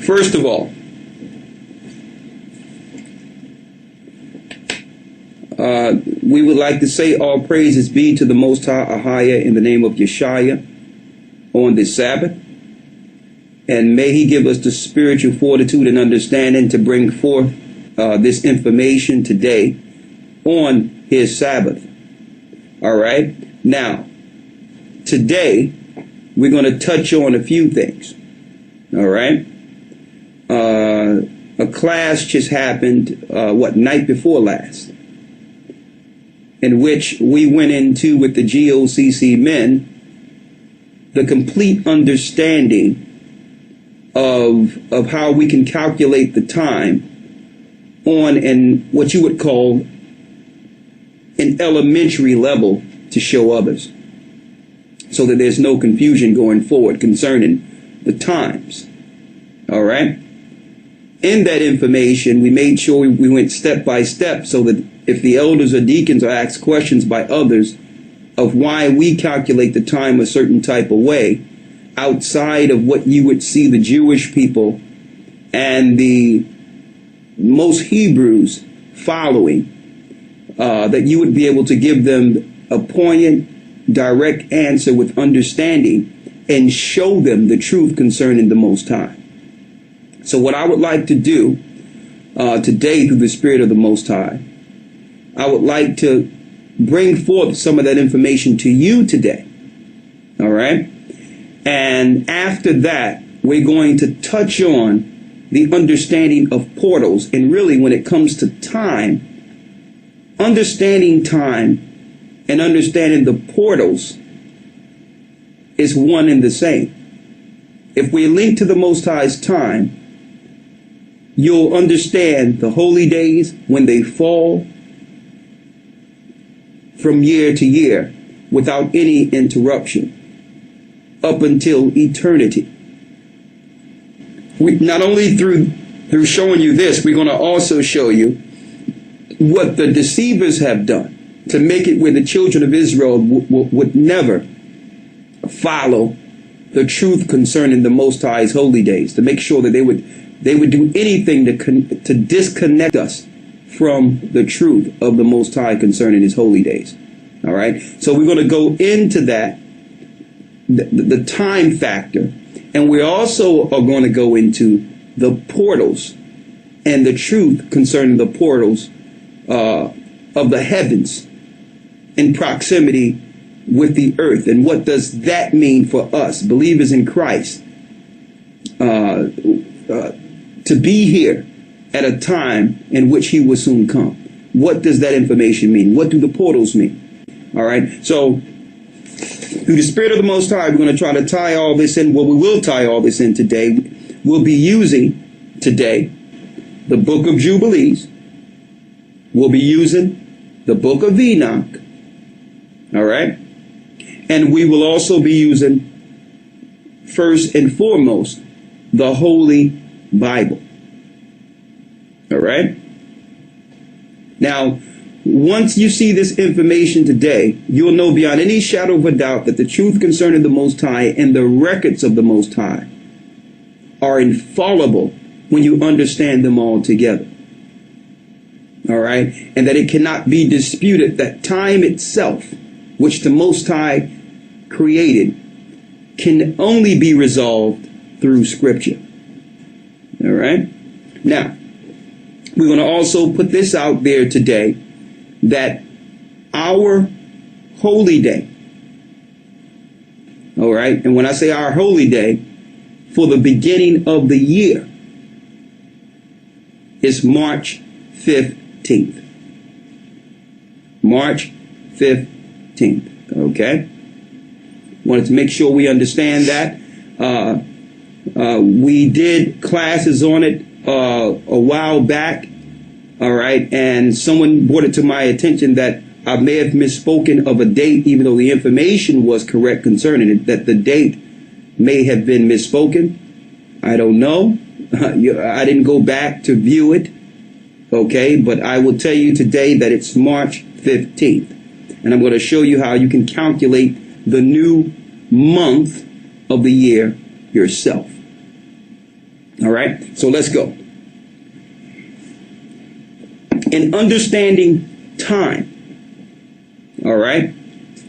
First of all, we would like to say all praises be to the Most High Ahaya in the name of Yeshaya on this Sabbath. And may he give us the spiritual fortitude and understanding to bring forth this information today on his Sabbath. All right. Now, today, we're going to touch on a few things. All right. A class just happened, night before last, in which we went into with the GOCC men the complete understanding of how we can calculate the time on what you would call an elementary level to show others, so that there's no confusion going forward concerning the times. All right. In that information, we made sure we went step by step, so that if the elders or deacons are asked questions by others of why we calculate the time a certain type of way, outside of what you would see the Jewish people and the most Hebrews following, that you would be able to give them a poignant, direct answer with understanding and show them the truth concerning the Most High. So what I would like to do today through the Spirit of the Most High, I would like to bring forth some of that information to you today. All right. And after that, we're going to touch on the understanding of portals. And really, when it comes to time, understanding time and understanding the portals is one and the same. If we link to the Most High's time, you'll understand the holy days when they fall from year to year without any interruption up until eternity. We, not only through showing you this, we're going to also show you what the deceivers have done to make it where the children of Israel would never follow the truth concerning the Most High's holy days, to make sure that they would do anything to disconnect us from the truth of the Most High concerning his holy days. All right. So we're going to go into that, the time factor, and we also are going to go into the portals and the truth concerning the portals of the heavens in proximity with the earth. And what does that mean for us, believers in Christ, to be here at a time in which he will soon come? What does that information mean? What do the portals mean? All right. So through the Spirit of the Most High, we're going to try to tie all this in. Well, we will tie all this in today. We'll be using today the book of Jubilees. We'll be using the book of Enoch. All right. And we will also be using, first and foremost, the Holy Bible. All right. Now, once you see this information today, you'll know beyond any shadow of a doubt that the truth concerning the Most High and the records of the Most High are infallible when you understand them all together. All right. And that it cannot be disputed that time itself, which the Most High created, can only be resolved through Scripture. All right. Now, we're going to also put this out there today, that our holy day, all right, and when I say our holy day, for the beginning of the year, is March 15th. March 15th, okay? Wanted to make sure we understand that. We did classes on it a while back, all right, and someone brought it to my attention that I may have misspoken of a date, even though the information was correct concerning it, that the date may have been misspoken. I don't know. I didn't go back to view it, okay, but I will tell you today that it's March 15th, and I'm going to show you how you can calculate the new month of the year yourself. All right, so let's go. In understanding time, all right,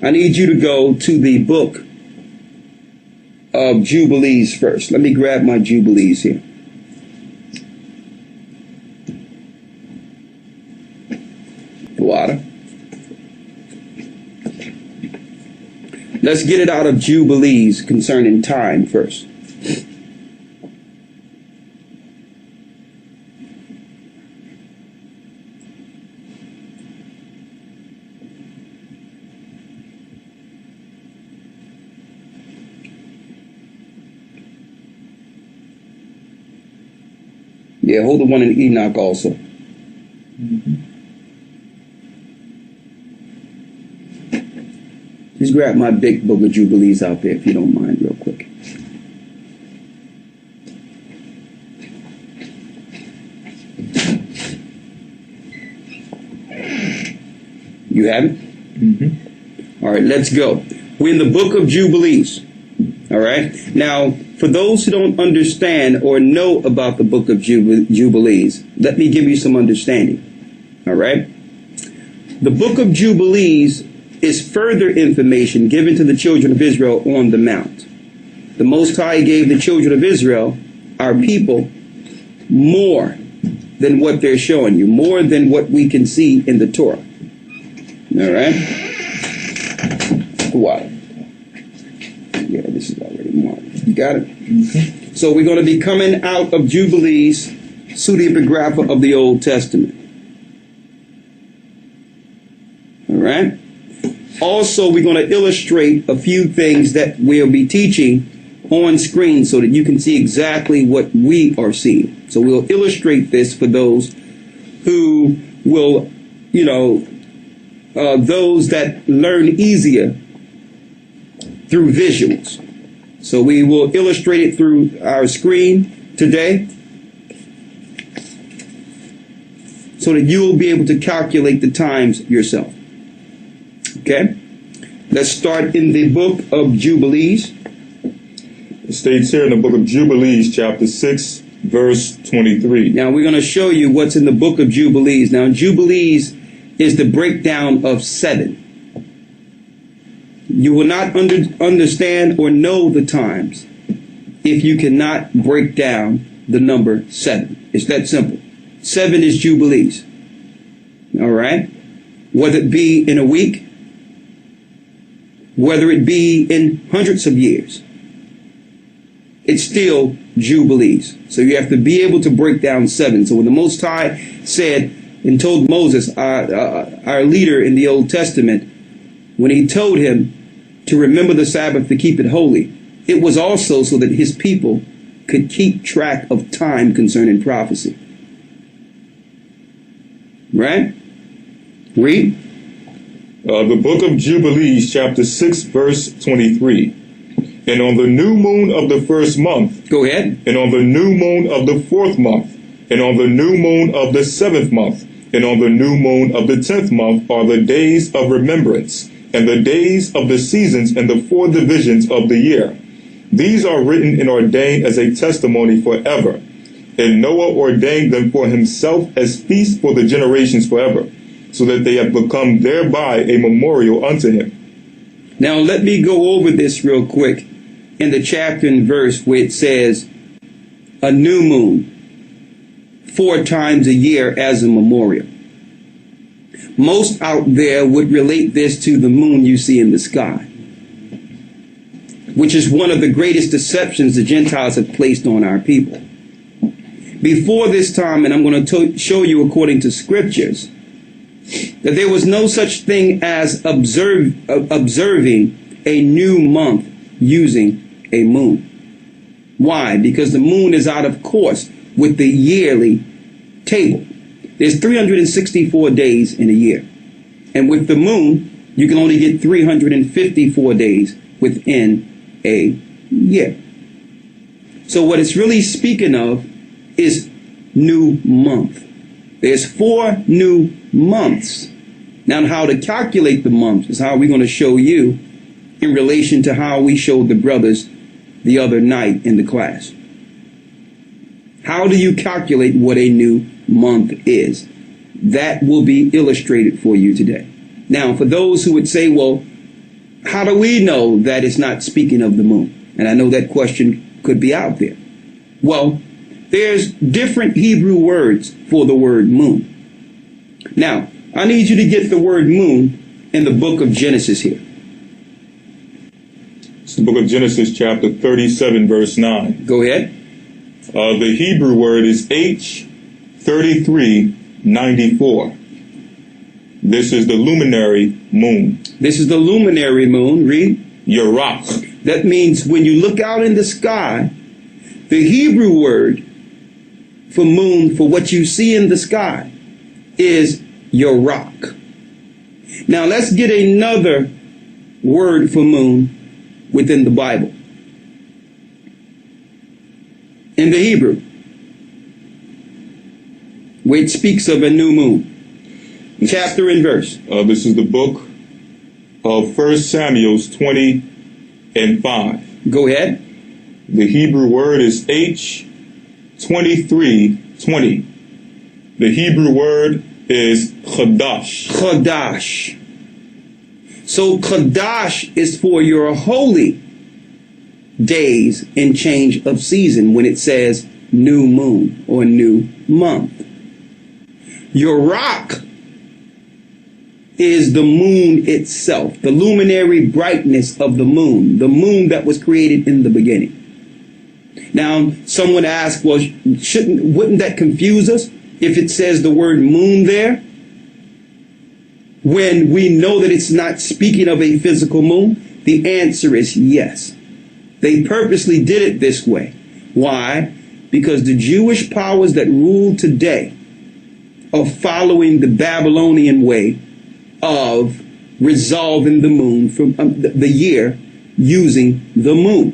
I need you to go to the book of Jubilees first. Let me grab my Jubilees here. Water. Let's get it out of Jubilees concerning time first. Yeah, hold the one in Enoch also. Mm-hmm. Just grab my big book of Jubilees out there, if you don't mind, real quick. You have it? Mm-hmm. All right, let's go. We're in the book of Jubilees. All right. Now, for those who don't understand or know about the book of Jubilees, let me give you some understanding. All right. The book of Jubilees is further information given to the children of Israel on the mount. The Most High gave the children of Israel, our people, more than what they're showing you, more than what we can see in the Torah. All right? Water. Yeah, this is already marked. You got it? Mm-hmm. So we're going to be coming out of Jubilees, pseudepigrapha of the Old Testament. All right? Also, we're going to illustrate a few things that we'll be teaching on screen so that you can see exactly what we are seeing. So we'll illustrate this for those who will, those that learn easier through visuals. So we will illustrate it through our screen today so that you will be able to calculate the times yourself. Okay, let's start in the book of Jubilees. It states here in the book of Jubilees, chapter 6, verse 23. Now we're going to show you what's in the book of Jubilees. Now Jubilees is the breakdown of 7. You will not understand or know the times if you cannot break down the number 7. It's that simple. 7 is Jubilees. All right, whether it be in a week, whether it be in hundreds of years, it's still Jubilees. So you have to be able to break down 7. So when the Most High said and told Moses, our leader in the Old Testament, when he told him to remember the Sabbath to keep it holy, it was also so that his people could keep track of time concerning prophecy. Right? Read. The book of Jubilees, chapter 6, verse 23. And on the new moon of the first month. Go ahead. And on the new moon of the 4th month. And on the new moon of the 7th month. And on the new moon of the 10th month are the days of remembrance, and the days of the seasons and the 4 divisions of the year. These are written and ordained as a testimony forever. And Noah ordained them for himself as feasts for the generations forever, so that they have become thereby a memorial unto him. Now let me go over this real quick in the chapter and verse where it says a new moon 4 times a year as a memorial. Most out there would relate this to the moon you see in the sky, which is one of the greatest deceptions the Gentiles have placed on our people. Before this time, and I'm going to show you according to scriptures, that there was no such thing as observing a new month using a moon. Why? Because the moon is out of course with the yearly table. There's 364 days in a year. And with the moon, you can only get 354 days within a year. So what it's really speaking of is new month. There's 4 new months. Now, how to calculate the months is how we're going to show you in relation to how we showed the brothers the other night in the class. How do you calculate what a new month is? That will be illustrated for you today. Now, for those who would say, well, how do we know that it's not speaking of the moon? And I know that question could be out there. Well, there's different Hebrew words for the word moon. Now, I need you to get the word moon in the book of Genesis here. It's the book of Genesis, chapter 37, verse 9. Go ahead. The Hebrew word is H3394. This is the luminary moon. This is the luminary moon. Read. Yerach. That means when you look out in the sky, the Hebrew word for moon, for what you see in the sky, is Yerach. Now let's get another word for moon within the Bible. In the Hebrew, where it speaks of a new moon. Chapter and verse. This is the book of 1 Samuel 20 and 5. Go ahead. The Hebrew word is H2320. The Hebrew word is Chadash. Chadash. So Chadash is for your holy days and change of season when it says new moon or new month. Yerach is the moon itself, the luminary brightness of the moon that was created in the beginning. Now, someone asked, well, wouldn't that confuse us if it says the word moon there, when we know that it's not speaking of a physical moon? The answer is yes. They purposely did it this way. Why? Because the Jewish powers that rule today are following the Babylonian way of resolving the moon from the year using the moon.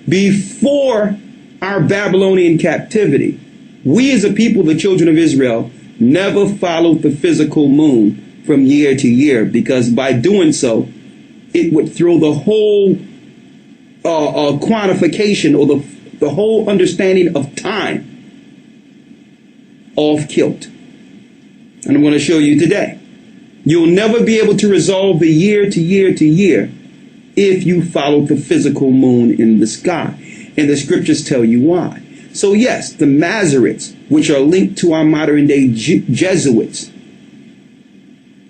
Before our Babylonian captivity, we as a people, the children of Israel, never followed the physical moon from year to year, because by doing so, it would throw the whole quantification or the whole understanding of time off kilt. And I'm going to show you today. You'll never be able to resolve the year to year to year if you follow the physical moon in the sky. And the scriptures tell you why. So yes, the Masoretes, which are linked to our modern day Jesuits,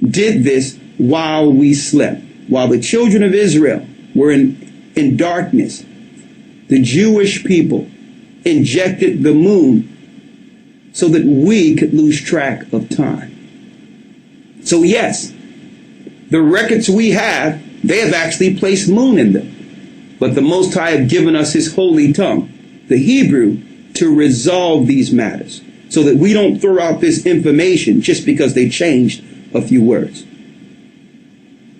did this while we slept. While the children of Israel were in darkness, the Jewish people injected the moon so that we could lose track of time. So yes, the records we have, they have actually placed moon in them. But the Most High have given us his holy tongue, the Hebrew, to resolve these matters so that we don't throw out this information just because they changed a few words.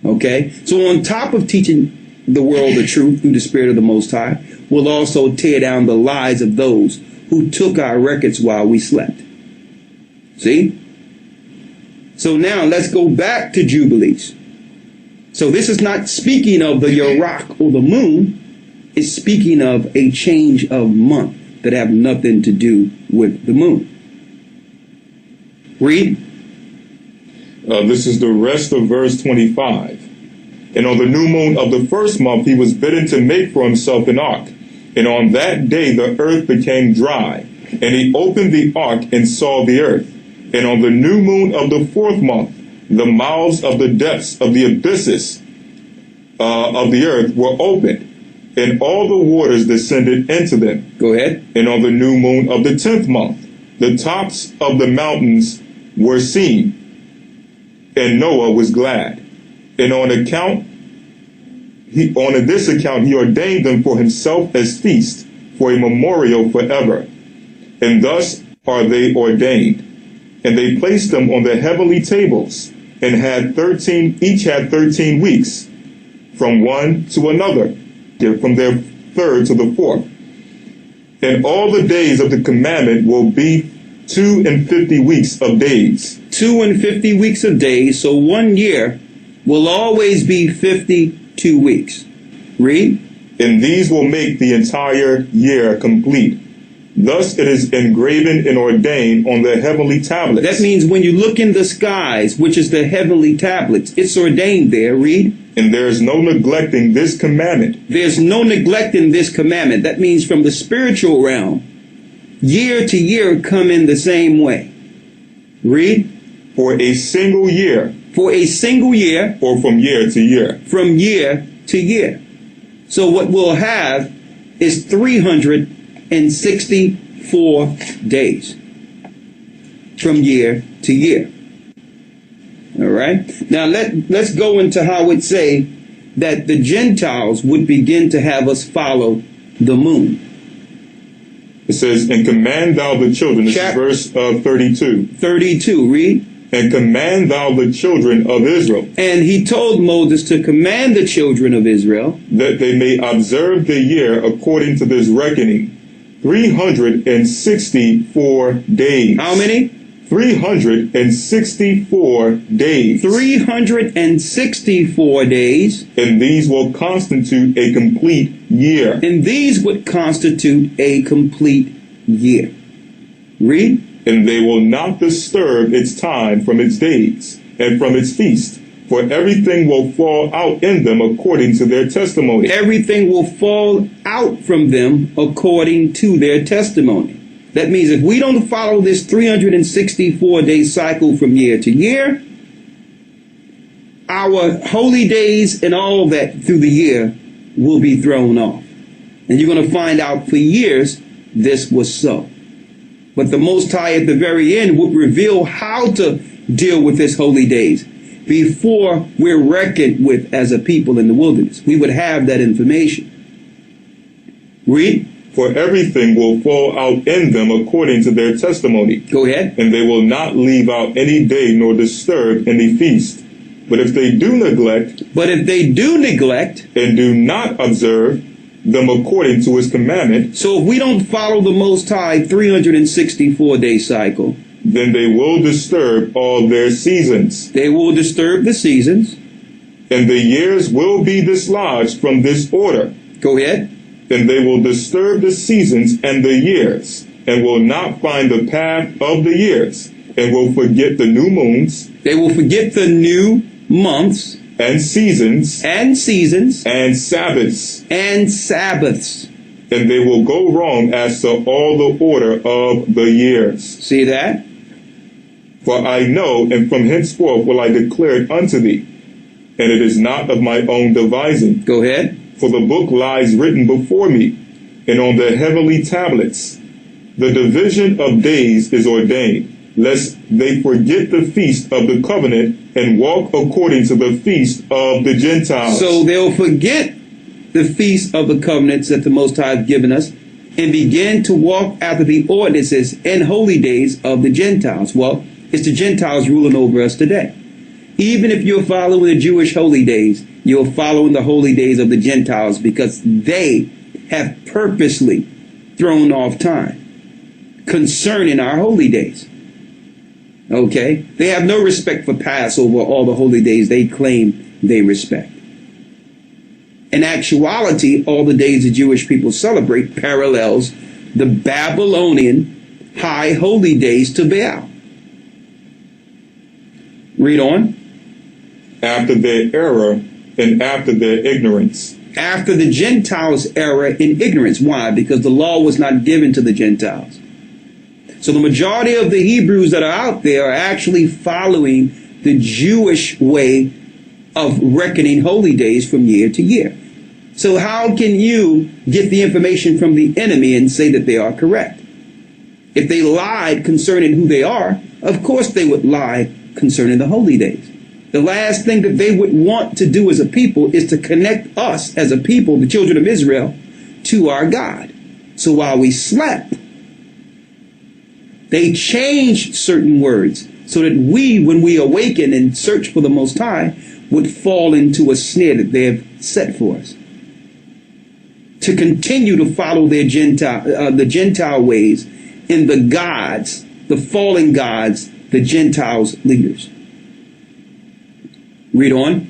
Okay? So on top of teaching the world the truth through the Spirit of the Most High, we'll also tear down the lies of those who took our records while we slept. See? So now let's go back to Jubilees. So this is not speaking of the Yerach or the moon. It's speaking of a change of month that have nothing to do with the moon. Read. This is the rest of verse 25. And on the new moon of the first month, he was bidden to make for himself an ark. And on that day, the earth became dry. And he opened the ark and saw the earth. And on the new moon of the fourth month, the mouths of the depths of the abysses of the earth were opened, and all the waters descended into them. Go ahead. And on the new moon of the 10th month, the tops of the mountains were seen, and Noah was glad. And on this account he ordained them for himself as feasts, for a memorial forever. And thus are they ordained. And they placed them on the heavenly tables, and each had 13 weeks, from one to another, from their third to the fourth. And all the days of the commandment will be 52 weeks of days. 52 weeks of days, so 1 year will always be 52 weeks. Read. And these will make the entire year complete. Thus it is engraven and ordained on the heavenly tablets. That means when you look in the skies, which is the heavenly tablets, it's ordained there. Read. And there is no neglecting this commandment. There's no neglecting this commandment. That means from the spiritual realm, year to year come in the same way. Read. For a single year. For a single year. Or from year to year. From year to year. So what we'll have is 364 days from year to year. All right. Now let's go into how it say that the Gentiles would begin to have us follow the moon. It says, and command thou the children. This is verse 32. 32. Read. And command thou the children of Israel. And he told Moses to command the children of Israel that they may observe the year according to this reckoning. 364 days. How many? 364 days. 364 days. And these will constitute a complete year. And these would constitute a complete year. Read. And they will not disturb its time from its days and from its feast. For everything will fall out in them according to their testimony. Everything will fall out from them according to their testimony. That means if we don't follow this 364-day cycle from year to year, our holy days and all that through the year will be thrown off. And you're going to find out for years this was so. But the Most High at the very end would reveal how to deal with this holy days before we're reckoned with as a people in the wilderness. We would have that information. Read. For everything will fall out in them according to their testimony. Go ahead. And they will not leave out any day nor disturb any feast. But if they do neglect. And do not observe them according to his commandment. So if we don't follow the Most High 364-day cycle, then they will disturb all their seasons. They will disturb the seasons. And the years will be dislodged from this order. Go ahead. And they will disturb the seasons and the years, and will not find the path of the years, and will forget the new moons. They will forget the new months. And seasons. And seasons. And Sabbaths. And Sabbaths. And they will go wrong as to all the order of the years. See that? For I know, and from henceforth will I declare it unto thee, and it is not of my own devising. Go ahead. For the book lies written before me, and on the heavenly tablets. The division of days is ordained, lest they forget the feast of the covenant and walk according to the feast of the Gentiles. So they'll forget the feast of the covenants that the Most High have given us and begin to walk after the ordinances and holy days of the Gentiles. Well, it's the Gentiles ruling over us today. Even if you're following the Jewish holy days, you're following the holy days of the Gentiles because they have purposely thrown off time concerning our holy days. Okay? They have no respect for Passover, all the holy days they claim they respect. In actuality, all the days the Jewish people celebrate parallels the Babylonian high holy days to Baal. Read on. After their error and after their ignorance. After the Gentiles' error in ignorance. Why? Because the law was not given to the Gentiles. So the majority of the Hebrews that are out there are actually following the Jewish way of reckoning holy days from year to year. So how can you get the information from the enemy and say that they are correct? If they lied concerning who they are, of course they would lie concerning the holy days. The last thing that they would want to do as a people is to connect us as a people, the children of Israel, to our God. So while we slept, they changed certain words so that we, when we awaken and search for the Most High, would fall into a snare that they have set for us. To continue to follow their the Gentile ways in the gods, the fallen gods, the Gentiles' leaders. Read on.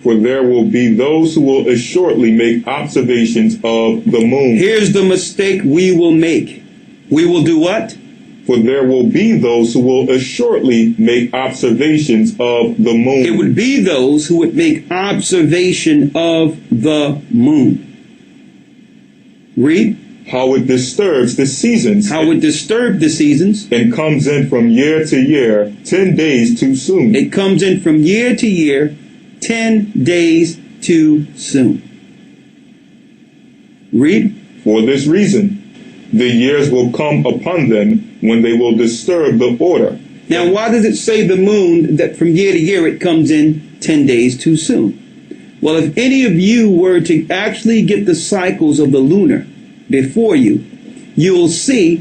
For there will be those who will assuredly make observations of the moon. Here's the mistake we will make. We will do what? For there will be those who will assuredly make observations of the moon. It would be those who would make observation of the moon. Read. How it disturbs the seasons. How it disturbs the seasons. And comes in from year to year, 10 days too soon. It comes in from year to year, 10 days too soon. Read. For this reason, the years will come upon them when they will disturb the order. Now, why does it say the moon that from year to year it comes in 10 days too soon? Well, if any of you were to actually get the cycles of the lunar before you, you'll see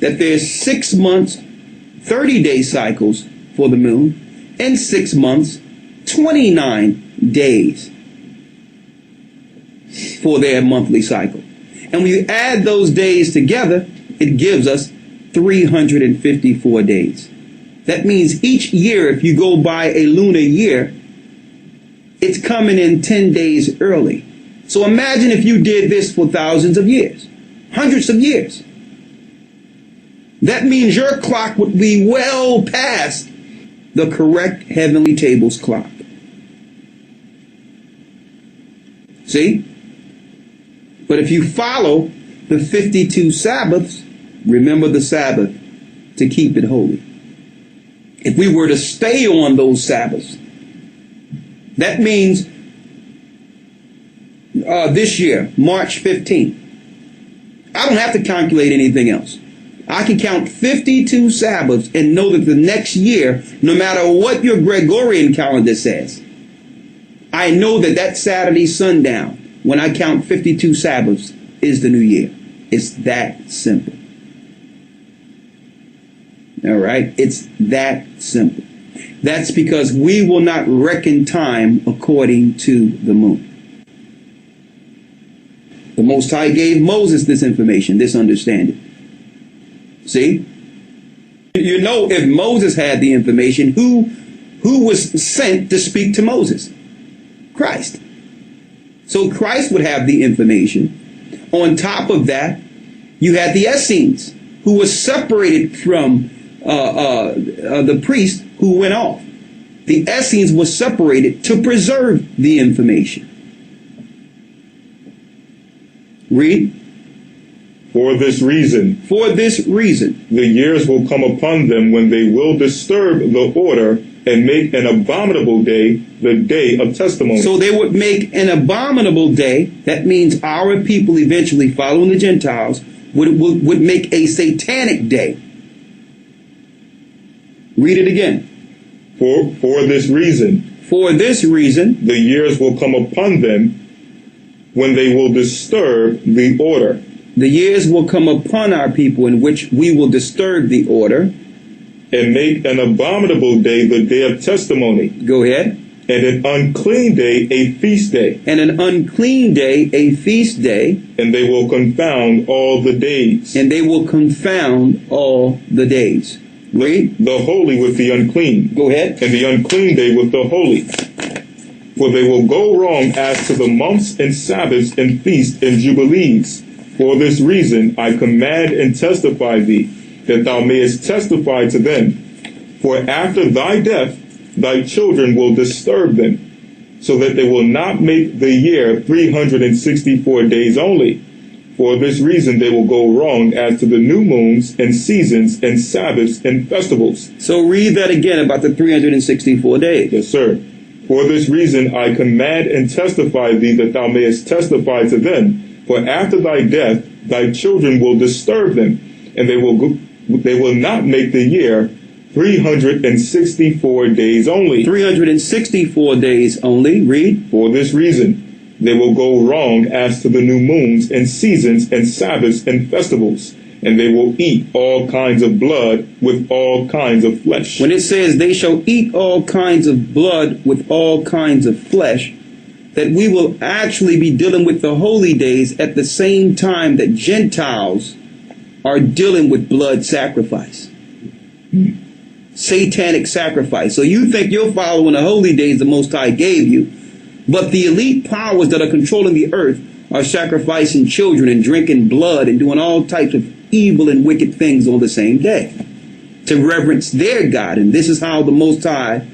that there's 6 months, 30-day cycles for the moon, and 6 months, 29 days for their monthly cycle. And when you add those days together, it gives us 354 days. That means each year, if you go by a lunar year, it's coming in 10 days early. So imagine if you did this for thousands of years, hundreds of years. That means your clock would be well past the correct heavenly table's clock. See? But if you follow the 52 Sabbaths, remember the Sabbath to keep it holy. If we were to stay on those Sabbaths, that means this year, March 15th, I don't have to calculate anything else. I can count 52 Sabbaths and know that the next year, no matter what your Gregorian calendar says, I know that that Saturday sundown, when I count 52 Sabbaths, is the new year. It's that simple. All right? It's that simple. That's because we will not reckon time according to the moon. The Most High gave Moses this information, this understanding. See? You know, if Moses had the information, who was sent to speak to Moses? Christ. So Christ would have the information. On top of that, you had the Essenes, who was separated from the priest who went off. The Essenes was separated to preserve the information. Read. For this reason. For this reason. The years will come upon them when they will disturb the order and make an abominable day the day of testimony. So they would make an abominable day. That means our people eventually, following the Gentiles, would make a satanic day. Read it again. For this reason. For this reason. The years will come upon them when they will disturb the order. The years will come upon our people in which we will disturb the order. And make an abominable day the day of testimony. Go ahead. And an unclean day a feast day. And an unclean day a feast day. And they will confound all the days. And they will confound all the days. Read. The holy with the unclean. Go ahead. And the unclean day with the holy. For they will go wrong as to the months and Sabbaths and feasts and jubilees. For this reason I command and testify thee, that thou mayest testify to them. For after thy death, thy children will disturb them, so that they will not make the year 364 days only. For this reason they will go wrong as to the new moons and seasons and Sabbaths and festivals. So read that again about the 364 days. Yes, sir. For this reason I command and testify thee, that thou mayest testify to them. For after thy death, thy children will disturb them, and they will not make the year 364 days only. 364 days only. Read. For this reason, they will go wrong as to the new moons and seasons and Sabbaths and festivals, and they will eat all kinds of blood with all kinds of flesh. When it says they shall eat all kinds of blood with all kinds of flesh, that we will actually be dealing with the holy days at the same time that Gentiles are dealing with blood sacrifice. Satanic sacrifice. So you think you're following the holy days the Most High gave you, but the elite powers that are controlling the earth are sacrificing children and drinking blood and doing all types of evil and wicked things on the same day, to reverence their God. And this is how the Most High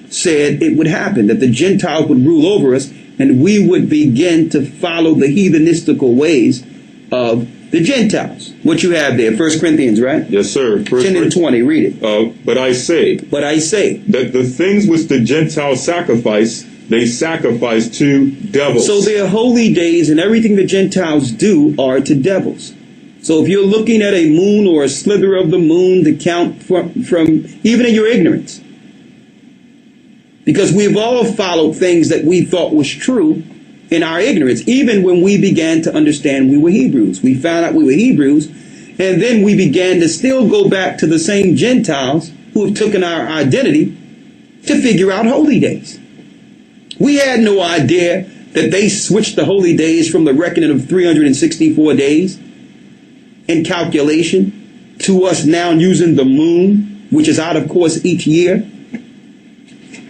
said it would happen, that the Gentiles would rule over us, and we would begin to follow the heathenistical ways of the Gentiles. What you have there, 1 Corinthians, right? Yes, sir. 10 and 20, read it. But I say that the things which the Gentiles sacrifice, they sacrifice to devils. So their holy days and everything the Gentiles do are to devils. So if you're looking at a moon or a slither of the moon to count from even in your ignorance, because we've all followed things that we thought was true in our ignorance, even when we began to understand we were Hebrews. We found out we were Hebrews, and then we began to still go back to the same Gentiles who have taken our identity to figure out holy days. We had no idea that they switched the holy days from the reckoning of 364 days in calculation to us now using the moon, which is out of course each year.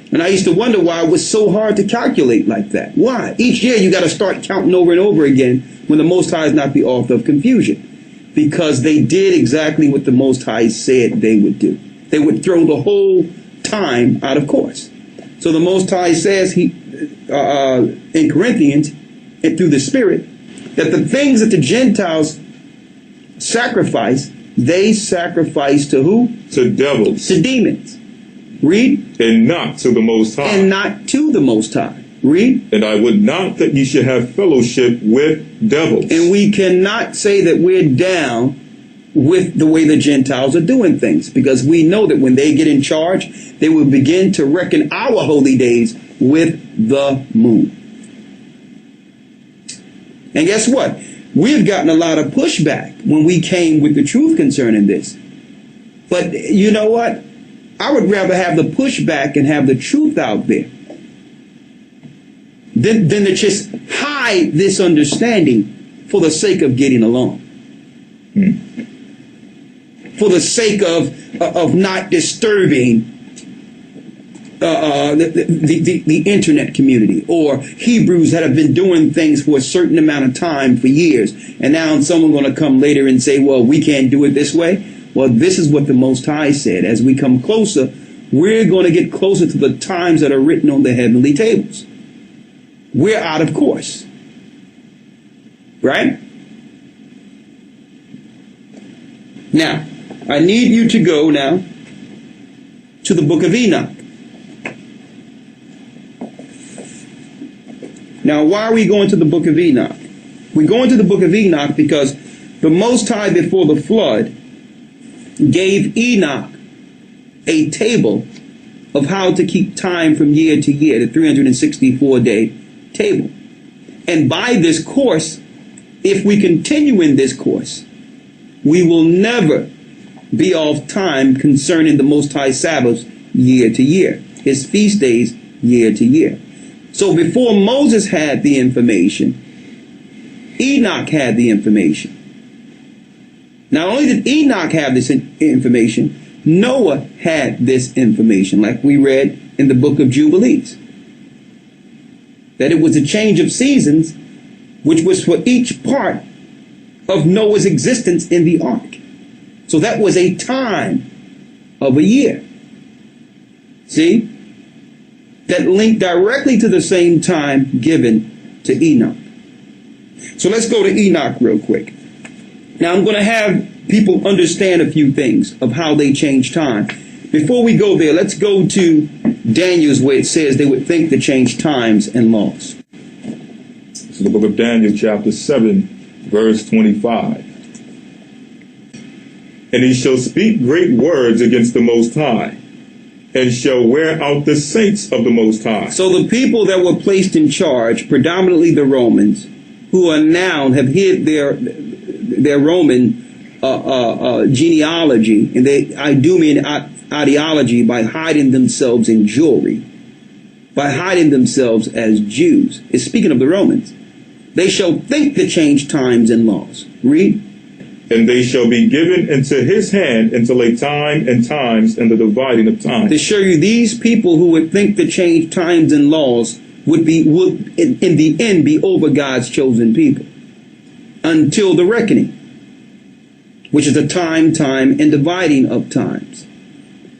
And I used to wonder why it was so hard to calculate like that. Why? Each year you got to start counting over and over again when the Most High is not the author of confusion. Because they did exactly what the Most High said they would do. They would throw the whole time out of course. So the Most High says in Corinthians, and through the Spirit, that the things that the Gentiles sacrifice, they sacrifice to who? To devils. To demons. Read. And not to the Most High. And not to the Most High. Read. And I would not that ye should have fellowship with devils. And we cannot say that we're down with the way the Gentiles are doing things, because we know that when they get in charge, they will begin to reckon our holy days with the moon. And guess what? We've gotten a lot of pushback when we came with the truth concerning this. But you know what? I would rather have the pushback and have the truth out there than to just hide this understanding for the sake of getting along. For the sake of not disturbing the internet community, or Hebrews that have been doing things for a certain amount of time for years, and now someone's going to come later and say, well, we can't do it this way. Well, this is what the Most High said. As we come closer, we're going to get closer to the times that are written on the heavenly tables. We're out of course. Right? Now, I need you to go now to the book of Enoch. Now, why are we going to the book of Enoch? We're going to the book of Enoch because the Most High before the flood gave Enoch a table of how to keep time from year to year, the 364-day table. And by this course, if we continue in this course, we will never be off time concerning the Most High Sabbaths year to year, his feast days year to year. So before Moses had the information, Enoch had the information. Not only did Enoch have this information, Noah had this information, like we read in the book of Jubilees. That it was a change of seasons, which was for each part of Noah's existence in the ark. So that was a time of a year. See? That linked directly to the same time given to Enoch. So let's go to Enoch real quick. Now I'm going to have people understand a few things of how they change time. Before we go there, let's go to Daniel's, where it says they would think to change times and laws. This is the book of Daniel, chapter 7, verse 25. And he shall speak great words against the Most High, and shall wear out the saints of the Most High. So the people that were placed in charge, predominantly the Romans, who are now have hid their Roman genealogy and their Idumean ideology by hiding themselves in jewelry, by hiding themselves as Jews. It's speaking of the Romans. They shall think to change times and laws. Read. And they shall be given into his hand until a time and times and the dividing of time. To show you these people who would think to change times and laws would in the end be over God's chosen people until the reckoning. which is the time, and dividing of times.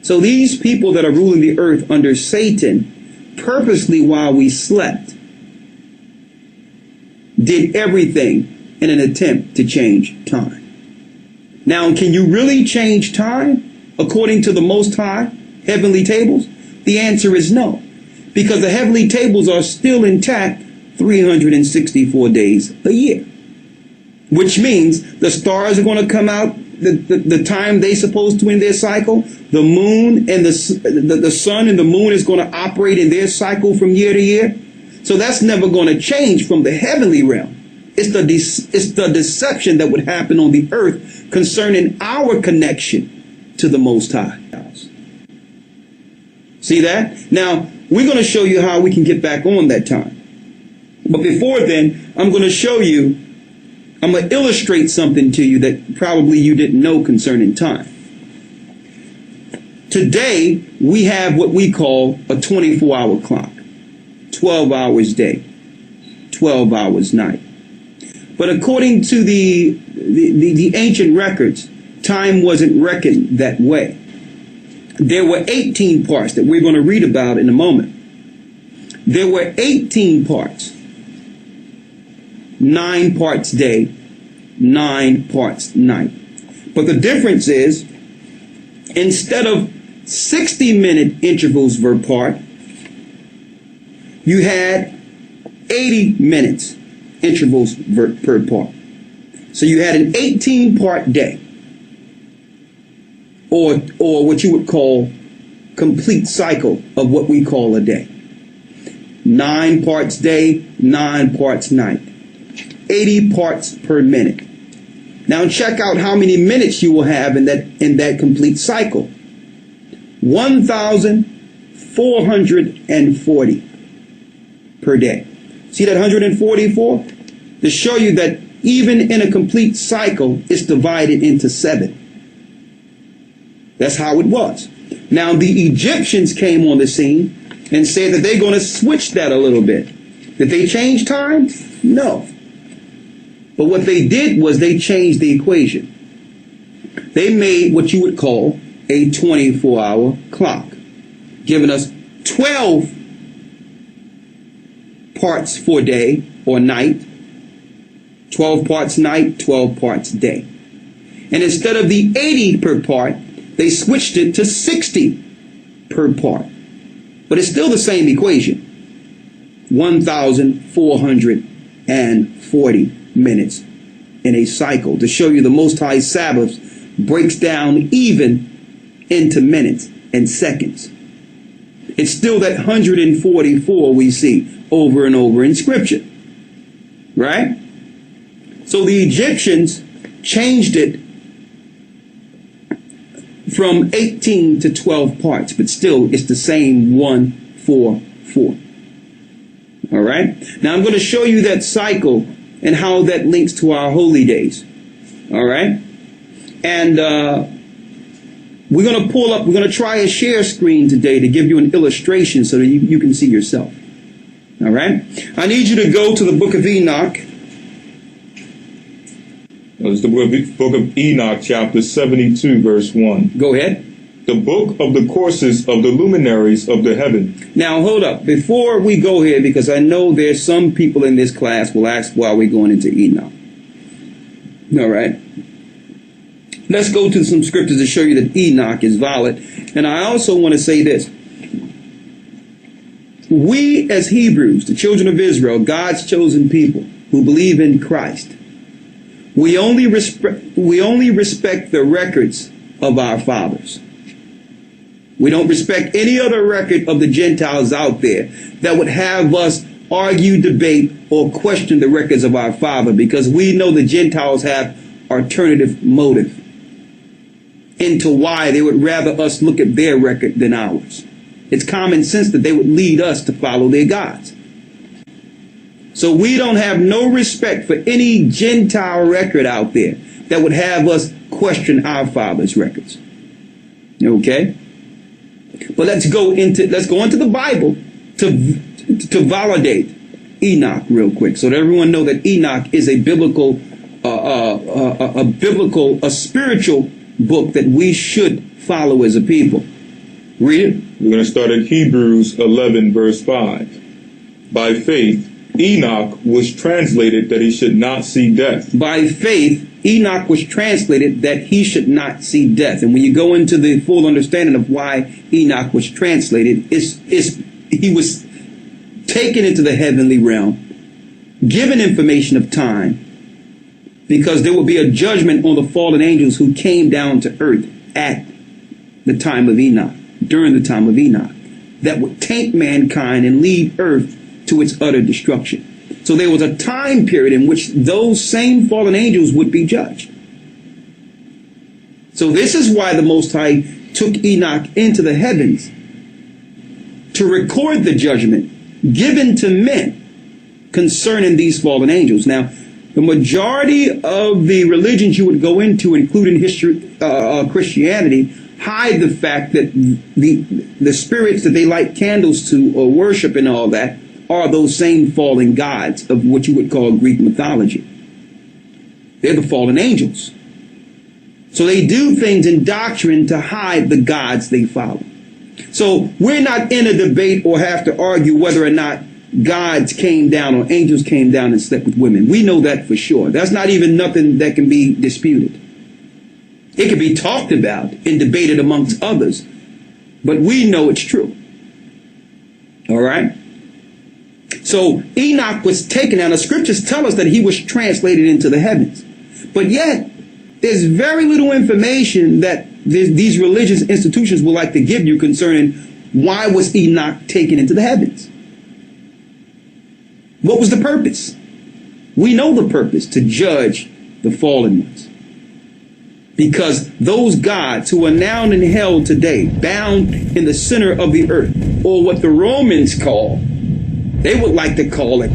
So these people that are ruling the earth under Satan, purposely while we slept, did everything in an attempt to change time. Now, can you really change time according to the Most High heavenly tables? The answer is no, because the heavenly tables are still intact 364 days a year, which means the stars are going to come out the time they're supposed to in their cycle. The moon and the sun and the moon is going to operate in their cycle from year to year. So that's never going to change from the heavenly realm. It's the deception that would happen on the earth concerning our connection to the Most High. See that? Now, we're going to show you how we can get back on that time. But before then, I'm going to illustrate something to you that probably you didn't know concerning time. Today, we have what we call a 24-hour clock. 12 hours day, 12 hours night. But according to the ancient records, time wasn't reckoned that way. There were 18 parts that we're going to read about in a moment. There were 18 parts. 9 parts day, 9 parts night. But the difference is, instead of 60-minute intervals per part, you had 80 minutes intervals per part. So you had an 18-part day, or what you would call complete cycle of what we call a day. 9 parts day, 9 parts night. 80 parts per minute. Now check out how many minutes you will have in that complete cycle. 1,440 per day. See that 144? To show you that even in a complete cycle, it's divided into 7. That's how it was. Now the Egyptians came on the scene and said that they're going to switch that a little bit. Did they change time? No. But what they did was they changed the equation. They made what you would call a 24-hour clock, giving us 12 parts for day or night, 12 parts night, 12 parts day. And instead of the 80 per part, they switched it to 60 per part. But it's still the same equation. 1,440 minutes in a cycle, to show you the Most High Sabbath breaks down even into minutes and seconds. It's still that 144 we see over and over in Scripture, right? So the Egyptians changed it from 18 to 12 parts, but still it's the same 144. All right? Now I'm going to show you that cycle and how that links to our holy days. All right? And we're going to try a share screen today to give you an illustration so that you can see yourself. All right? I need you to go to the book of Enoch. It's the book of Enoch, chapter 72, verse 1. Go ahead. The book of the courses of the luminaries of the heaven. Now, hold up. Before we go here, because I know there's some people in this class will ask why we're going into Enoch. All right. Let's go to some scriptures to show you that Enoch is valid. And I also want to say this. We as Hebrews, the children of Israel, God's chosen people who believe in Christ, we only respect the records of our fathers. We don't respect any other record of the Gentiles out there that would have us argue, debate, or question the records of our Father, because we know the Gentiles have alternative motive into why they would rather us look at their record than ours. It's common sense that they would lead us to follow their gods. So we don't have no respect for any Gentile record out there that would have us question our Father's records. Okay? But let's go into the Bible to validate Enoch real quick, so that everyone know that Enoch is a biblical a biblical, a spiritual book that we should follow as a people. Read it. We're going to start at Hebrews 11, verse 5. By faith, Enoch was translated that he should not see death. By faith, Enoch was translated that he should not see death. And when you go into the full understanding of why Enoch was translated, he was taken into the heavenly realm, given information of time, because there will be a judgment on the fallen angels who came down to earth at the time of Enoch, during the time of Enoch, that would taint mankind and lead earth to its utter destruction. So there was a time period in which those same fallen angels would be judged. So this is why the Most High took Enoch into the heavens, to record the judgment given to men concerning these fallen angels. Now, the majority of the religions you would go into, including Christianity, hide the fact that the spirits that they light candles to or worship and all that are those same fallen gods of what you would call Greek mythology. They're the fallen angels. So they do things in doctrine to hide the gods they follow. So we're not in a debate or have to argue whether or not gods came down or angels came down and slept with women. We know that for sure. That's not even nothing that can be disputed. It can be talked about and debated amongst others, but we know it's true. All right? So Enoch was taken down. The scriptures tell us that he was translated into the heavens. But yet, there's very little information that these religious institutions would like to give you concerning why was Enoch taken into the heavens. What was the purpose? We know the purpose: to judge the fallen ones. Because those gods who are now in hell today, bound in the center of the earth, or what the Romans call, they would like to call it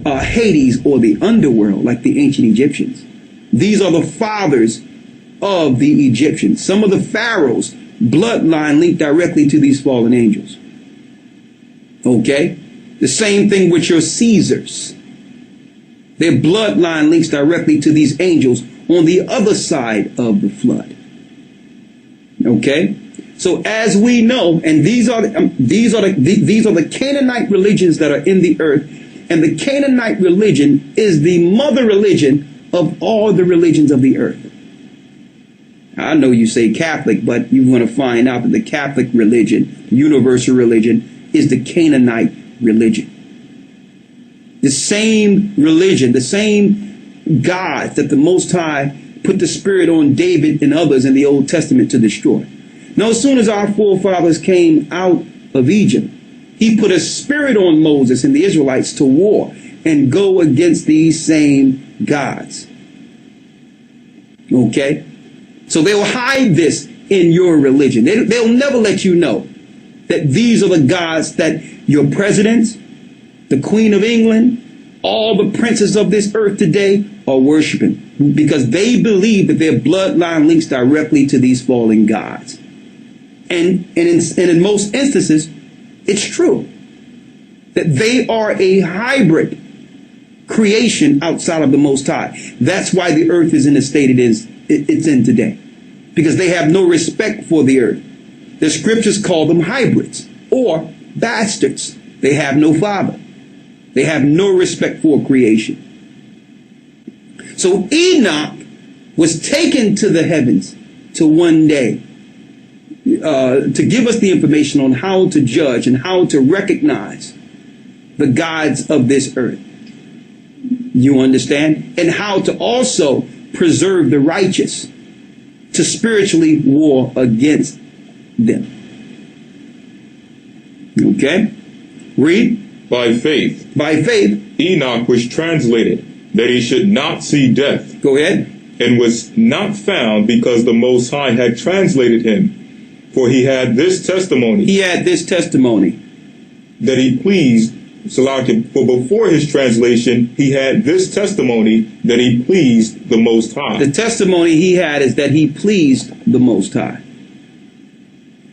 Hades, or the underworld, like the ancient Egyptians. These are the fathers of the Egyptians. Some of the pharaohs' bloodline linked directly to these fallen angels. Okay? The same thing with your Caesars. Their bloodline links directly to these angels on the other side of the flood. Okay? So as we know, and these are the Canaanite religions that are in the earth, and the Canaanite religion is the mother religion of all the religions of the earth. I know you say Catholic, but you're going to find out that the Catholic religion, universal religion, is the Canaanite religion. The same religion, the same God that the Most High put the spirit on David and others in the Old Testament to destroy. Now, as soon as our forefathers came out of Egypt, he put a spirit on Moses and the Israelites to war and go against these same gods. Okay? So they'll hide this in your religion. They'll never let you know that these are the gods that your presidents, the Queen of England, all the princes of this earth today are worshiping, because they believe that their bloodline links directly to these fallen gods. And in most instances, it's true that they are a hybrid creation outside of the Most High. That's why the earth is in the state it's in today, because they have no respect for the earth. The scriptures call them hybrids or bastards. They have no father. They have no respect for creation. So Enoch was taken to the heavens to one day to give us the information on how to judge and how to recognize the gods of this earth. You understand? And how to also preserve the righteous, to spiritually war against them. Okay? Read. By faith. By faith. Enoch was translated that he should not see death. Go ahead. And was not found because the Most High had translated him. For he had this testimony. He had this testimony. That he pleased. For before his translation, he had this testimony that he pleased the Most High. The testimony he had is that he pleased the Most High.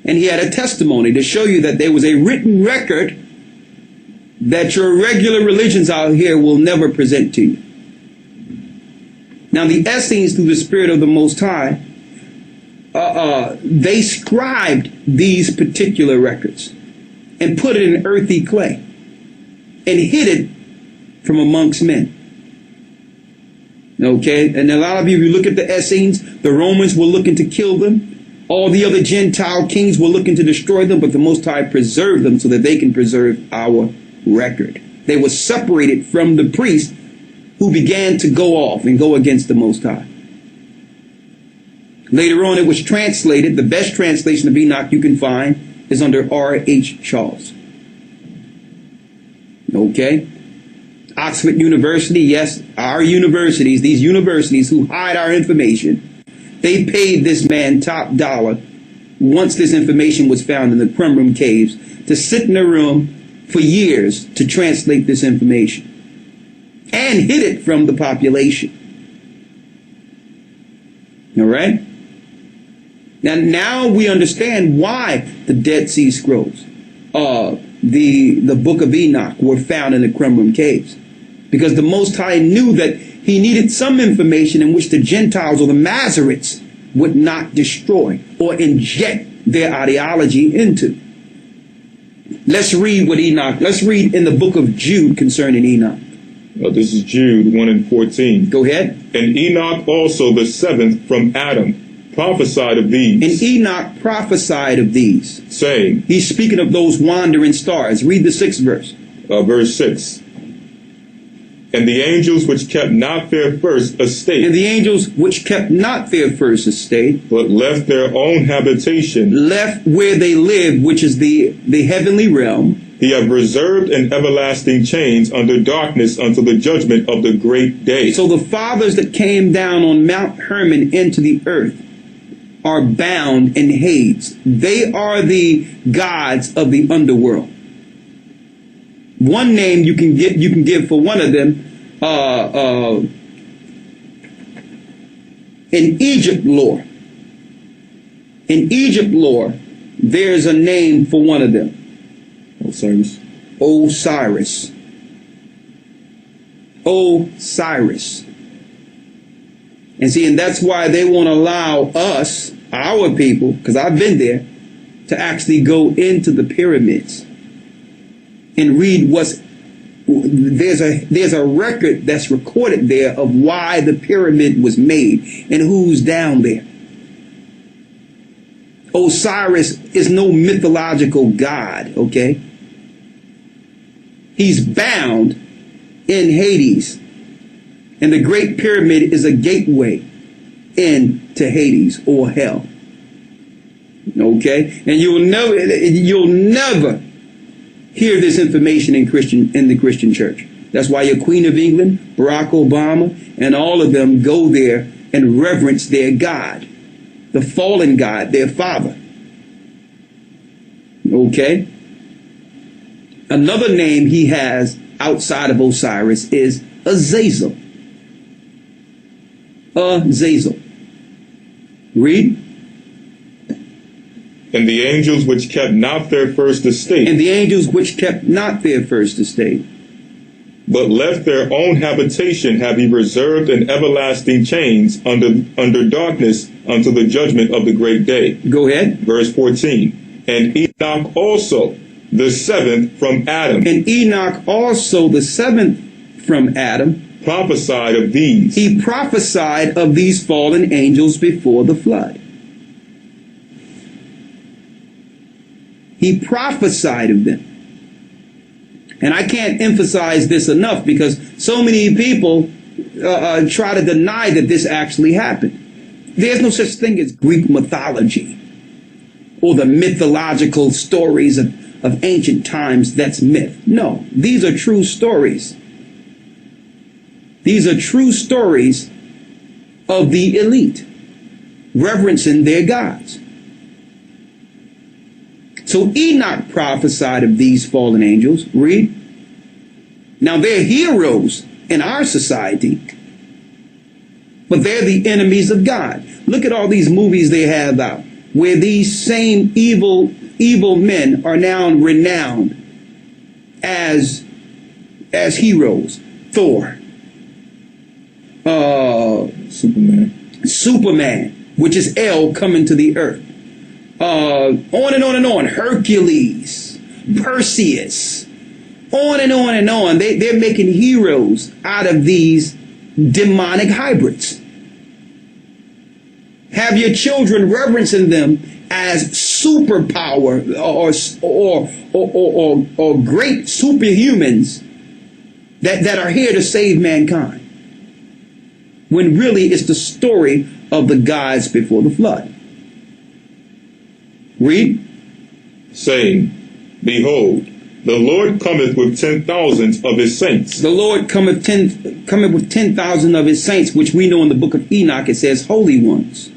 And he had a testimony to show you that there was a written record that your regular religions out here will never present to you. Now the Essenes, through the Spirit of the Most High, they scribed these particular records and put it in earthy clay and hid it from amongst men. Okay, and a lot of you, if you look at the Essenes, the Romans were looking to kill them. All the other Gentile kings were looking to destroy them, but the Most High preserved them so that they can preserve our record. They were separated from the priests who began to go off and go against the Most High. Later on, it was translated. The best translation of Enoch you can find is under R.H. Charles. Okay? Oxford University, yes, our universities, these universities who hide our information, they paid this man top dollar once this information was found in the Qumran caves to sit in a room for years to translate this information and hid it from the population. All right? Now we understand why the Dead Sea Scrolls, the Book of Enoch, were found in the Qumran caves. Because the Most High knew that he needed some information in which the Gentiles or the Masoretes would not destroy or inject their ideology into. Let's read what Enoch, let's read in the book of Jude concerning Enoch. This is Jude 1 and 14. Go ahead. And Enoch also, the seventh from Adam, prophesied of these. And Enoch prophesied of these, saying, he's speaking of those wandering stars. Read the 6th verse. Verse 6. And the angels which kept not their first estate. And the angels which kept not their first estate. But left their own habitation. Left where they lived, which is the heavenly realm. He have reserved in everlasting chains under darkness until the judgment of the great day. So the fathers that came down on Mount Hermon into the earth are bound in Hades. They are the gods of the underworld. One name you can give for one of them, in Egypt lore. In Egypt lore, there's a name for one of them. Osiris. Osiris. Osiris. And see, and that's why they won't allow us, our people, because I've been there, to actually go into the pyramids and read there's a record that's recorded there of why the pyramid was made and who's down there. Osiris is no mythological god, okay? He's bound in Hades. And the Great Pyramid is a gateway into Hades or hell. Okay? And you'll never hear this information in the Christian church. That's why your Queen of England, Barack Obama, and all of them go there and reverence their God, the fallen God, their father. Okay? Another name he has outside of Osiris is Azazel. Azazel. Read. And the angels which kept not their first estate. And the angels which kept not their first estate. But left their own habitation have he reserved in everlasting chains under darkness until the judgment of the great day. Go ahead. Verse 14. And Enoch also, the seventh from Adam. And Enoch also, the seventh from Adam, prophesied of these. He prophesied of these fallen angels before the flood. He prophesied of them. And I can't emphasize this enough because so many people try to deny that this actually happened. There's no such thing as Greek mythology or the mythological stories of ancient times. That's myth. No, these are true stories. These are true stories of the elite, reverencing their gods. So Enoch prophesied of these fallen angels. Read. Now they're heroes in our society, but they're the enemies of God. Look at all these movies they have out, where these same evil men are now renowned as heroes. Thor, Superman, which is El coming to the earth. On and on and on. Hercules, Perseus, on and on and on. They're making heroes out of these demonic hybrids. Have your children reverencing them as superpower or great superhumans that are here to save mankind, when really it's the story of the gods before the flood. Read. Saying, Behold, the Lord cometh with 10,000s of his saints. The Lord cometh with 10,000 of his saints, which we know in the book of Enoch it says holy ones.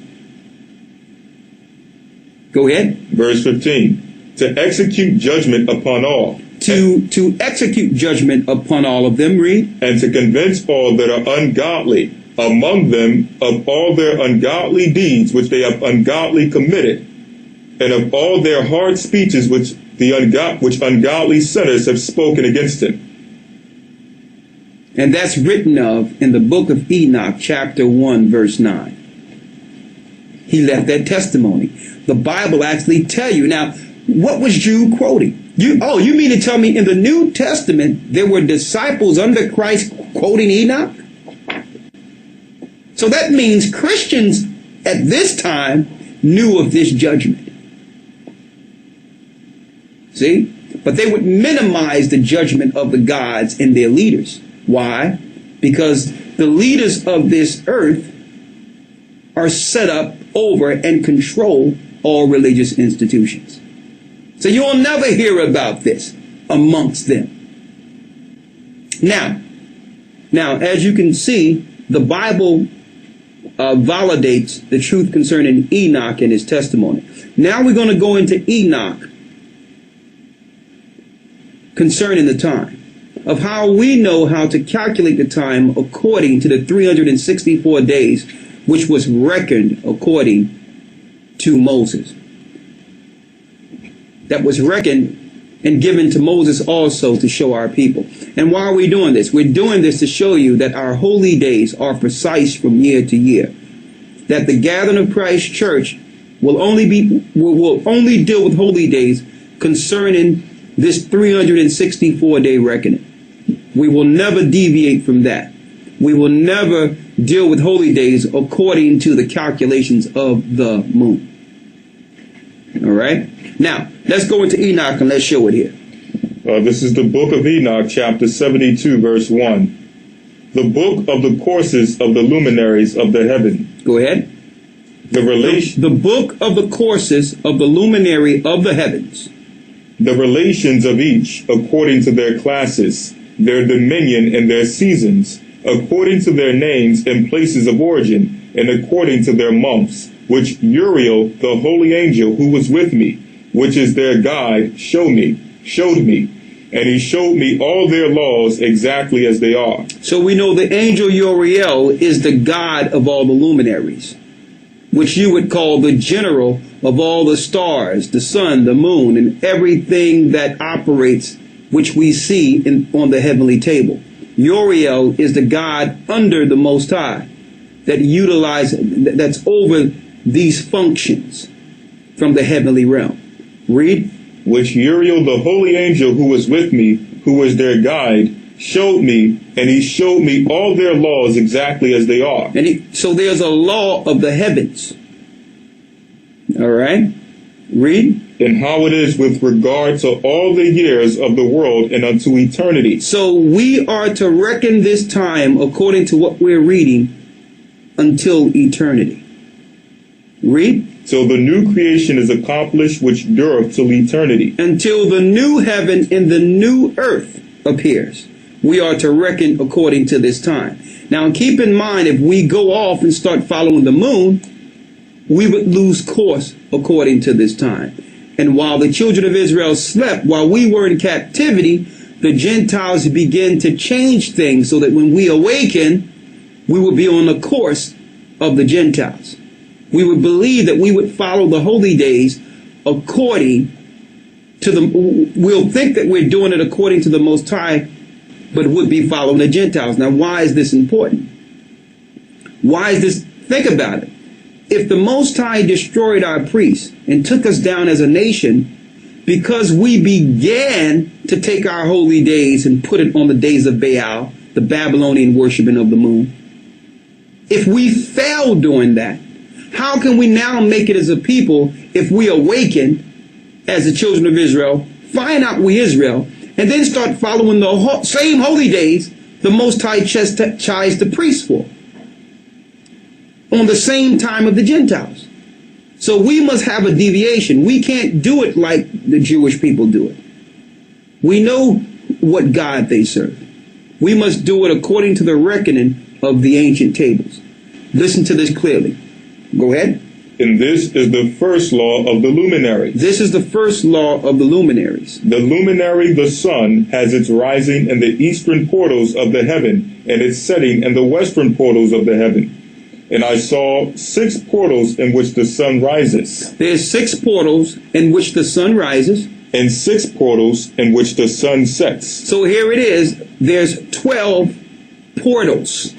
Go ahead. Verse 15. To execute judgment upon all. To execute judgment upon all of them. Read. And to convince all that are ungodly among them of all their ungodly deeds which they have ungodly committed, and of all their hard speeches which ungodly sinners have spoken against him. And that's written of in the book of Enoch, chapter 1, verse 9. He left that testimony. The Bible actually tell you. Now, what was Jude quoting? You mean to tell me in the New Testament there were disciples under Christ quoting Enoch? So that means Christians at this time knew of this judgment. See? But they would minimize the judgment of the gods and their leaders. Why? Because the leaders of this earth are set up over and control all religious institutions. So you'll never hear about this amongst them. Now, as you can see, the Bible validates the truth concerning Enoch and his testimony. Now we're going to go into Enoch concerning the time, of how we know how to calculate the time according to the 364 days, which was reckoned according to Moses. That was reckoned and given to Moses also to show our people. And why are we doing this? We're doing this to show you that our holy days are precise from year to year. That the gathering of Christ's church will only deal with holy days concerning this 364-day reckoning. We will never deviate from that. We will never deal with holy days according to the calculations of the moon. All right? Now, let's go into Enoch and let's show it here. This is the book of Enoch, chapter 72, verse 1. The book of the courses of the luminaries of the heaven. Go ahead. The book of the courses of the luminary of the heavens. The relations of each according to their classes, their dominion and their seasons, according to their names and places of origin, and according to their months, which Uriel, the holy angel who was with me, which is their guide, showed me, and he showed me all their laws exactly as they are. So we know the angel Uriel is the god of all the luminaries, which you would call the general of all the stars, the sun, the moon, and everything that operates, which we see on the heavenly table. Uriel is the god under the Most High that's over these functions from the heavenly realm. Read. Which Uriel, the holy angel who was with me, who was their guide, showed me, and he showed me all their laws exactly as they are. So there's a law of the heavens. All right. Read. And how it is with regard to all the years of the world and unto eternity. So we are to reckon this time according to what we're reading until eternity. Read. Till the new creation is accomplished which dureth till eternity. Until the new heaven and the new earth appears. We are to reckon according to this time. Now keep in mind, if we go off and start following the moon, we would lose course according to this time. And while the children of Israel slept, while we were in captivity, the Gentiles began to change things so that when we awaken, we would be on the course of the Gentiles. We would believe that we would follow the holy days according to we'll think that we're doing it according to the Most High, but would be following the Gentiles. Now, why is this important? Why is this? Think about it. If the Most High destroyed our priests and took us down as a nation because we began to take our holy days and put it on the days of Baal, the Babylonian worshiping of the moon, if we failed doing that, how can we now make it as a people if we awaken as the children of Israel, find out we Israel, and then start following the same holy days the Most High chastised the priests for on the same time of the Gentiles? So we must have a deviation. We can't do it like the Jewish people do it. We know what God they serve. We must do it according to the reckoning of the ancient tables. Listen to this clearly. Go ahead. And this is the first law of the luminaries. This is the first law of the luminaries. The luminary, the sun, has its rising in the eastern portals of the heaven, and its setting in the western portals of the heaven. And I saw 6 portals in which the sun rises. There's 6 portals in which the sun rises. And 6 portals in which the sun sets. So here it is. There's 12 portals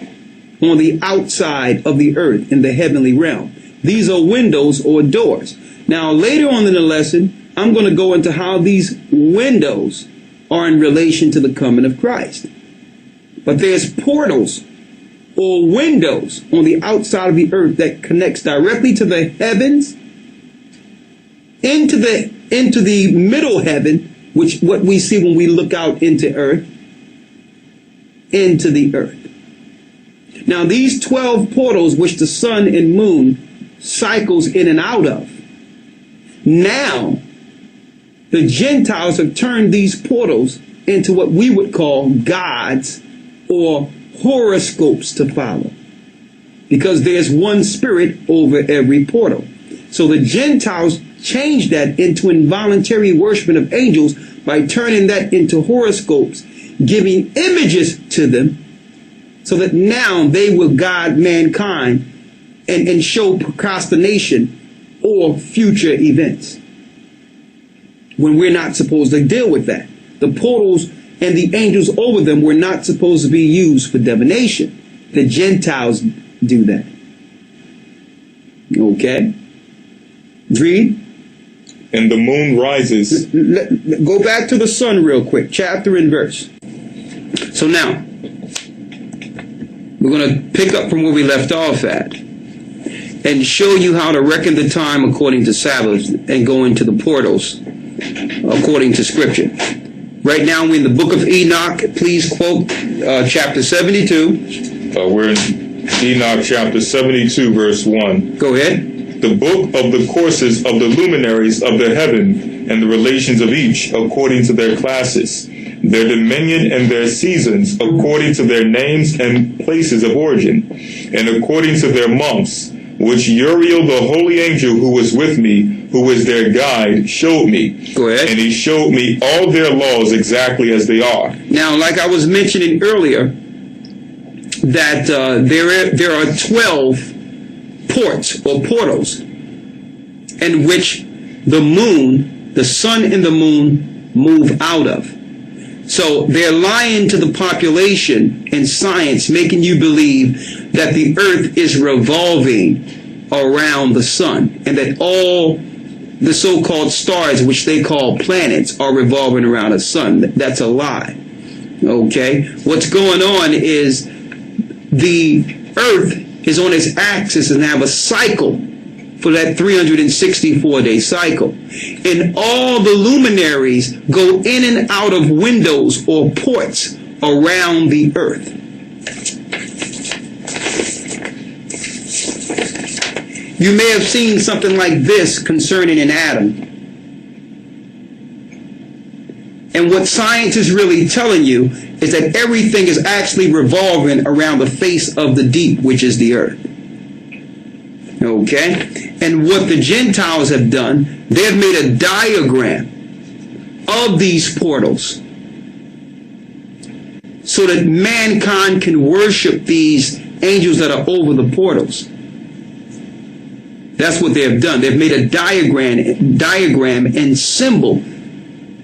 on the outside of the earth in the heavenly realm. These are windows or doors. Now, later on in the lesson, I'm going to go into how these windows are in relation to the coming of Christ. But there's portals or windows on the outside of the earth that connects directly to the heavens, into the middle heaven, which what we see when we look out into earth, into the earth. Now, these 12 portals, which the sun and moon cycles in and out of, now the Gentiles have turned these portals into what we would call gods or horoscopes to follow, because there's one spirit over every portal. So the Gentiles changed that into involuntary worshiping of angels by turning that into horoscopes, giving images to them, so that now they will guide mankind and show procrastination or future events, when we're not supposed to deal with that. The portals and the angels over them were not supposed to be used for divination. The Gentiles do that. Okay? Read. And the moon rises. Go back to the sun real quick, chapter and verse. So now, we're going to pick up from where we left off at and show you how to reckon the time according to Sabbaths and go into the portals according to Scripture. Right now we're in the book of Enoch. Please quote chapter 72. We're in Enoch chapter 72, verse 1. Go ahead. The book of the courses of the luminaries of the heaven and the relations of each according to their classes, their dominion and their seasons according to their names and places of origin, and according to their months, which Uriel the holy angel who was with me, who was their guide, showed me. Go ahead. And he showed me all their laws exactly as they are. Now, like I was mentioning earlier, that there are 12 ports or portals in which the moon, the sun and the moon move out of. So they're lying to the population and science, making you believe that the earth is revolving around the sun and that all the so-called stars, which they call planets, are revolving around the sun. That's a lie. Okay? What's going on is the earth is on its axis and have a cycle for that 364-day cycle. And all the luminaries go in and out of windows or ports around the earth. You may have seen something like this concerning an atom. And what science is really telling you is that everything is actually revolving around the face of the deep, which is the earth. Okay? And what the Gentiles have done, they've made a diagram of these portals so that mankind can worship these angels that are over the portals. That's what they have done. They've made a diagram and symbol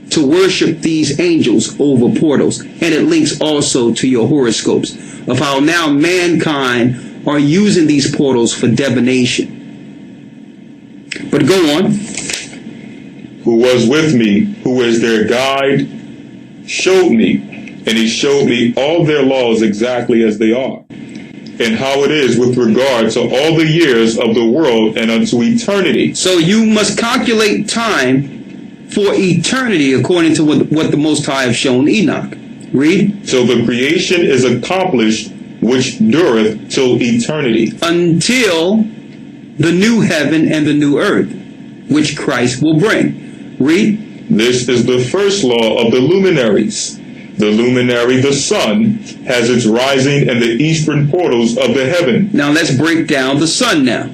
to worship these angels over portals. And it links also to your horoscopes of how now mankind are using these portals for divination. But go on. Who was with me, who is their guide, showed me, and he showed me all their laws exactly as they are, and how it is with regard to all the years of the world and unto eternity. So you must calculate time for eternity according to what the Most High have shown Enoch. Read. So the creation is accomplished, which dureth till eternity. Until the new heaven and the new earth, which Christ will bring. Read. This is the first law of the luminaries. The luminary, the sun, has its rising in the eastern portals of the heaven. Now let's break down the sun now.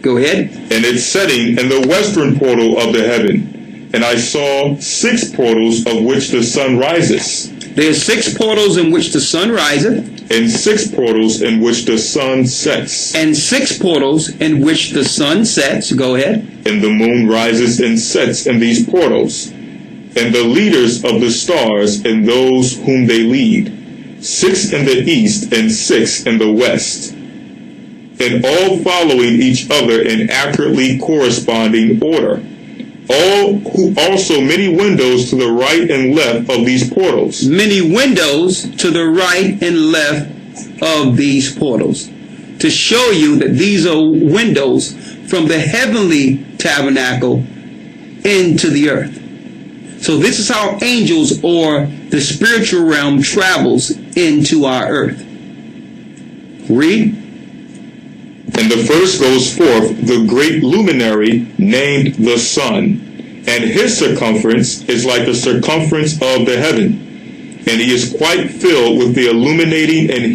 Go ahead. And its setting in the western portal of the heaven. And I saw 6 portals of which the sun rises. There are 6 portals in which the sun riseth. And 6 portals in which the sun sets. And 6 portals in which the sun sets. Go ahead. And the moon rises and sets in these portals. And the leaders of the stars and those whom they lead, 6 in the east and 6 in the west, and all following each other in accurately corresponding order. Also many windows to the right and left of these portals. Many windows to the right and left of these portals. To show you that these are windows from the heavenly tabernacle into the earth. So this is how angels or the spiritual realm travels into our earth. Read. And the first goes forth the great luminary named the sun, and his circumference is like the circumference of the heaven, and he is quite filled with the illuminating and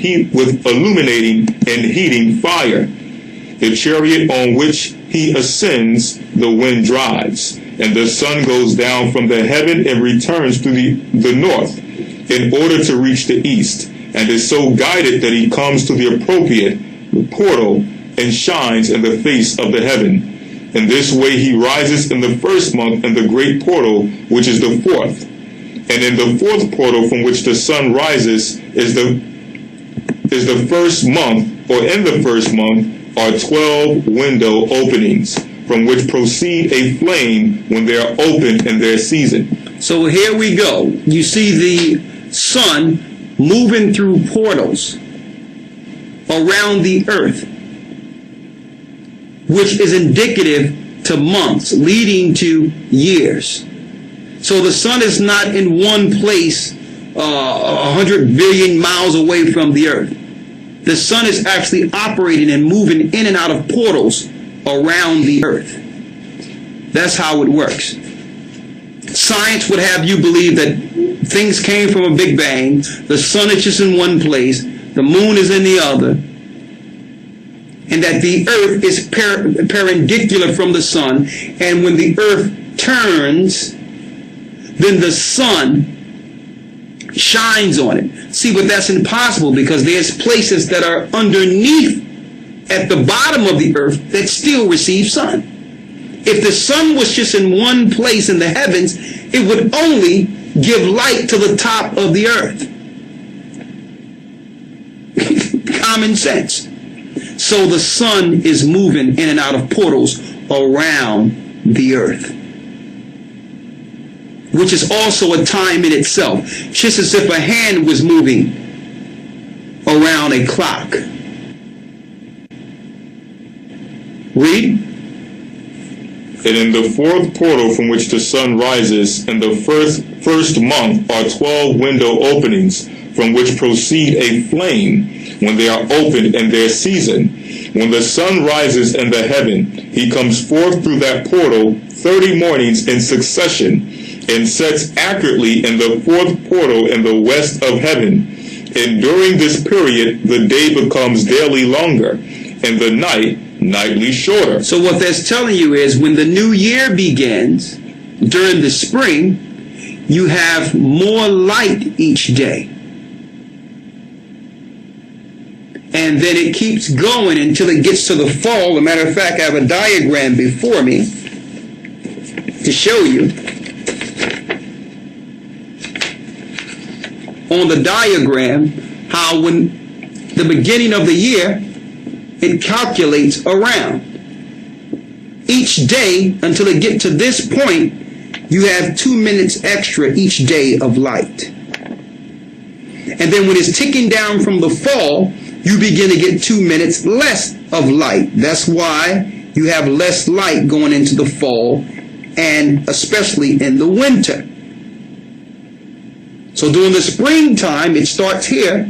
heating fire. The chariot on which he ascends, the wind drives, and the sun goes down from the heaven and returns to the north in order to reach the east, and is so guided that he comes to the appropriate portal and shines in the face of the heaven. In this way he rises in the first month in the great portal, which is the 4th. And in the 4th portal from which the sun rises is the first month, or in the first month are 12 window openings, from which proceed a flame when they are opened in their season. So here we go. You see the sun moving through portals around the earth, which is indicative to months, leading to years. So the sun is not in one place 100 billion miles away from the earth. The sun is actually operating and moving in and out of portals around the earth. That's how it works. Science would have you believe that things came from a big bang, the sun is just in one place, the moon is in the other, and that the earth is perpendicular from the sun, and when the earth turns, then the sun shines on it. See, but that's impossible, because there's places that are underneath at the bottom of the earth that still receive sun. If the sun was just in one place in the heavens, it would only give light to the top of the earth. Common sense. So the sun is moving in and out of portals around the earth, which is also a time in itself, just as if a hand was moving around a clock. Read. And in the 4th portal from which the sun rises, in the first month are 12 window openings, from which proceed a flame when they are opened in their season. When the sun rises in the heaven, he comes forth through that portal 30 mornings in succession, and sets accurately in the 4th portal in the west of heaven. And during this period, the day becomes daily longer, and the night nightly shorter. So what that's telling you is, when the new year begins, during the spring, you have more light each day. And then it keeps going until it gets to the fall. As a matter of fact, I have a diagram before me to show you. On the diagram, how when the beginning of the year, it calculates around. Each day, until it gets to this point, you have 2 minutes extra each day of light. And then when it's ticking down from the fall, you begin to get 2 minutes less of light. That's why you have less light going into the fall, and especially in the winter. So during the springtime, it starts here.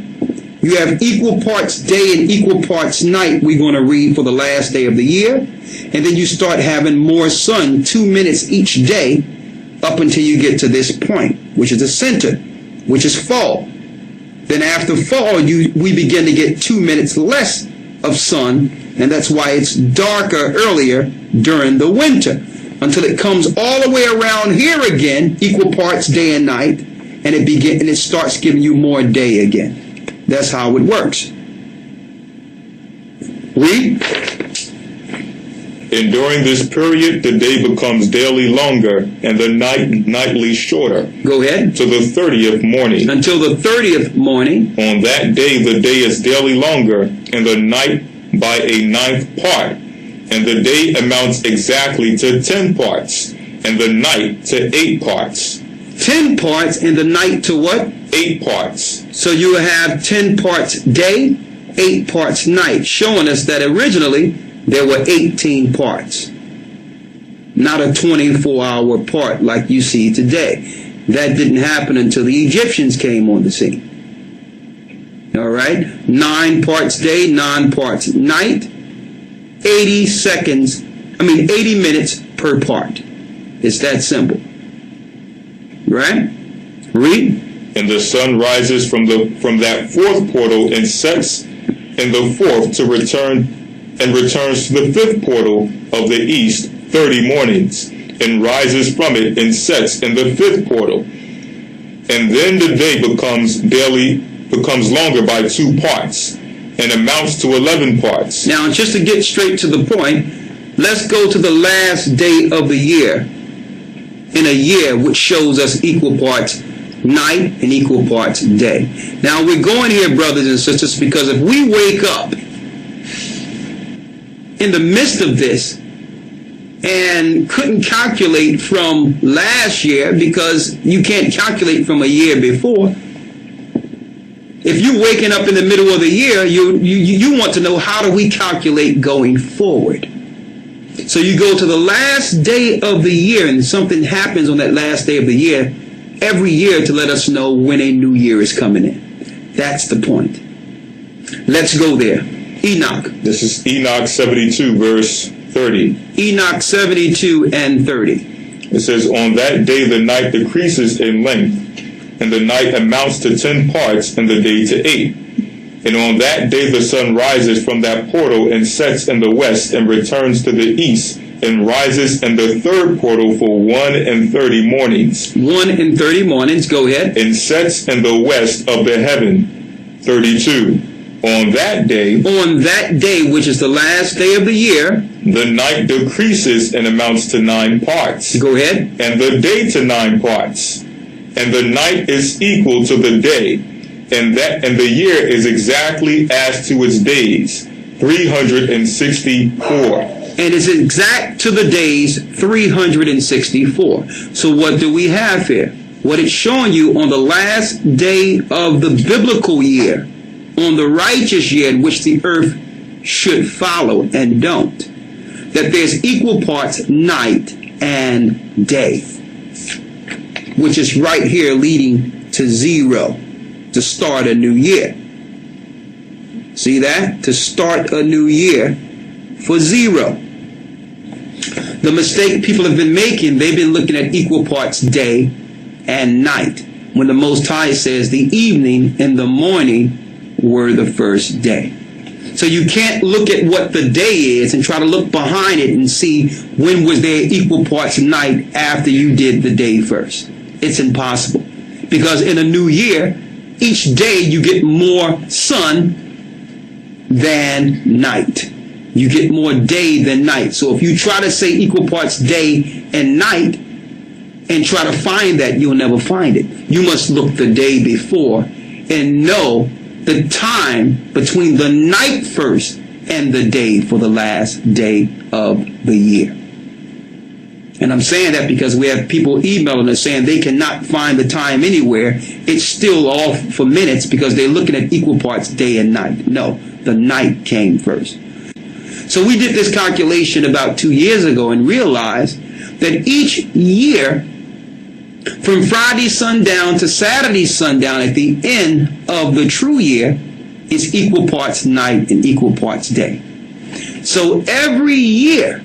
You have equal parts day and equal parts night, we're going to read, for the last day of the year. And then you start having more sun, 2 minutes each day, up until you get to this point, which is the center, which is fall. Then after fall, we begin to get 2 minutes less of sun, and that's why it's darker earlier during the winter, until it comes all the way around here again, equal parts day and night, and it starts giving you more day again. That's how it works. Read. And during this period, the day becomes daily longer, and the night nightly shorter. Go ahead. To the 30th morning. Until the 30th morning. On that day, the day is daily longer, and the night by a 9th part. And the day amounts exactly to 10 parts, and the night to 8 parts. 10 parts, and the night to what? 8 parts. So you have 10 parts day, 8 parts night, showing us that originally there were 18 parts, not a 24-hour part like you see today. That didn't happen until the Egyptians came on the scene. All right? 9 parts day, 9 parts night, 80 minutes per part. It's that simple. Right? Read. And the sun rises from that 4th portal and sets in the 4th to returns to the 5th portal of the east 30 mornings, and rises from it and sets in the 5th portal. And then the day becomes longer by 2 parts, and amounts to 11 parts. Now, just to get straight to the point, let's go to the last day of the year in a year, which shows us equal parts night and equal parts day. Now, we're going here, brothers and sisters, because if we wake up in the midst of this and couldn't calculate from last year, because you can't calculate from a year before, if you're waking up in the middle of the year, you want to know, how do we calculate going forward? So you go to the last day of the year, and something happens on that last day of the year every year to let us know when a new year is coming in. That's the point. Let's go there. Enoch. This is Enoch 72, verse 30. Enoch 72 and 30. It says, on that day the night decreases in length, and the night amounts to 10 parts, and the day to 8. And on that day the sun rises from that portal and sets in the west and returns to the east, and rises in the 3rd portal for 1:30 mornings. 1:30 mornings, go ahead. And sets in the west of the heaven. 32. On that day, which is the last day of the year, the night decreases and amounts to 9 parts. Go ahead. And the day to 9 parts. And the night is equal to the day, and the year is exactly as to its days, 364. And it's exact to the days, 364. So what do we have here? What it's showing you on the last day of the biblical year, on the righteous year in which the earth should follow and don't, that there's equal parts night and day, which is right here leading to 0 to start a new year. See that? To start a new year for 0. The mistake people have been making, they've been looking at equal parts day and night, when the Most High says the evening and the morning were the first day. So you can't look at what the day is and try to look behind it and see when was there equal parts night after you did the day first. It's impossible. Because in a new year, each day you get more sun than night. You get more day than night. So if you try to say equal parts day and night and try to find that, you'll never find it. You must look the day before and know the time between the night first and the day for the last day of the year. And I'm saying that because we have people emailing us saying they cannot find the time anywhere. It's still off for minutes because they're looking at equal parts day and night. No, the night came first. So we did this calculation about 2 years ago and realized that each year, from Friday sundown to Saturday sundown at the end of the true year, is equal parts night and equal parts day. So every year,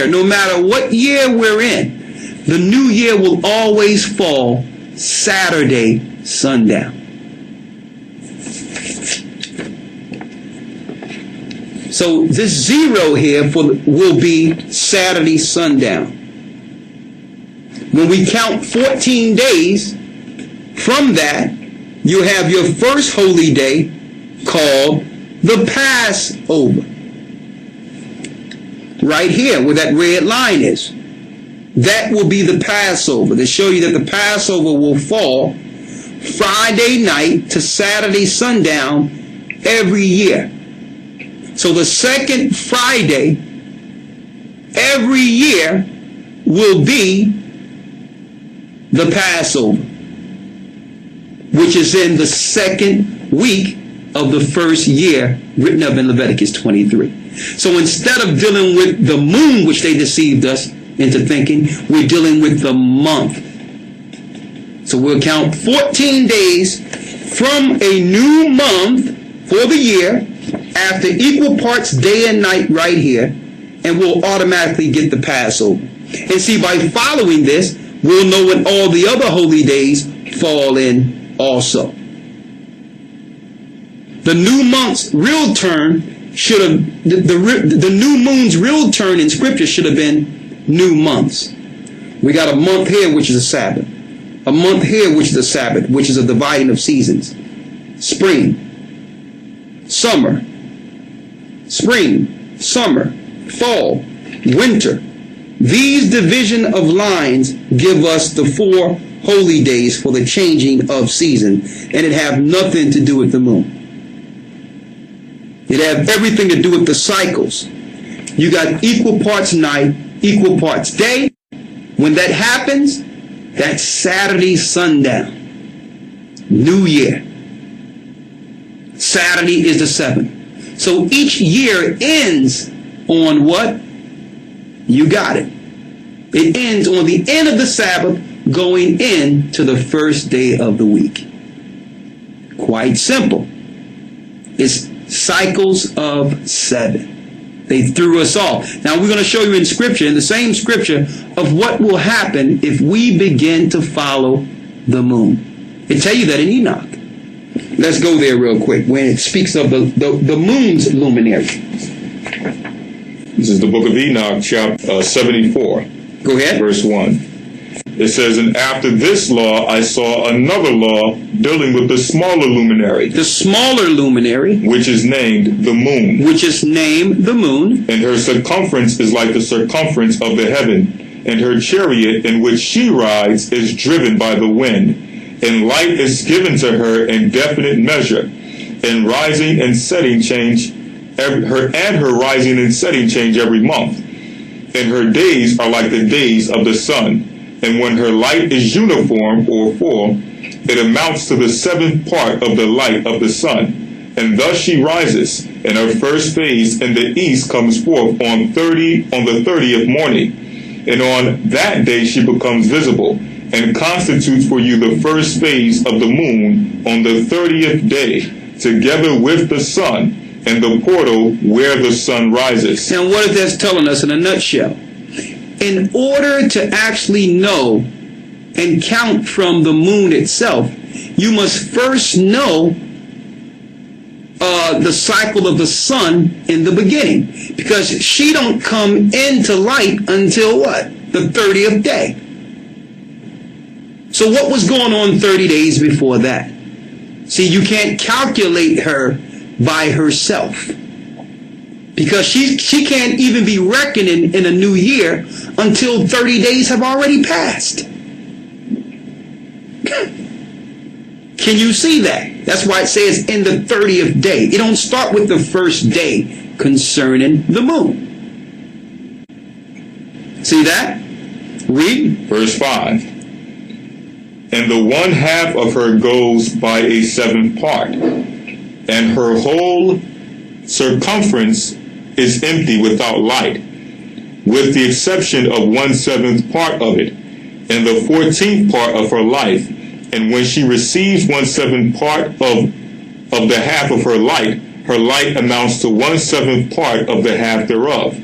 no matter what year we're in, the new year will always fall Saturday sundown. So this 0 here will be Saturday sundown. When we count 14 days from that, you have your first holy day called the Passover. Right here where that red line is. That will be the Passover. To show you that the Passover will fall Friday night to Saturday sundown every year. So the second Friday every year will be the Passover, which is in the second week of the first year written up in Leviticus 23. So instead of dealing with the moon, which they deceived us into thinking, we're dealing with the month. So we'll count 14 days from a new month for the year after equal parts day and night right here, and we'll automatically get the Passover. And see, by following this, we'll know when all the other holy days fall in also. The new month's real turn should have, the new moon's real turn in Scripture should have been new months. We got a month here, which is a Sabbath. A month here, which is a Sabbath, which is a dividing of seasons. Spring, summer, fall, winter. These division of lines give us the 4 holy days for the changing of season, and it have nothing to do with the moon. It have everything to do with the cycles. You got equal parts night, equal parts day. When that happens, that's Saturday sundown. New year. Saturday is the 7th. So each year ends on what? You got it. It ends on the end of the Sabbath, going into the first day of the week. Quite simple. It's cycles of 7. They threw us off. Now we're going to show you in Scripture, in the same Scripture, of what will happen if we begin to follow the moon. It tell you that in Enoch. Let's go there real quick when it speaks of the moon's luminary. This is the book of Enoch, chapter 74. Go ahead. Verse 1. It says, "And after this law I saw another law dealing with the smaller luminary." The smaller luminary. Which is named the moon. Which is named the moon. "And her circumference is like the circumference of the heaven. And her chariot in which she rides is driven by the wind. And light is given to her in definite measure. And rising and setting change her rising and setting change every month. And her days are like the days of the sun. And when her light is uniform or full, it amounts to the 7th part of the light of the sun. And thus she rises, and her first phase in the east comes forth on the 30th morning. And on that day she becomes visible, and constitutes for you the first phase of the moon on the 30th day, together with the sun, and the portal where the sun rises." Now what is that telling us in a nutshell? In order to actually know and count from the moon itself, you must first know the cycle of the sun in the beginning, because she don't come into light until what? The 30th day. So what was going on 30 days before that? See, you can't calculate her by herself, because she can't even be reckoning in a new year until 30 days have already passed. Can you see that? That's why it says in the 30th day. It don't start with the first day concerning the moon. See that? Read. Verse 5. And the one half of her goes by a seventh part, and her whole circumference is empty without light, with the exception of 1/7 part of it, and the 14th part of her life. And when she receives 1/7 part of the half of her light amounts to 1/7 part of the half thereof.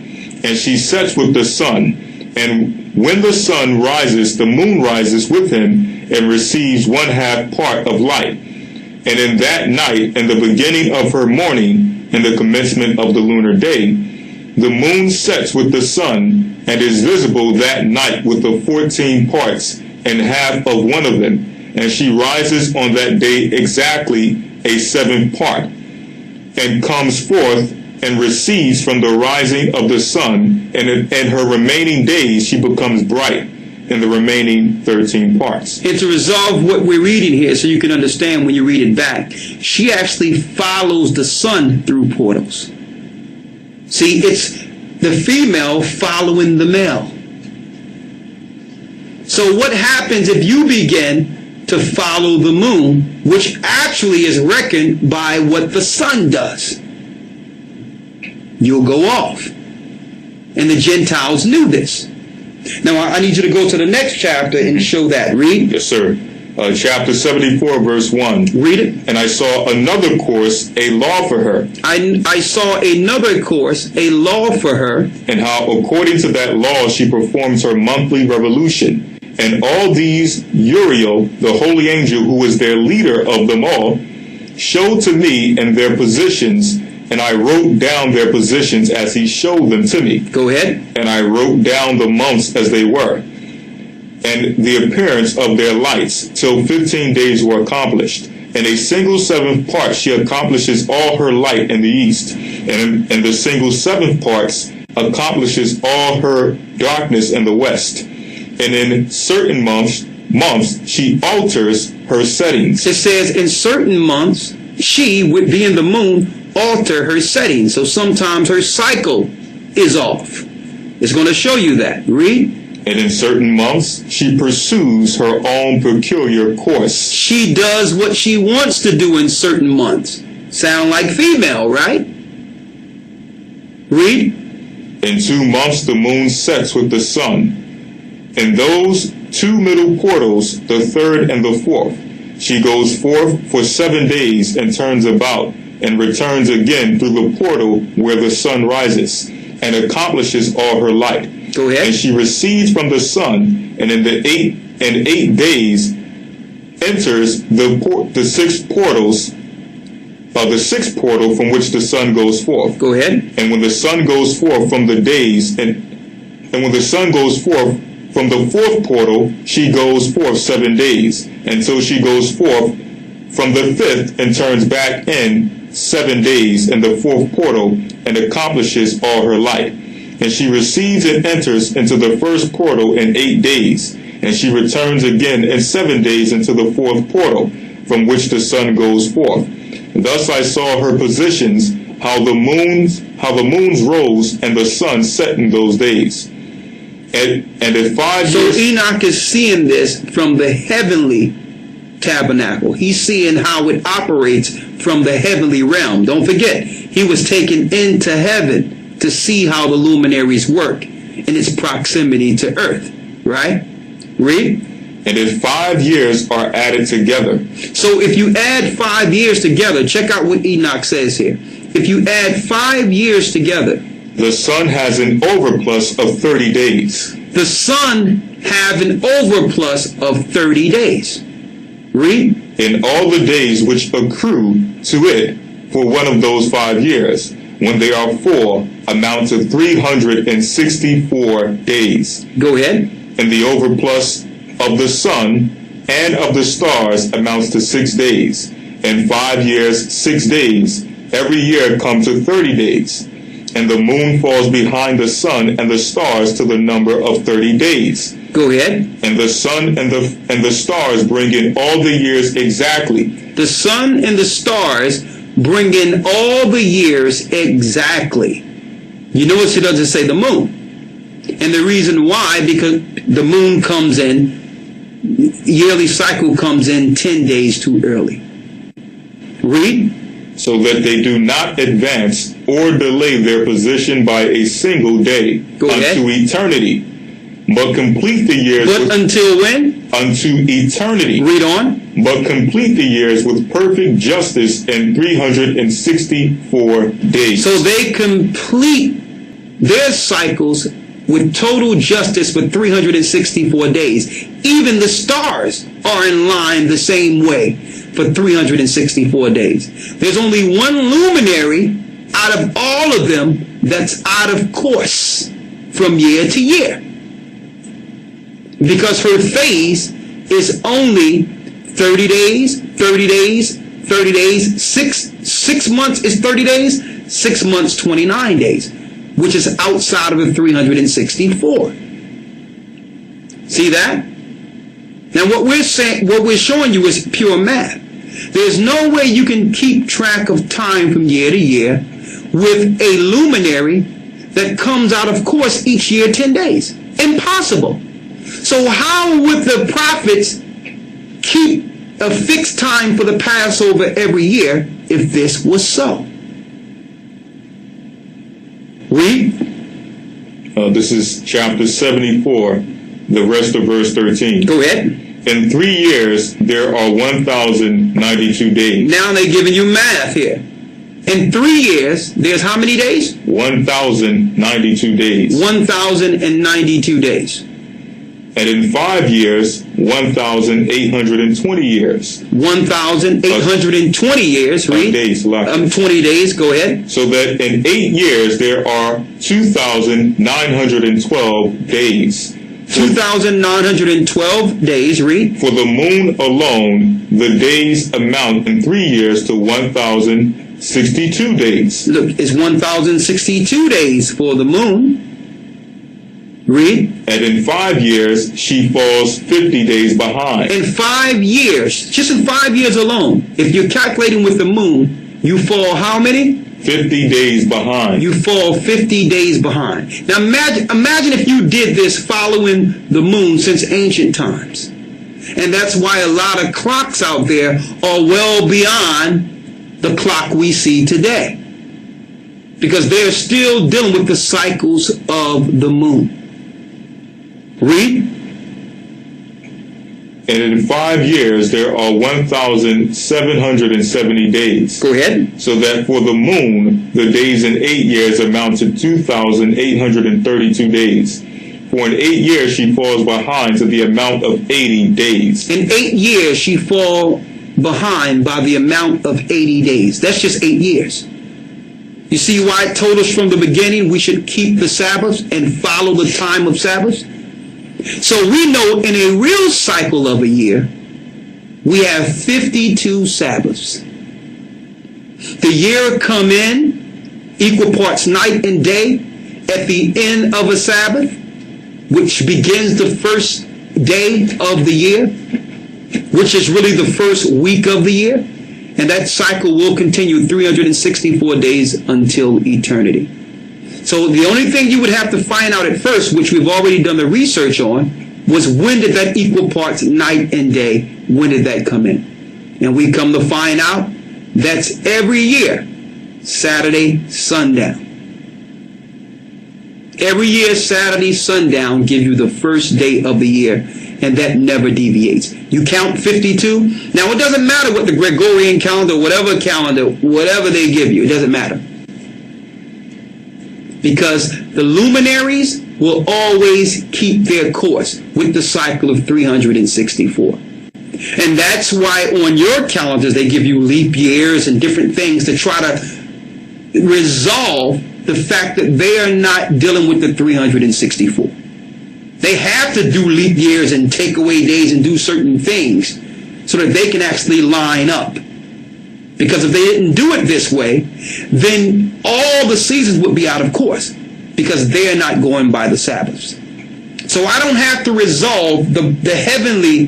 And she sets with the sun, and when the sun rises, the moon rises with him, and receives 1/2 part of light. And in that night, in the beginning of her morning, in the commencement of the lunar day, the moon sets with the sun, and is visible that night with the 14 parts and half of one of them. And she rises on that day exactly a 7th part, and comes forth and receives from the rising of the sun, and in her remaining days she becomes bright in the remaining 13 parts. And to resolve what we're reading here, so you can understand when you read it back, she actually follows the sun through portals. See, it's the female following the male. So what happens if you begin to follow the moon, which actually is reckoned by what the sun does? You'll go off. And the Gentiles knew this. Now, I need you to go to the next chapter and show that. Read. Yes, sir. Chapter 74, verse 1. Read it. And I saw another course, a law for her. I saw another course, a law for her. And how according to that law she performs her monthly revolution. And all these Uriel, the holy angel who was their leader of them all, showed to me in their positions, and I wrote down their positions as he showed them to me. Go ahead. And I wrote down the months as they were, and the appearance of their lights, till 15 days were accomplished. In a single 7th part she accomplishes all her light in the east, and the single 7th parts accomplishes all her darkness in the west. And in certain months she alters her settings. It says in certain months she, with being the moon, alter her settings. So sometimes her cycle is off. It's going to show you that. Read. And in certain months she pursues her own peculiar course. She does what she wants to do in certain months. Sound like female, right? Read. In 2 months the moon sets with the sun. In those 2 middle portals, the 3rd and the 4th, she goes forth for 7 days and turns about, and returns again through the portal where the sun rises, and accomplishes all her light. Go ahead. And she recedes from the sun, and in the 8 days enters the 6 portals, the 6th portal from which the sun goes forth. Go ahead. And when the sun goes forth from the days, and when the sun goes forth from the 4th portal, she goes forth 7 days, until she goes forth from the 5th and turns back in 7 days in the 4th portal, and accomplishes all her light. And she receives and enters into the 1st portal in 8 days, and she returns again in 7 days into the 4th portal, from which the sun goes forth. Thus I saw her positions, how the moons rose and the sun set in those days. And at 5 years... So Enoch is seeing this from the heavenly tabernacle. He's seeing how it operates from the heavenly realm. Don't forget, he was taken into heaven to see how the luminaries work in its proximity to earth. Right? Read. And if 5 years are added together. So if you add 5 years together, check out what Enoch says here. If you add 5 years together, the sun has an overplus of 30 days. The sun have an overplus of 30 days. Read. In all the days which accrue to it for one of those 5 years, when they are full, amount to 364 days. Go ahead. And the overplus of the sun and of the stars amounts to 6 days. And 5 years, 6 days, every year come to 30 days. And the moon falls behind the sun and the stars to the number of 30 days. Go ahead. And the sun and the stars bring in all the years exactly. The sun and the stars bring in all the years exactly. You notice it doesn't say the moon. And the reason why, because the moon comes in, yearly cycle comes in 10 days too early. Read. So that they do not advance or delay their position by a single day unto eternity, but complete the years. But until when? Unto eternity. Read on. But complete the years with perfect justice in 364 days. So they complete their cycles with total justice for 364 days. Even the stars are in line the same way for 364 days. There's only one luminary out of all of them that's out of course from year to year, because her phase is only 30 days, 30 days, 30 days. Six months is 30 days, 6 months, 29 days, which is outside of the 364. See that? Now what we're showing you is pure math. There's no way you can keep track of time from year to year with a luminary that comes out of course each year 10 days. Impossible. So how would the prophets keep a fixed time for the Passover every year if this was so? Read. This is chapter 74, the rest of verse 13. Go ahead. In 3 years, there are 1,092 days. Now they're giving you math here. In 3 years, there's how many days? 1,092 days. 1,092 days. And in 5 years, 1,820 years. 1,820 years, read. Days, 20 days, go ahead. So that in 8 years, there are 2,912 days. 2,912 days, read. For the moon alone, the days amount in 3 years to 1,062 days. Look, it's 1,062 days for the moon. Read. And in 5 years, she falls 50 days behind. In 5 years, just in 5 years alone, if you're calculating with the moon, you fall how many? 50 days behind. You fall 50 days behind. Now imagine if you did this following the moon since ancient times. And that's why a lot of clocks out there are well beyond the clock we see today, because they're still dealing with the cycles of the moon. Read. And in 5 years, there are 1,770 days. Go ahead. So that for the moon, the days in 8 years amount to 2,832 days. For in 8 years, she falls behind to the amount of 80 days. In 8 years, she falls behind by the amount of 80 days. That's just 8 years. You see why it told us from the beginning we should keep the Sabbaths and follow the time of Sabbaths? So we know in a real cycle of a year, we have 52 Sabbaths. The year come in, equal parts night and day, at the end of a Sabbath, which begins the first day of the year, which is really the first week of the year. And that cycle will continue 364 days until eternity. So the only thing you would have to find out at first, which we've already done the research on, was when did that equal parts night and day, when did that come in? And we come to find out that's every year, Saturday sundown. Every year, Saturday sundown gives you the first day of the year, and that never deviates. You count 52. Now, it doesn't matter what the Gregorian calendar, whatever they give you, it doesn't matter. Because the luminaries will always keep their course with the cycle of 364. And that's why on your calendars they give you leap years and different things to try to resolve the fact that they are not dealing with the 364. They have to do leap years and take away days and do certain things so that they can actually line up. Because if they didn't do it this way, then all the seasons would be out of course, because they're not going by the Sabbaths. So I don't have to resolve the heavenly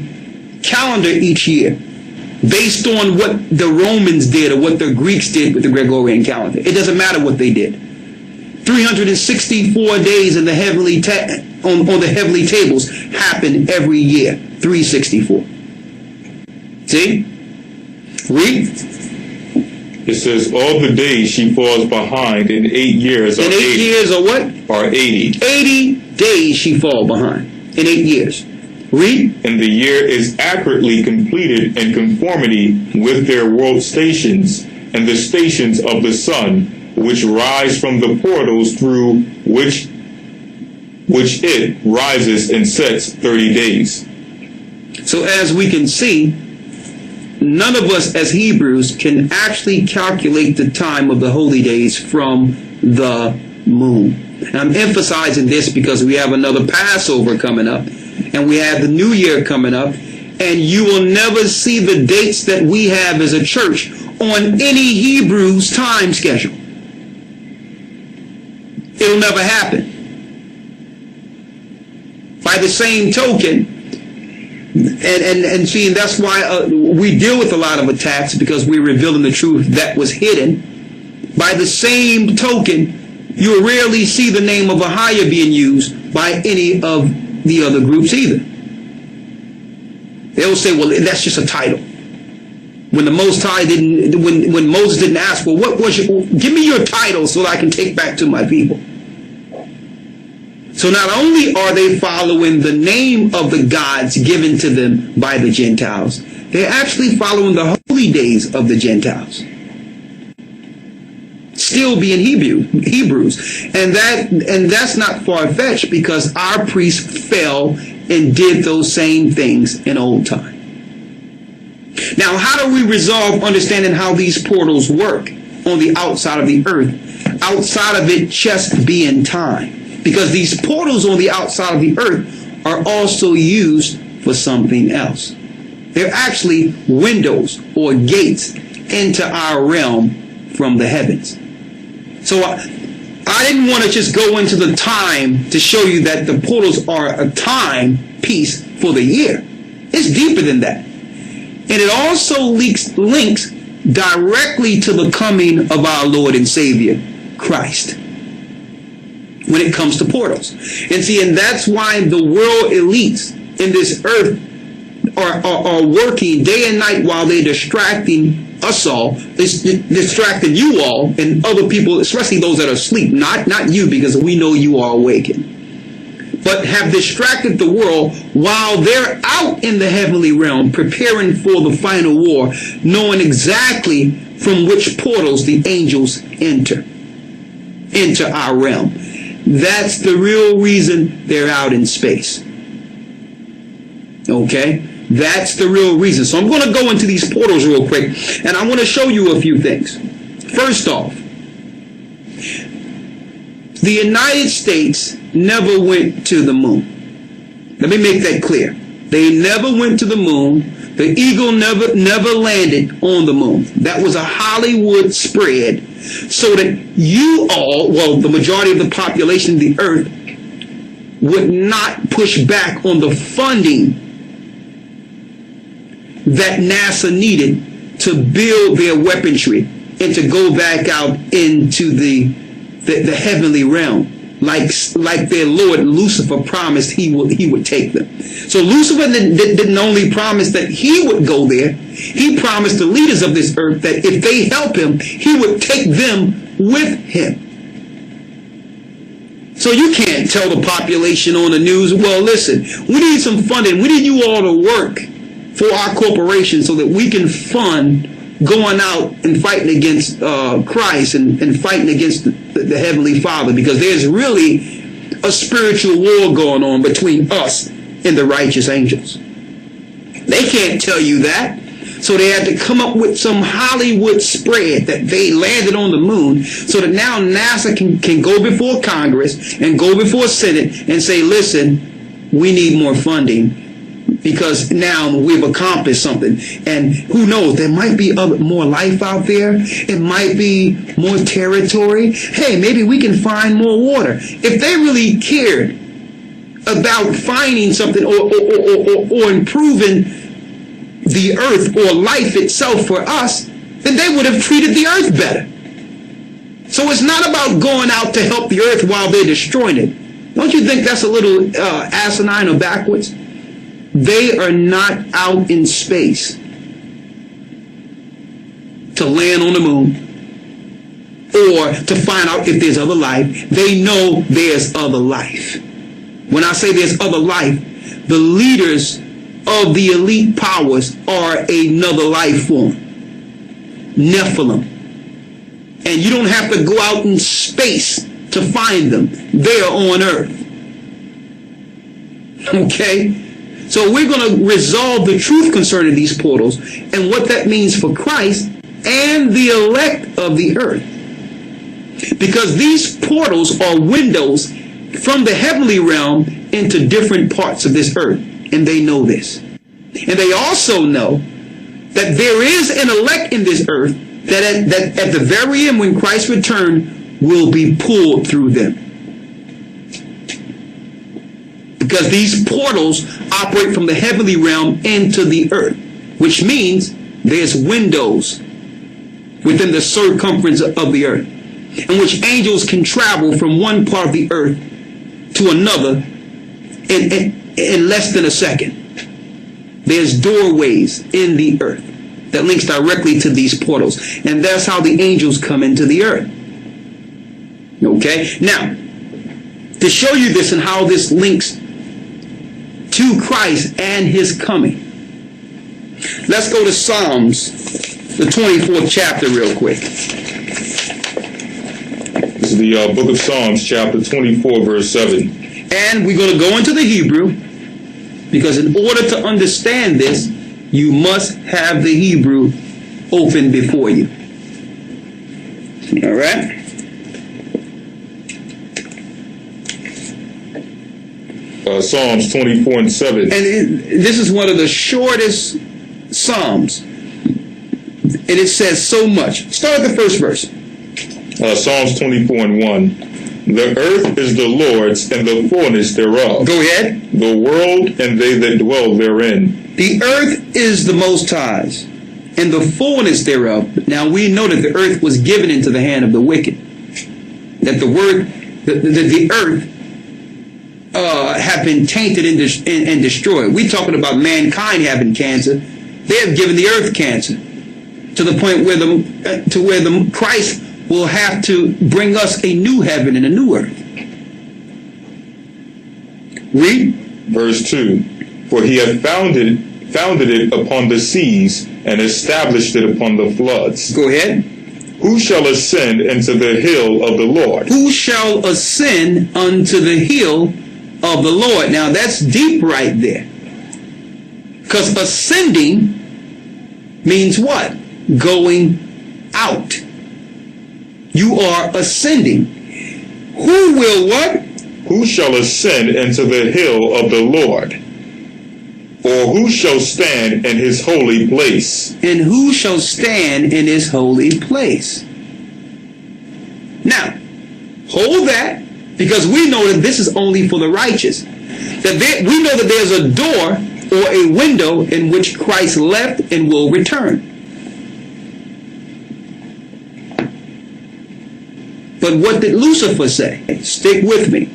calendar each year based on what the Romans did or what the Greeks did with the Gregorian calendar. It doesn't matter what they did. 364 days in the heavenly on the heavenly tables happen every year. 364. See? Read. It says, all the days she falls behind in 8 years. In 8 years or what? Are 80. 80 days she fall behind in 8 years. Read. And the year is accurately completed in conformity with their world stations and the stations of the sun, which rise from the portals through which it rises and sets 30 days. So as we can see, none of us as Hebrews can actually calculate the time of the holy days from the moon. And I'm emphasizing this because we have another Passover coming up, and we have the New Year coming up, and you will never see the dates that we have as a church on any Hebrews time schedule. It'll never happen. By the same token, and see, and that's why we deal with a lot of attacks, because we're revealing the truth that was hidden. By the same token, you'll rarely see the name of Ahia being used by any of the other groups either. They'll say, well, that's just a title. When the Most High didn't, when Moses didn't ask, well, what was your, give me your title so that I can take back to my people. So not only are they following the name of the gods given to them by the Gentiles, they're actually following the holy days of the Gentiles. Still being Hebrews. And that's not far-fetched, because our priests fell and did those same things in old time. Now, how do we resolve understanding how these portals work on the outside of the earth, outside of it just being time? Because these portals on the outside of the earth are also used for something else. They're actually windows or gates into our realm from the heavens. So I didn't want to just go into the time to show you that the portals are a time piece for the year. It's deeper than that. And it also links directly to the coming of our Lord and Savior, Christ, when it comes to portals. And see, and that's why the world elites in this earth are working day and night while they're distracting us all, distracting you all and other people, especially those that are asleep, not you, because we know you are awakened, but have distracted the world while they're out in the heavenly realm preparing for the final war, knowing exactly from which portals the angels enter into our realm. That's the real reason they're out in space. Okay? That's the real reason. So I'm going to go into these portals real quick, and I want to show you a few things. First off, the United States never went to the moon. Let me make that clear. They never went to the moon. The eagle never landed on the moon. That was a Hollywood spread so that you all, well, the majority of the population of the earth, would not push back on the funding that NASA needed to build their weaponry and to go back out into the heavenly realm, like their Lord Lucifer promised he would take them. So Lucifer didn't only promise that he would go there, he promised the leaders of this earth that if they help him, he would take them with him. So you can't tell the population on the news, well, listen, we need some funding. We need you all to work for our corporation so that we can fund going out and fighting against Christ and fighting against the Heavenly Father, because there's really a spiritual war going on between us and the righteous angels. They can't tell you that. So they had to come up with some Hollywood spread that they landed on the moon so that now NASA can go before Congress and go before Senate and say, listen, we need more funding because now we've accomplished something. And who knows, there might be more life out there. It might be more territory. Hey, maybe we can find more water. If they really cared about finding something or improving the earth or life itself for us, then they would have treated the earth better. So it's not about going out to help the earth while they're destroying it. Don't you think that's a little asinine or backwards? They are not out in space to land on the moon or to find out if there's other life. They know there's other life. When I say there's other life, the leaders of the elite powers are another life form, Nephilim. And you don't have to go out in space to find them. They are on earth. Okay? So we're going to resolve the truth concerning these portals and what that means for Christ and the elect of the earth. Because these portals are windows from the heavenly realm into different parts of this earth. And they know this. And they also know that there is an elect in this earth that at the very end, when Christ returns, will be pulled through them. Because these portals operate from the heavenly realm into the earth, which means there's windows within the circumference of the earth, in which angels can travel from one part of the earth to another in less than a second. There's doorways in the earth that links directly to these portals. And that's how the angels come into the earth. Okay? Now, to show you this and how this links to Christ and his coming, let's go to Psalms, the 24th chapter real quick. This is the book of Psalms, chapter 24, verse 7. And we're going to go into the Hebrew, because in order to understand this, you must have the Hebrew open before you. All right? Psalms 24 and 7. And this is one of the shortest Psalms. And it says so much. Start at the first verse. Psalms 24 and 1. The earth is the Lord's and the fullness thereof. Go ahead. The world and they that dwell therein. The earth is the Most High's and the fullness thereof. Now we know that the earth was given into the hand of the wicked. That the earth have been tainted and destroyed. We're talking about mankind having cancer. They have given the earth cancer to the point where the Christ will have to bring us a new heaven and a new earth. Read. Verse 2. For he hath founded it upon the seas and established it upon the floods. Go ahead. Who shall ascend into the hill of the Lord? Who shall ascend unto the hill of the Lord? Now that's deep right there. Because ascending means what? Going out. You are ascending. Who will what? Who shall ascend into the hill of the Lord? Or who shall stand in his holy place? And who shall stand in his holy place? Now, hold that, because we know that this is only for the righteous. We know that there's a door or a window in which Christ left and will return. But what did Lucifer say? Stick with me.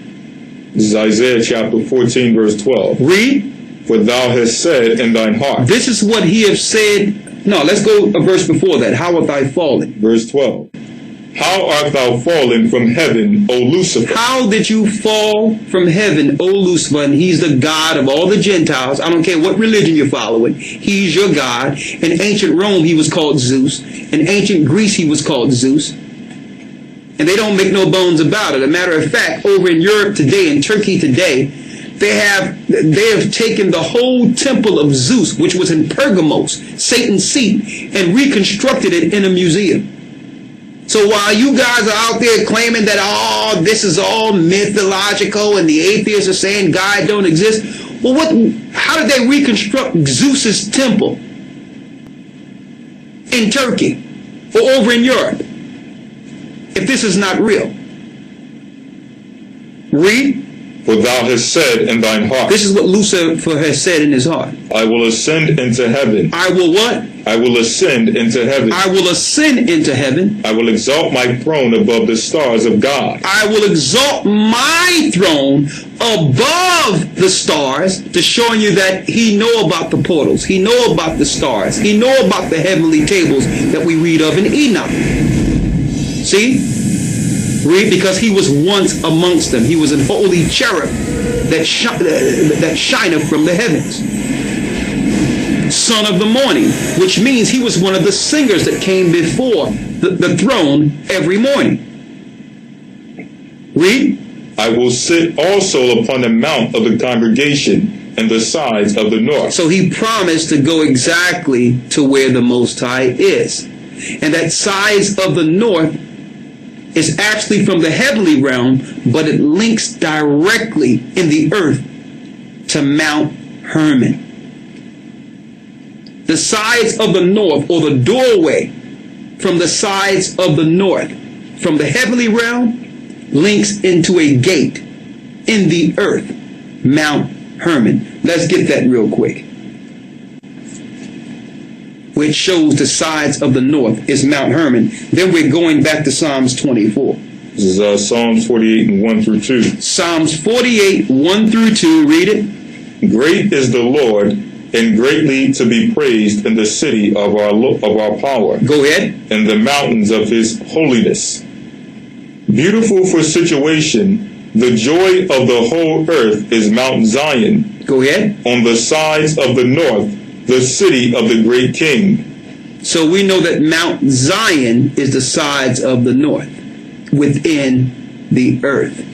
This is Isaiah chapter 14, verse 12. Read. For thou hast said in thine heart. This is what he has said. No, let's go a verse before that. How art thou fallen? Verse 12. How art thou fallen from heaven, O Lucifer? How did you fall from heaven, O Lucifer? And he's the God of all the Gentiles. I don't care what religion you're following. He's your God. In ancient Rome, he was called Zeus. In ancient Greece, he was called Zeus. And they don't make no bones about it. As a matter of fact, over in Europe today, in Turkey today, they have taken the whole temple of Zeus, which was in Pergamos, Satan's seat, and reconstructed it in a museum. So while you guys are out there claiming that, oh, this is all mythological and the atheists are saying God don't exist, well, how did they reconstruct Zeus's temple in Turkey or over in Europe if this is not real? Read. For thou hast said in thine heart, This is what Lucifer has said in his heart. I will ascend into heaven. I will what? I will ascend into heaven. I will ascend into heaven. I will exalt my throne above the stars of God. I will exalt my throne above the stars, to showing you that he know about the portals. He know about the stars. He know about the heavenly tables that we read of in Enoch. See? Read, because he was once amongst them. He was an holy cherub that shineth from the heavens. Son of the morning, which means he was one of the singers that came before the throne every morning. Read. I will sit also upon the mount of the congregation and the sides of the north. So he promised to go exactly to where the Most High is. And that sides of the north is actually from the heavenly realm, but it links directly in the earth to Mount Hermon. The sides of the north, or the doorway from the sides of the north, from the heavenly realm, links into a gate in the earth, Mount Hermon. Let's get that real quick. Which shows the sides of the north is Mount Hermon. Then we're going back to Psalms 24. This is Psalms 48 and 1 through 2. Psalms 48, 1 through 2. Read it. Great is the Lord, and greatly to be praised in the city of our power. Go ahead. In the mountains of his holiness. Beautiful for situation, the joy of the whole earth is Mount Zion. Go ahead. On the sides of the north, the city of the great king. So we know that Mount Zion is the sides of the north within the earth.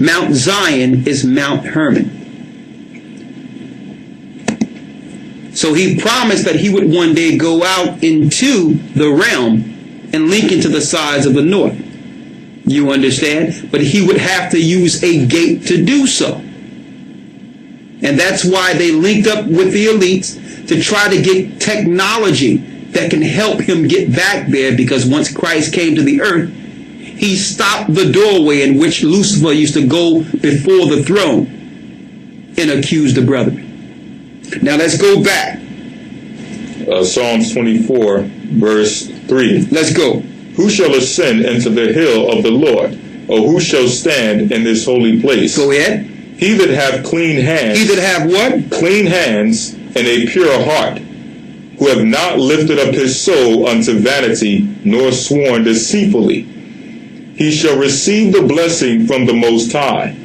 Mount Zion is Mount Hermon. So he promised that he would one day go out into the realm and link into the sides of the north. You understand? But he would have to use a gate to do so. And that's why they linked up with the elites to try to get technology that can help him get back there, because once Christ came to the earth, he stopped the doorway in which Lucifer used to go before the throne and accuse the brethren. Now let's go back. Psalms 24, verse 3. Let's go. Who shall ascend into the hill of the Lord, or who shall stand in this holy place? Go ahead. He that hath clean hands. He that have what? Clean hands and a pure heart, who have not lifted up his soul unto vanity, nor sworn deceitfully. He shall receive the blessing from the Most High,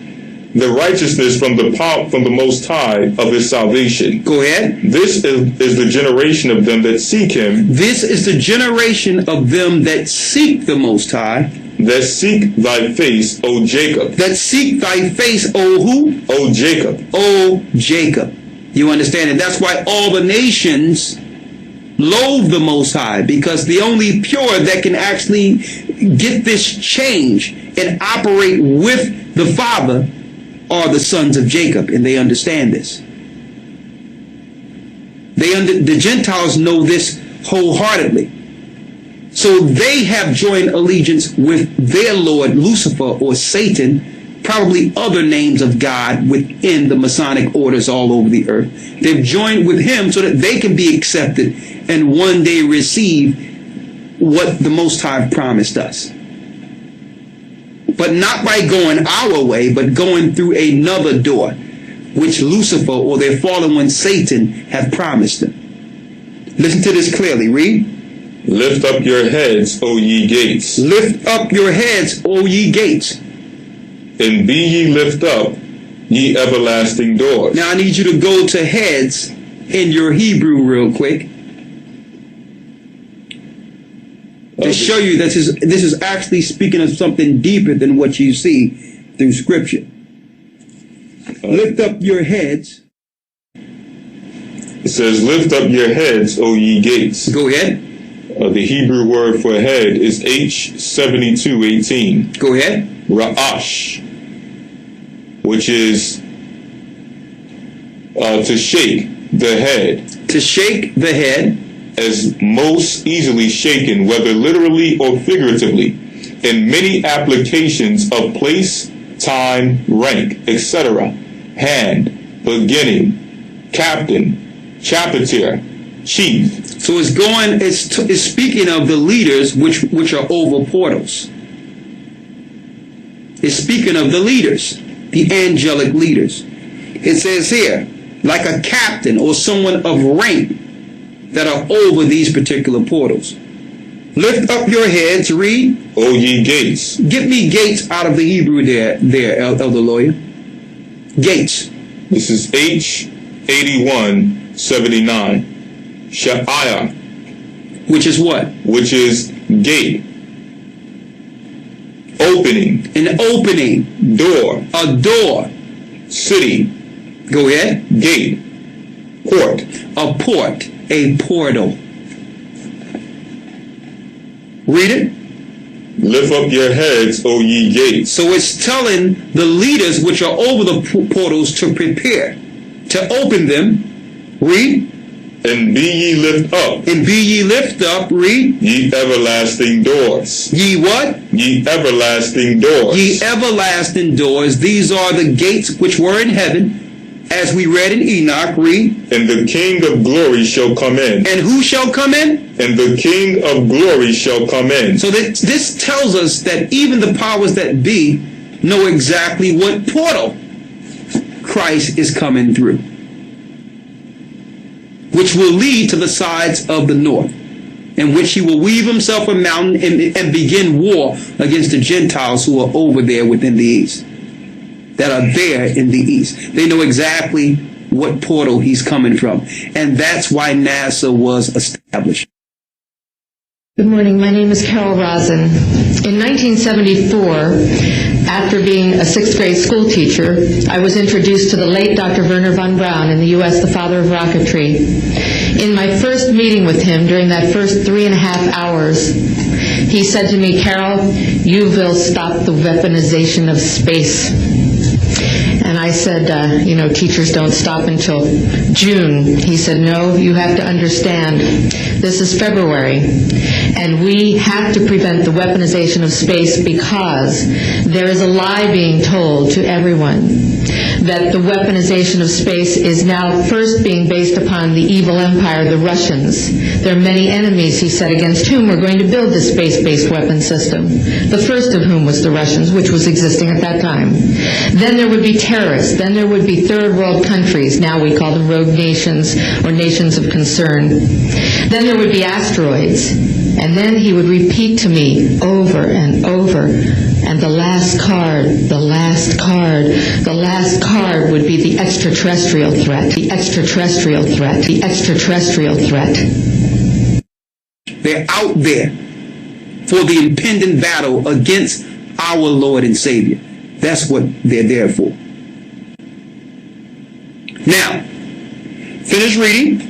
the righteousness from the Most High of his salvation. Go ahead. This is the generation of them that seek him. This is the generation of them that seek the Most High. That seek thy face, O Jacob. That seek thy face, O who? O Jacob. O Jacob. You understand? And that's why all the nations loathe the Most High, because the only pure that can actually get this change and operate with the Father are the sons of Jacob, and they understand this. The Gentiles know this wholeheartedly. So they have joined allegiance with their Lord Lucifer, or Satan, probably other names of God within the Masonic orders all over the earth. They've joined with him so that they can be accepted and one day receive what the Most High promised us. But not by going our way, but going through another door, which Lucifer, or their fallen one Satan, have promised them. Listen to this clearly. Read. Lift up your heads, O ye gates. Lift up your heads, O ye gates. And be ye lift up, ye everlasting doors. Now I need you to go to heads in your Hebrew real quick, to show you that this is actually speaking of something deeper than what you see through Scripture. Lift up your heads. It says, lift up your heads, O ye gates. Go ahead. The Hebrew word for head is H7218. Go ahead. Ra'ash, which is to shake the head. To shake the head. As most easily shaken, whether literally or figuratively, in many applications of place time, rank, etc., hand, beginning, captain, chapitre, chief. So it's speaking of the leaders which are over portals. It's speaking of the leaders, the angelic leaders. It says here, like a captain or someone of rank that are over these particular portals. Lift up your heads, read. O ye gates. Get me gates out of the Hebrew there, elder lawyer. Gates. This is H8179. Sha'aya. Which is what? Which is gate. Opening. An opening. Door. A door. City. Go ahead. Gate. Port. A port. A portal. Read it. Lift up your heads, O ye gates. So it's telling the leaders which are over the portals to prepare, to open them. Read. And be ye lift up. And be ye lift up. Read. Ye everlasting doors. Ye what? Ye everlasting doors. Ye everlasting doors. These are the gates which were in heaven, as we read in Enoch. Read. And the King of glory shall come in. And who shall come in? And the King of glory shall come in. So this tells us that even the powers that be know exactly what portal Christ is coming through, which will lead to the sides of the north, in which he will weave himself a mountain and begin war against the Gentiles who are over there within the east, that are there in the east. They know exactly what portal he's coming from. And that's why NASA was established. Good morning. My name is Carol Rosen. In 1974, after being a sixth grade school teacher, I was introduced to the late Dr. Werner von Braun in the U.S., the father of rocketry. In my first meeting with him, during that first 3.5 hours, he said to me, "Carol, you will stop the weaponization of space." And I said, teachers don't stop until June. He said, "No, you have to understand, this is February, and we have to prevent the weaponization of space because there is a lie being told to everyone that the weaponization of space is now first being based upon the evil empire, the Russians. There are many enemies," he said, "against whom we're going to build this space-based weapon system, the first of whom was the Russians, which was existing at that time. Then there would be terrorists. Then there would be third world countries. Now we call them rogue nations or nations of concern. Then there would be asteroids." And then he would repeat to me over and over, "And the last card, the last card, the last card would be the extraterrestrial threat, the extraterrestrial threat, the extraterrestrial threat." They're out there for the impending battle against our Lord and Savior. That's what they're there for. Now, finish reading.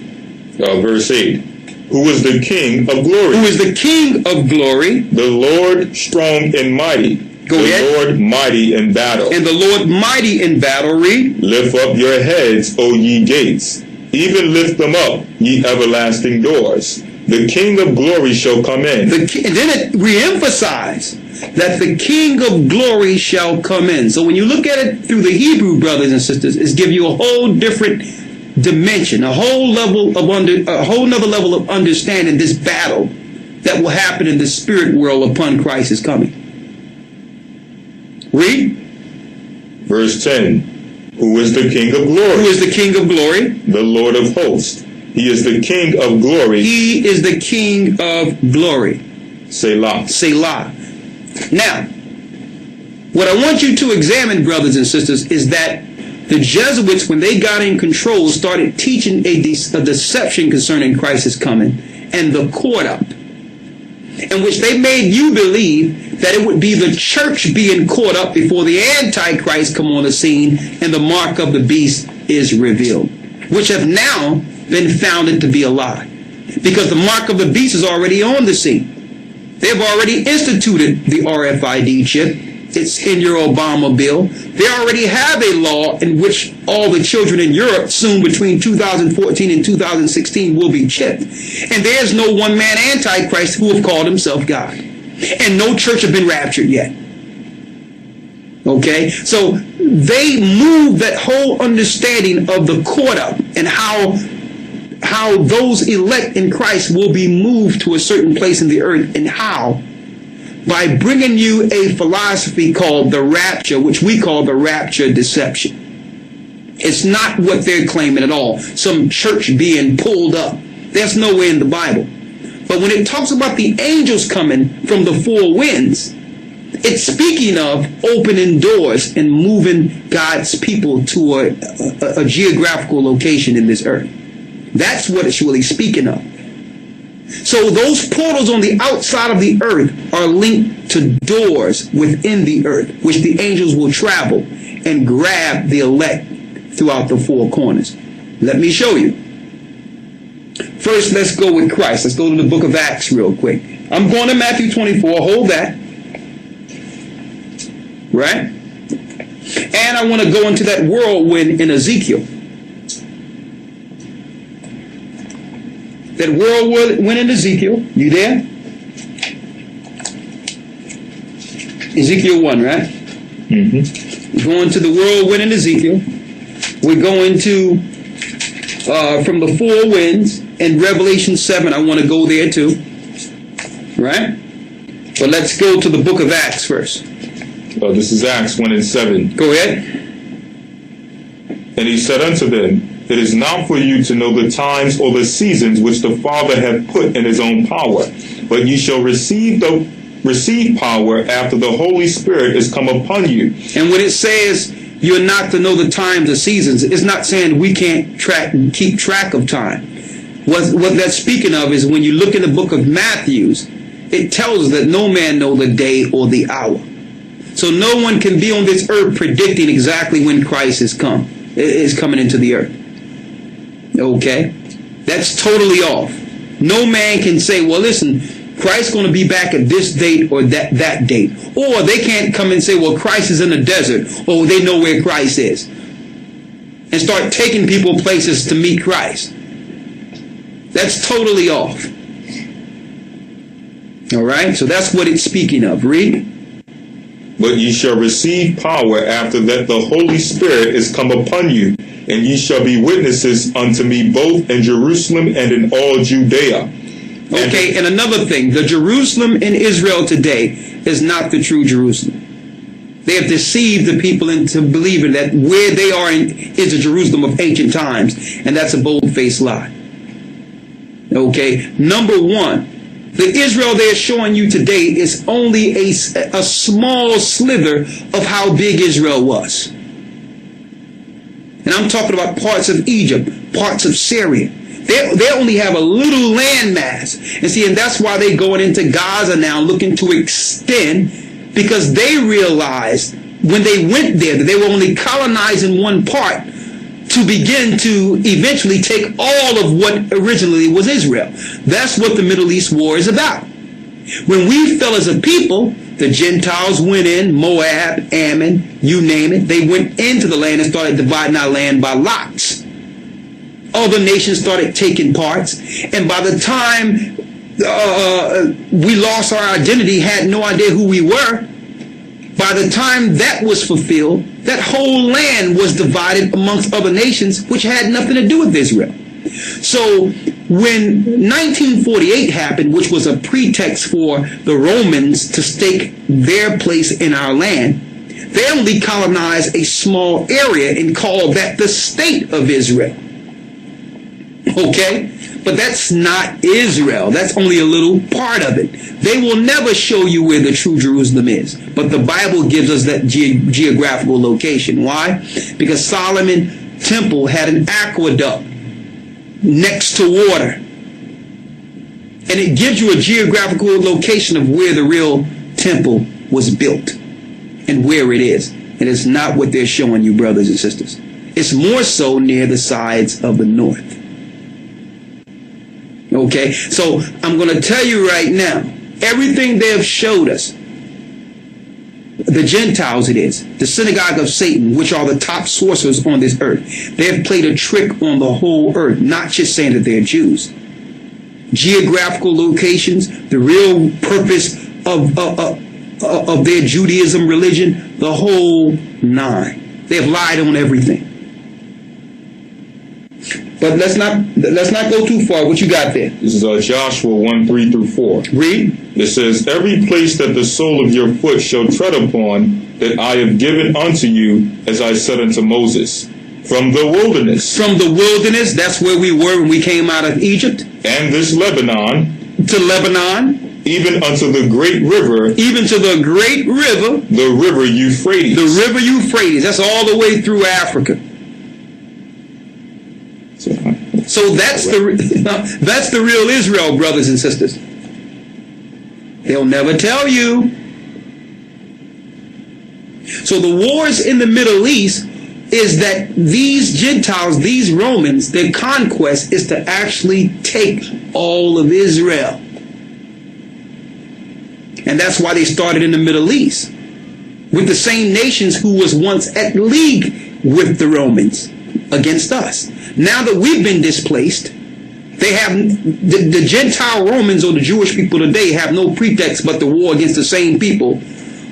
Verse 8. Who is the King of glory? Who is the King of glory? The Lord strong and mighty. Go ahead. The Lord mighty in battle. And the Lord mighty in battle. Read. Lift up your heads, O ye gates. Even lift them up, ye everlasting doors. The King of glory shall come in. And then it reemphasizes that the King of glory shall come in. So when you look at it through the Hebrew, brothers and sisters, it's give you a whole different dimension, a whole nother level of understanding this battle that will happen in the spirit world upon Christ's coming. Read. Verse 10. Who is the King of glory? Who is the King of glory? The Lord of hosts. He is the King of glory. He is the King of glory. Selah. Selah. Now, what I want you to examine, brothers and sisters, is that the Jesuits, when they got in control, started teaching a deception concerning Christ's coming and the caught up, in which they made you believe that it would be the church being caught up before the Antichrist come on the scene and the mark of the beast is revealed, which have now been founded to be a lie, because the mark of the beast is already on the scene. They've already instituted the RFID chip. It's in your Obama bill. They already have a law in which all the children in Europe soon between 2014 and 2016 will be chipped. And there's no one-man Antichrist who have called himself God. And no church have been raptured yet. Okay, so they move that whole understanding of the caught up and how those elect in Christ will be moved to a certain place in the earth, and how by bringing you a philosophy called the rapture, which we call the rapture deception. It's not what they're claiming at all. Some church being pulled up. There's nowhere in the Bible. But when it talks about the angels coming from the four winds, it's speaking of opening doors and moving God's people to a geographical location in this earth. That's what it's really speaking of. So those portals on the outside of the earth are linked to doors within the earth, which the angels will travel and grab the elect throughout the four corners. Let me show you. First, let's go with Christ. Let's go to the book of Acts real quick. I'm going to Matthew 24. Hold that. Right? And I want to go into that whirlwind in Ezekiel. That whirlwind in Ezekiel. You there? Ezekiel 1, right? Mm-hmm. We're going to the whirlwind in Ezekiel. We're going to from the four winds in Revelation 7. I want to go there too. Right? But let's go to the book of Acts first. This is Acts 1 and 7. Go ahead. And he said unto them, It is not for you to know the times or the seasons which the Father hath put in his own power, but ye shall receive power after the Holy Spirit is come upon you. And when it says you're not to know the times or seasons, it's not saying we can't keep track of time. What that's speaking of is when you look in the book of Matthew, it tells us that no man know the day or the hour. So no one can be on this earth predicting exactly when Christ is coming into the earth. Okay? That's totally off. No man can say, well, listen, Christ's going to be back at this date or that date. Or they can't come and say, well, Christ is in the desert, or they know where Christ is, and start taking people places to meet Christ. That's totally off. All right? So that's what it's speaking of. Read. But ye shall receive power after that the Holy Spirit is come upon you, and ye shall be witnesses unto me both in Jerusalem and in all Judea. Okay, and another thing, the Jerusalem in Israel today is not the true Jerusalem. They have deceived the people into believing that where they are is the Jerusalem of ancient times, and that's a bold-faced lie. Okay, number one, the Israel they're showing you today is only a small slither of how big Israel was. And I'm talking about parts of Egypt, parts of Syria. They only have a little land mass. And see, and that's why they're going into Gaza now, looking to extend, because they realized when they went there that they were only colonizing one part to begin to eventually take all of what originally was Israel. That's what the Middle East war is about. When we fell as a people, the Gentiles went in, Moab, Ammon, you name it. They went into the land and started dividing our land by lots. Other nations started taking parts. And by the time we lost our identity, had no idea who we were, by the time that was fulfilled, that whole land was divided amongst other nations, which had nothing to do with Israel. So when 1948 happened, which was a pretext for the Romans to stake their place in our land, they only colonized a small area and called that the state of Israel. Okay? But that's not Israel. That's only a little part of it. They will never show you where the true Jerusalem is. But the Bible gives us that geographical location. Why? Because Solomon's temple had an aqueduct next to water. And it gives you a geographical location of where the real temple was built and where it is. And it's not what they're showing you, brothers and sisters. It's more so near the sides of the north. Okay, so I'm going to tell you right now, everything they have showed us, the Gentiles it is, the synagogue of Satan, which are the top sorcerers on this earth, they have played a trick on the whole earth, not just saying that they're Jews. Geographical locations, the real purpose of of their Judaism religion, the whole nine. They've lied on everything. But let's not go too far. What you got there? This is Joshua 1:3-4. Read. It says, every place that the sole of your foot shall tread upon, that I have given unto you, as I said unto Moses, from the wilderness. From the wilderness, that's where we were when we came out of Egypt. And this Lebanon. To Lebanon. Even unto the great river. Even to the great river. The river Euphrates. The river Euphrates. That's all the way through Africa. So that's the real Israel, brothers and sisters. They'll never tell you. So the wars in the Middle East is that these Gentiles, these Romans, their conquest is to actually take all of Israel. And that's why they started in the Middle East, with the same nations who was once at league with the Romans against us. Now that we've been displaced, they have the Gentile Romans, or the Jewish people today, have no pretext but the war against the same people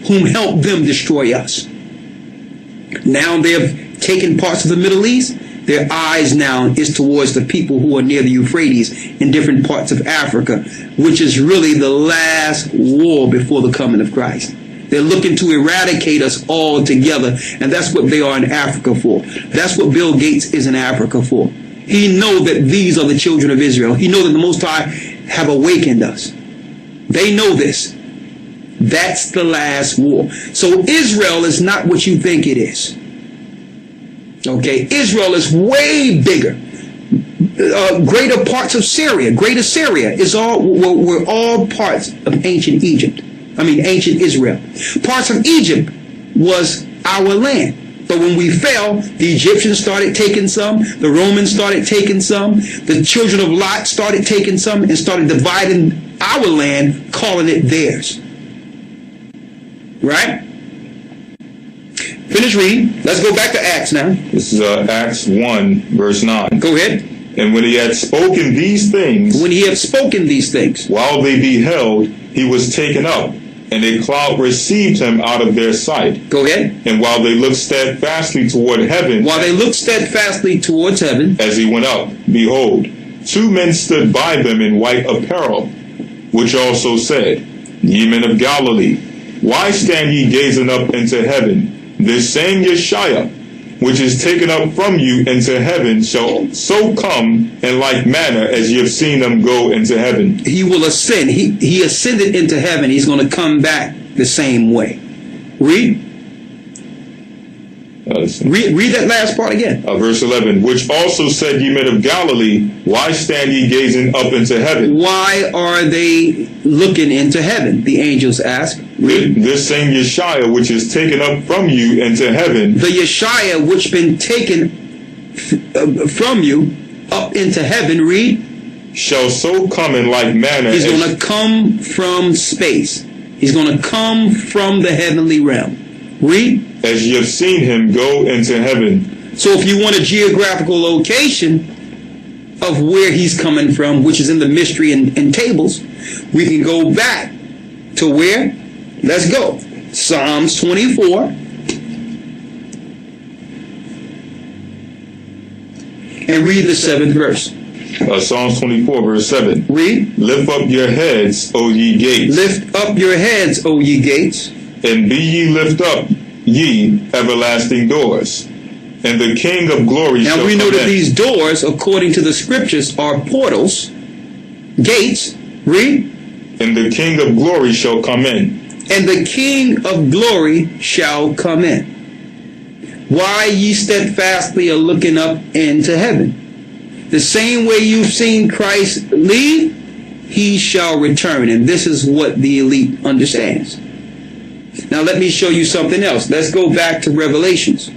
whom helped them destroy us. Now they've taken parts of the Middle East. Their eyes now is towards the people who are near the Euphrates in different parts of Africa, which is really the last war before the coming of Christ. They're looking to eradicate us all together, and that's what they are in Africa for. That's what Bill Gates is in Africa for. He knows that these are the children of Israel. He knows that the Most High have awakened us. They know this. That's the last war. So Israel is not what you think it is. Okay, Israel is way bigger. Greater parts of Syria, greater Syria is were all parts of ancient Egypt. Ancient Israel. Parts of Egypt was our land. But when we fell, the Egyptians started taking some, the Romans started taking some, the children of Lot started taking some, and started dividing our land, calling it theirs. Right? Finish reading. Let's go back to Acts now. This is Acts 1, verse 9. Go ahead. And when he had spoken these things, while they beheld, he was taken up, and a cloud received him out of their sight. Go ahead. And while they looked steadfastly toward heaven, as he went up, behold, two men stood by them in white apparel, which also said, Ye men of Galilee, why stand ye gazing up into heaven? This same Yeshua, which is taken up from you into heaven, shall so come in like manner as you have seen him go into heaven. He will ascend. He ascended into heaven. He's going to come back the same way. Read. Read that last part again. Verse 11, which also said, Ye men of Galilee, why stand ye gazing up into heaven? Why are they looking into heaven? The angels ask. Read. This same Yeshua, which is taken up from you into heaven. The Yeshua, which been taken from you up into heaven. Read. Shall so come in like manner. He's going to come from space. He's going to come from the heavenly realm. Read. As you have seen him go into heaven. So if you want a geographical location of where he's coming from, which is in the mystery and tables, we can go back to where? Let's go. Psalms 24. And read the 7th verse. Psalms 24, verse 7. Read. Lift up your heads, O ye gates. Lift up your heads, O ye gates. And be ye lift up, ye everlasting doors. And the King of glory shall come in. Now we know that these doors, according to the scriptures, are portals, gates. Read. And the King of glory shall come in. And the King of glory shall come in. Why ye steadfastly are looking up into heaven? The same way you've seen Christ leave, he shall return. And this is what the elite understands. Now let me show you something else. Let's go back to Revelations.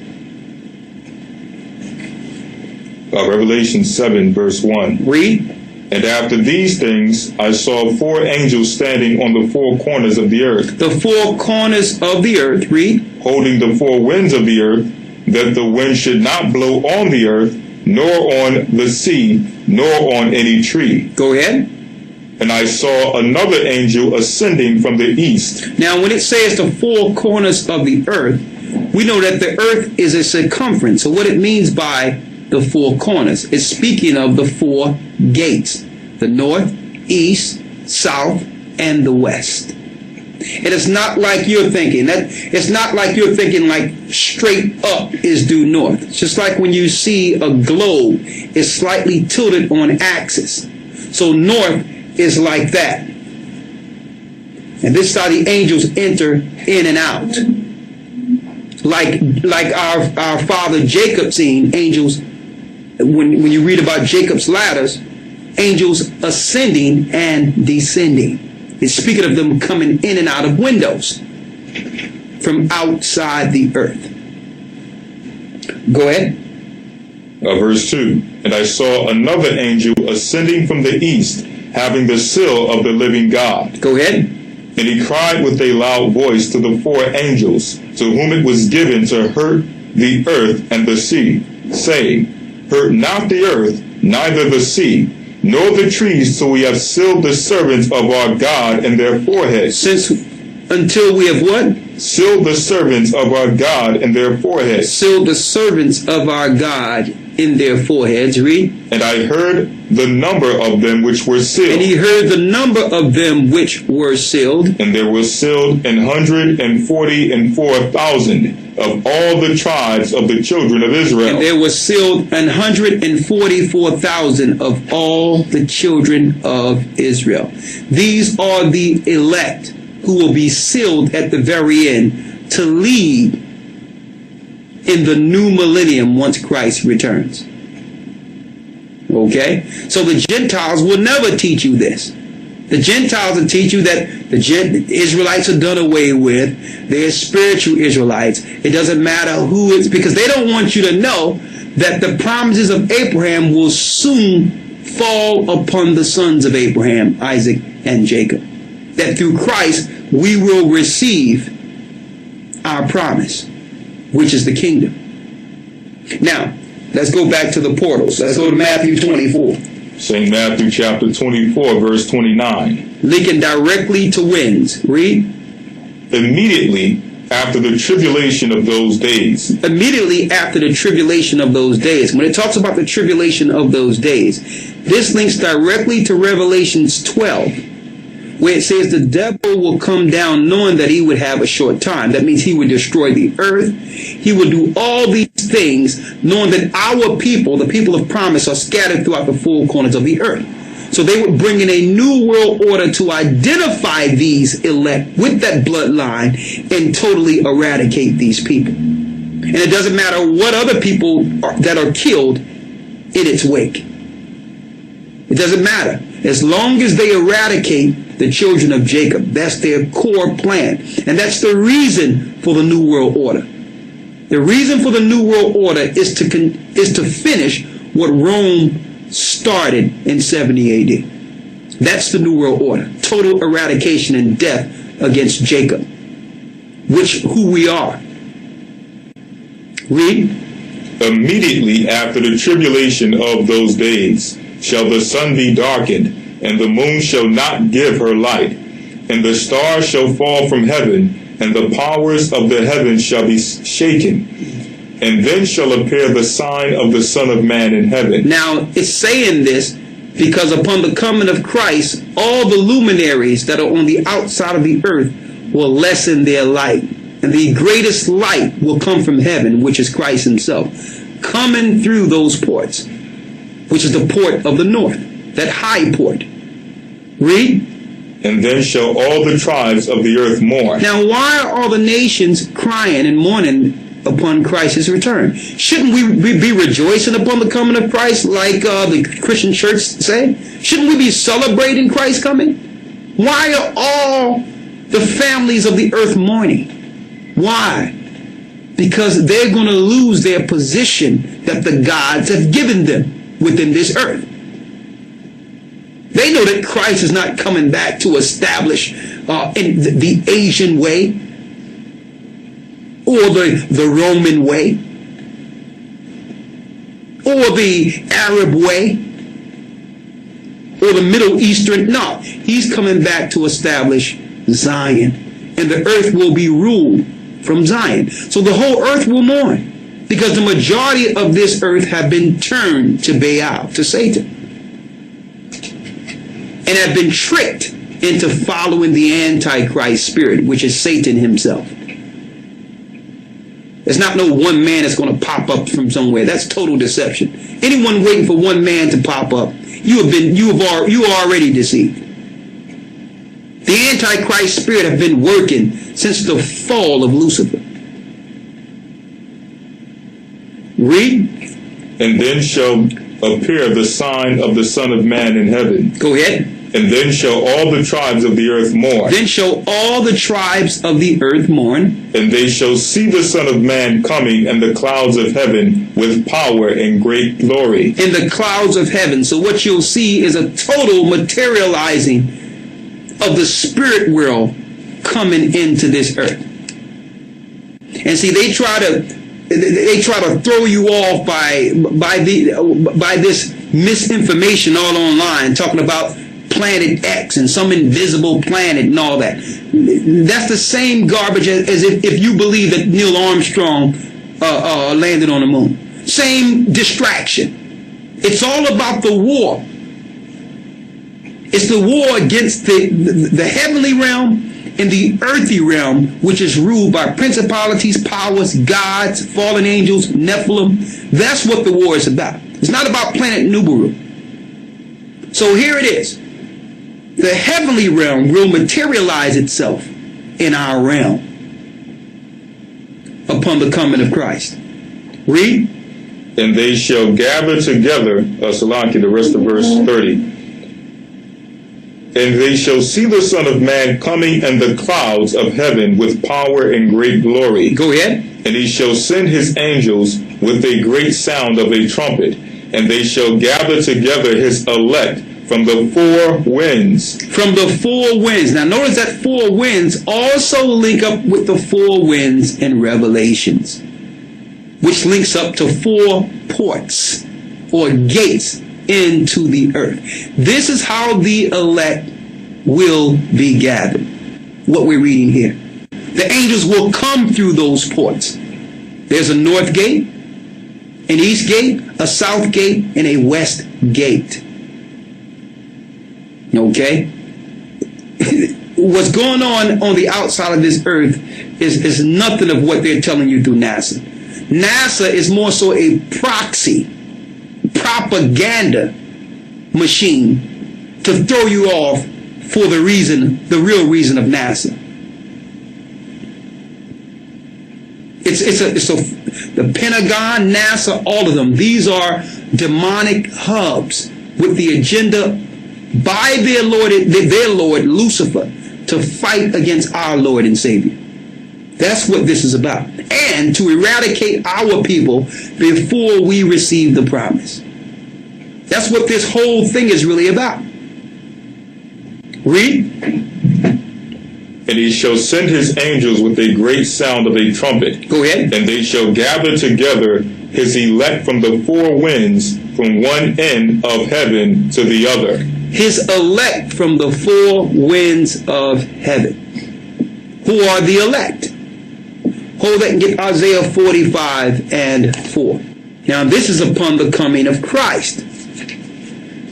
Revelation 7, verse 1. Read. And after these things, I saw 4 angels standing on the 4 corners of the earth. The 4 corners of the earth. Read. Holding the 4 winds of the earth, that the wind should not blow on the earth, nor on the sea, nor on any tree. Go ahead. And I saw another angel ascending from the east. Now, when it says the four corners of the earth, we know that the earth is a circumference. So what it means by the four corners is speaking of the four gates: the north, east, south, and the west. It is not like you're thinking. It's not like you're thinking like straight up is due north. It's just like when you see a globe, it's slightly tilted on axis. So north is like that. And this is how the angels enter in and out. Like our father Jacob seen angels, when you read about Jacob's ladders, angels ascending and descending. It's speaking of them coming in and out of windows from outside the earth. Go ahead. Verse 2. And I saw another angel ascending from the east, having the seal of the living God. Go ahead. And he cried with a loud voice to the four angels, to whom it was given to hurt the earth and the sea, saying, Hurt not the earth, neither the sea, nor the trees, till we have sealed the servants of our God in their foreheads. Until we have what? Sealed the servants of our God in their foreheads. Sealed the servants of our God in their foreheads. Read. And I heard the number of them which were sealed. And he heard the number of them which were sealed. And there were sealed 144,000 of all the tribes of the children of Israel. And there were sealed 144,000 of all the children of Israel. These are the elect who will be sealed at the very end to lead in the new millennium once Christ returns. Okay? So the Gentiles will never teach you this. The Gentiles will teach you that the Israelites are done away with. They're spiritual Israelites. It doesn't matter who it's, because they don't want you to know that the promises of Abraham will soon fall upon the sons of Abraham, Isaac, and Jacob. That through Christ we will receive our promise, which is the kingdom. Now, let's go back to the portals. Let's go to Matthew 24. St. Matthew chapter 24, verse 29. Linking directly to winds. Read. Immediately after the tribulation of those days. Immediately after the tribulation of those days. When it talks about the tribulation of those days, this links directly to Revelations 12, where it says the devil will come down knowing that he would have a short time. That means he would destroy the earth. He would do all these things knowing that our people, the people of promise, are scattered throughout the four corners of the earth. So they would bring in a new world order to identify these elect with that bloodline and totally eradicate these people. And it doesn't matter what other people that are killed in its wake. It doesn't matter. As long as they eradicate the children of Jacob, that's their core plan. And that's the reason for the New World Order. The reason for the New World Order is to finish what Rome started in 70 AD. That's the New World Order. Total eradication and death against Jacob, who we are. Read. Immediately after the tribulation of those days shall the sun be darkened, and the moon shall not give her light, and the stars shall fall from heaven, and the powers of the heavens shall be shaken. And then shall appear the sign of the Son of Man in heaven. Now, it's saying this because upon the coming of Christ, all the luminaries that are on the outside of the earth will lessen their light. And the greatest light will come from heaven, which is Christ himself, coming through those ports, which is the port of the north, that high port. Read. And then shall all the tribes of the earth mourn. Now, why are all the nations crying and mourning upon Christ's return? Shouldn't we be rejoicing upon the coming of Christ like the Christian church say? Shouldn't we be celebrating Christ coming? Why are all the families of the earth mourning? Why? Because they're going to lose their position that the gods have given them within this earth. They know that Christ is not coming back to establish in the Asian way or the Roman way or the Arab way or the Middle Eastern. No, he's coming back to establish Zion. And the earth will be ruled from Zion. So the whole earth will mourn, because the majority of this earth have been turned to Baal, to Satan, and have been tricked into following the Antichrist spirit, which is Satan himself. There's not no one man that's going to pop up from somewhere. That's total deception. Anyone waiting for one man to pop up, you are already deceived. The Antichrist spirit have been working since the fall of Lucifer. Read. And then shall appear the sign of the Son of Man in heaven. Go ahead. And then shall all the tribes of the earth mourn. Then shall all the tribes of the earth mourn. And they shall see the Son of Man coming in the clouds of heaven with power and great glory. In the clouds of heaven. So what you'll see is a total materializing of the spirit world coming into this earth. And see, they try to throw you off by this misinformation all online, talking about Planet X and some invisible planet and all that. That's the same garbage as if you believe that Neil Armstrong landed on the moon. Same distraction. It's all about the war. It's the war against the heavenly realm and the earthly realm, which is ruled by principalities, powers, gods, fallen angels, Nephilim. That's what the war is about. It's not about planet Nibiru. So here it is. The heavenly realm will materialize itself in our realm upon the coming of Christ. Read. And they shall gather together, Salaki, the rest of verse 30. And they shall see the Son of Man coming in the clouds of heaven with power and great glory. Go ahead. And he shall send his angels with a great sound of a trumpet, and they shall gather together his elect from the four winds. From the four winds. Now notice that four winds also link up with the four winds in Revelations, which links up to four ports or gates into the earth. This is how the elect will be gathered. What we're reading here. The angels will come through those ports. There's a north gate, an east gate, a south gate, and a west gate. Okay? What's going on the outside of this earth is nothing of what they're telling you through NASA. NASA is more so a proxy, propaganda machine to throw you off for the real reason of NASA. The Pentagon, NASA, all of them. These are demonic hubs with the agenda by their Lord Lucifer to fight against our Lord and Savior. That's what this is about. And to eradicate our people before we receive the promise. That's what this whole thing is really about. Read. And he shall send his angels with a great sound of a trumpet. Go ahead. And they shall gather together his elect from the four winds, from one end of heaven to the other. His elect from the four winds of heaven. Who are the elect? Hold that and get Isaiah 45 and 4. Now this is upon the coming of Christ.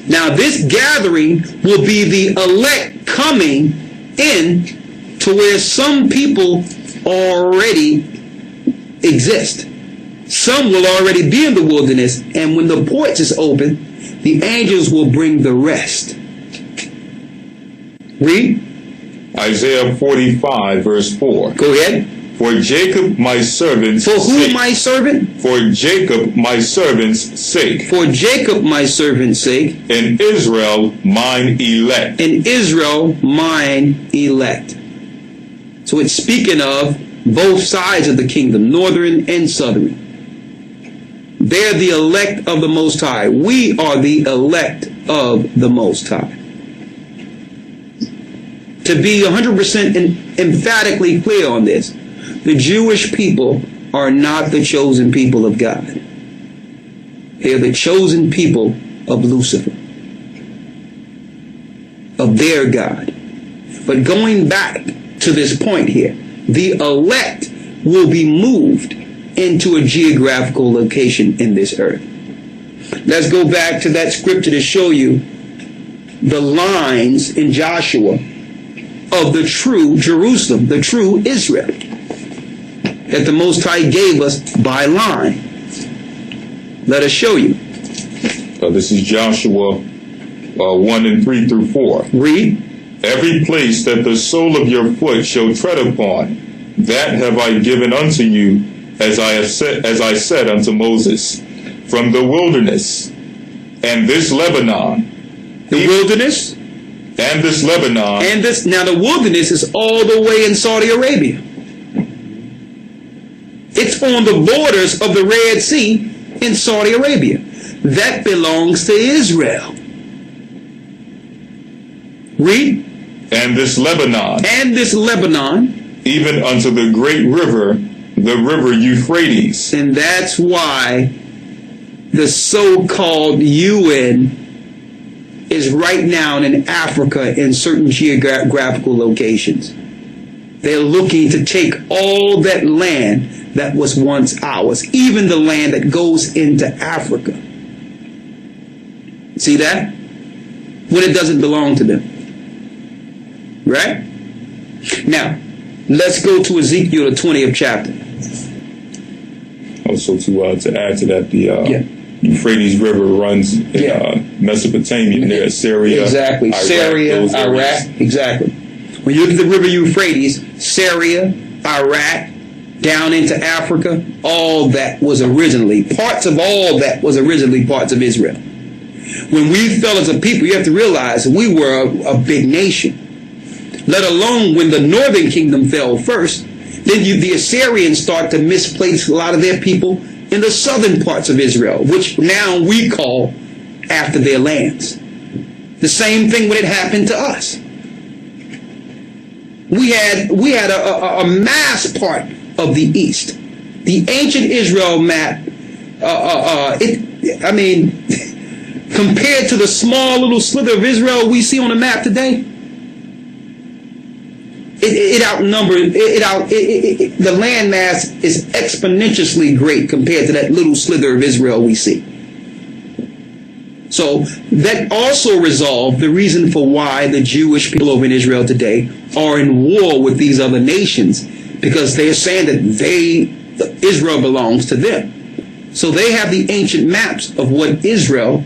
Now this gathering will be the elect coming in to where some people already exist. Some will already be in the wilderness, and when the ports is open, the angels will bring the rest. Read. Isaiah 45 verse 4. Go ahead. For Jacob my servant's sake. For who sake. my servant? For Jacob my servant's sake. For Jacob my servant's sake. And Israel mine elect. And Israel mine elect. So it's speaking of both sides of the kingdom, northern and southern. They're the elect of the Most High. We are the elect of the Most High. To be 100% emphatically clear on this, the Jewish people are not the chosen people of God. They are the chosen people of Lucifer. of their God. But going back to this point here, the elect will be moved into a geographical location in this earth. Let's go back to that scripture to show you the lines in Joshua of the true Jerusalem, the true Israel, that the Most High gave us by line. Let us show you. This is Joshua 1 and 3 through 4. Read. Every place that the sole of your foot shall tread upon, that have I given unto you, as I said unto Moses, from the wilderness and this Lebanon. The wilderness and this Lebanon. And this, now the wilderness is all the way in Saudi Arabia. It's on the borders of the Red Sea in Saudi Arabia. That belongs to Israel. Read. And this Lebanon. And this Lebanon. Even unto the great river, the river Euphrates. And that's why the so-called UN is right now in Africa in certain geographical locations. They're looking to take all that land that was once ours, even the land that goes into Africa. See that? When it doesn't belong to them. Right? Now, let's go to Ezekiel, the 20th chapter. Also, to add to that, the Euphrates River runs in Mesopotamia, near Syria. Exactly. Iraq, Syria, Iraq. Exactly. When you look at the river Euphrates, Syria, Iraq, down into Africa, all that was originally, parts of all that was originally parts of Israel. When we fell as a people, you have to realize we were a big nation. Let alone when the northern kingdom fell first, then the Assyrians start to misplace a lot of their people in the southern parts of Israel, which now we call after their lands. The same thing when it happened to us. We had a mass part of the east. The ancient Israel map, compared to the small little slither of Israel we see on the map today, the landmass is exponentially great compared to that little slither of Israel we see. So that also resolved the reason for why the Jewish people over in Israel today are in war with these other nations, because they're saying that Israel belongs to them. So they have the ancient maps of what Israel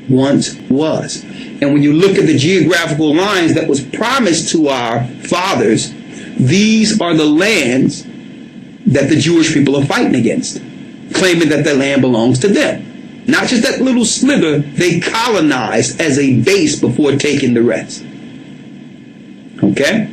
once was. And when you look at the geographical lines that was promised to our fathers, these are the lands that the Jewish people are fighting against, claiming that the land belongs to them. Not just that little slither they colonized as a base before taking the rest. Okay?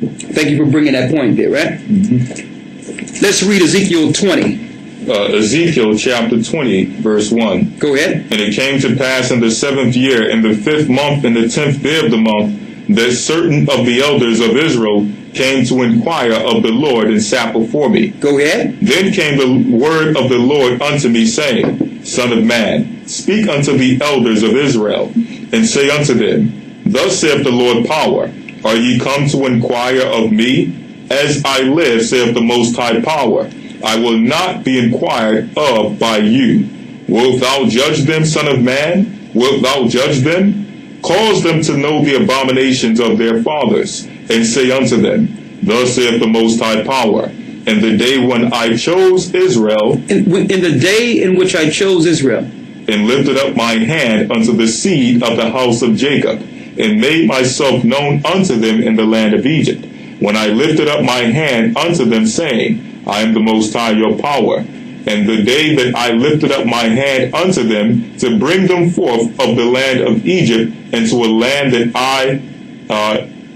Thank you for bringing that point there, right? Mm-hmm. Let's read Ezekiel 20. Ezekiel chapter 20, verse 1. Go ahead. And it came to pass in the 7th year, in the 5th month, in the 10th day of the month, that certain of the elders of Israel came to inquire of the Lord and sat before me. Go ahead. Then came the word of the Lord unto me, saying, Son of man, speak unto the elders of Israel, and say unto them, Thus saith the Lord Power, Are ye come to inquire of me? As I live, saith the Most High Power, I will not be inquired of by you. Wilt thou judge them, son of man? Wilt thou judge them? Cause them to know the abominations of their fathers, and say unto them, Thus saith the Most High Power, in the day when I chose Israel, in the day in which I chose Israel, and lifted up my hand unto the seed of the house of Jacob, and made myself known unto them in the land of Egypt, when I lifted up my hand unto them, saying, I am the Most High your power. And the day that I lifted up my hand unto them to bring them forth of the land of Egypt into a land that I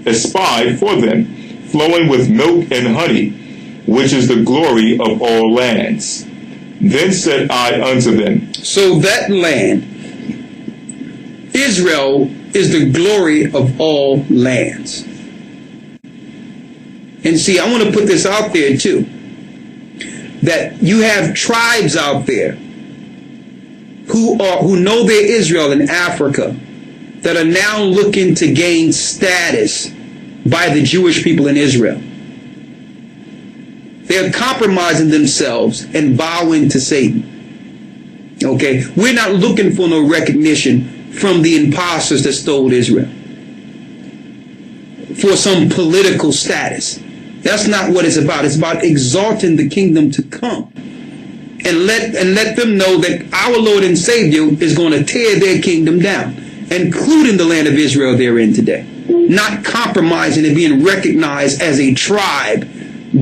espied for them, flowing with milk and honey, which is the glory of all lands. Then said I unto them. So that land, Israel, is the glory of all lands. And see, I want to put this out there too, that you have tribes out there who know their Israel in Africa, that are now looking to gain status by the Jewish people in Israel. They're compromising themselves and bowing to Satan. Okay? We're not looking for no recognition from the imposters that stole Israel for some political status. That's not what it's about. It's about exalting the kingdom to come. And let them know that our Lord and Savior is going to tear their kingdom down, including the land of Israel they're in today. Not compromising and being recognized as a tribe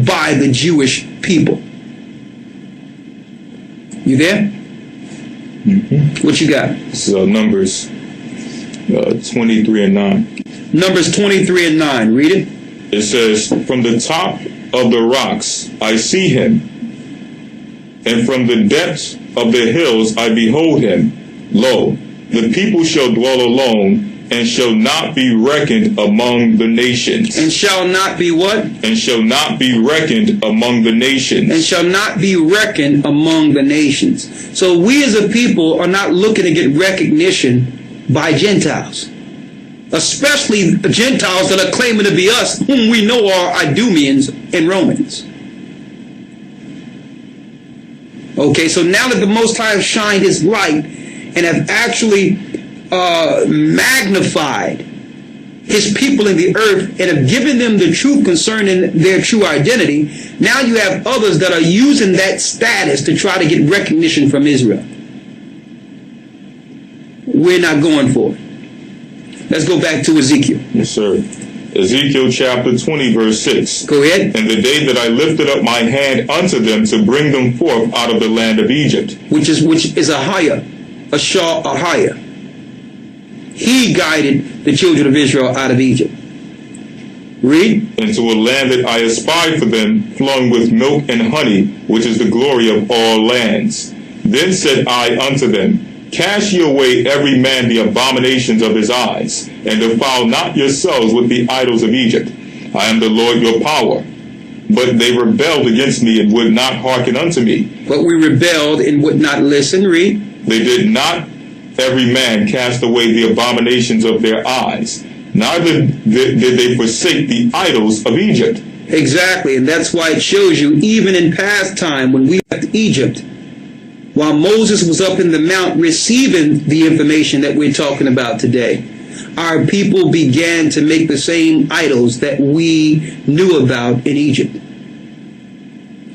by the Jewish people. You there? Mm-hmm. What you got? So Numbers 23 and 9. Numbers 23 and 9. Read it. It says, from the top of the rocks I see him, and from the depths of the hills I behold him. Lo, the people shall dwell alone, and shall not be reckoned among the nations. And shall not be what? And shall not be reckoned among the nations. And shall not be reckoned among the nations. So we as a people are not looking to get recognition by Gentiles. Especially the Gentiles that are claiming to be us, whom we know are Idumeans and Romans. Okay, so now that the Most High have shined his light and have actually magnified his people in the earth and have given them the truth concerning their true identity, now you have others that are using that status to try to get recognition from Israel. We're not going for it. Let's go back to Ezekiel. Yes, sir. Ezekiel chapter 20, verse 6. Go ahead. And the day that I lifted up my hand unto them to bring them forth out of the land of Egypt. Which is Ahiah, Ahiah. He guided the children of Israel out of Egypt. Read. Into a land that I espied for them, flowing with milk and honey, which is the glory of all lands. Then said I unto them, cast ye away every man the abominations of his eyes, and defile not yourselves with the idols of Egypt. I am the Lord your power. But they rebelled against me and would not hearken unto me. But we rebelled and would not listen. Read. They did not every man cast away the abominations of their eyes, neither did they forsake the idols of Egypt. Exactly, and that's why it shows you, even in past time when we left Egypt, while Moses was up in the mount receiving the information that we're talking about today, our people began to make the same idols that we knew about in Egypt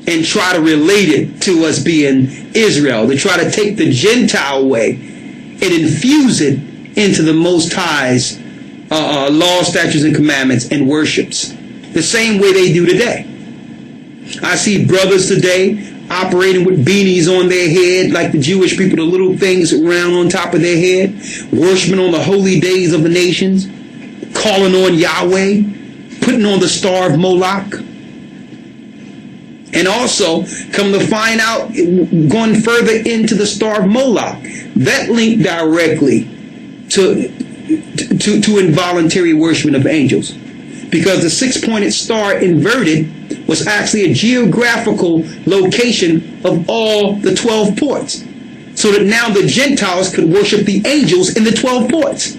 and try to relate it to us being Israel, to try to take the Gentile way and infuse it into the Most High's law, statutes, and commandments and worships, the same way they do today. I see brothers today operating with beanies on their head like the Jewish people, the little things around on top of their head, worshiping on the holy days of the nations, calling on Yahweh, putting on the star of Moloch. And also, come to find out, going further into the star of Moloch, that linked directly to involuntary worshiping of angels. Because the six-pointed star inverted was actually a geographical location of all the 12 ports. So that now the Gentiles could worship the angels in the 12 ports.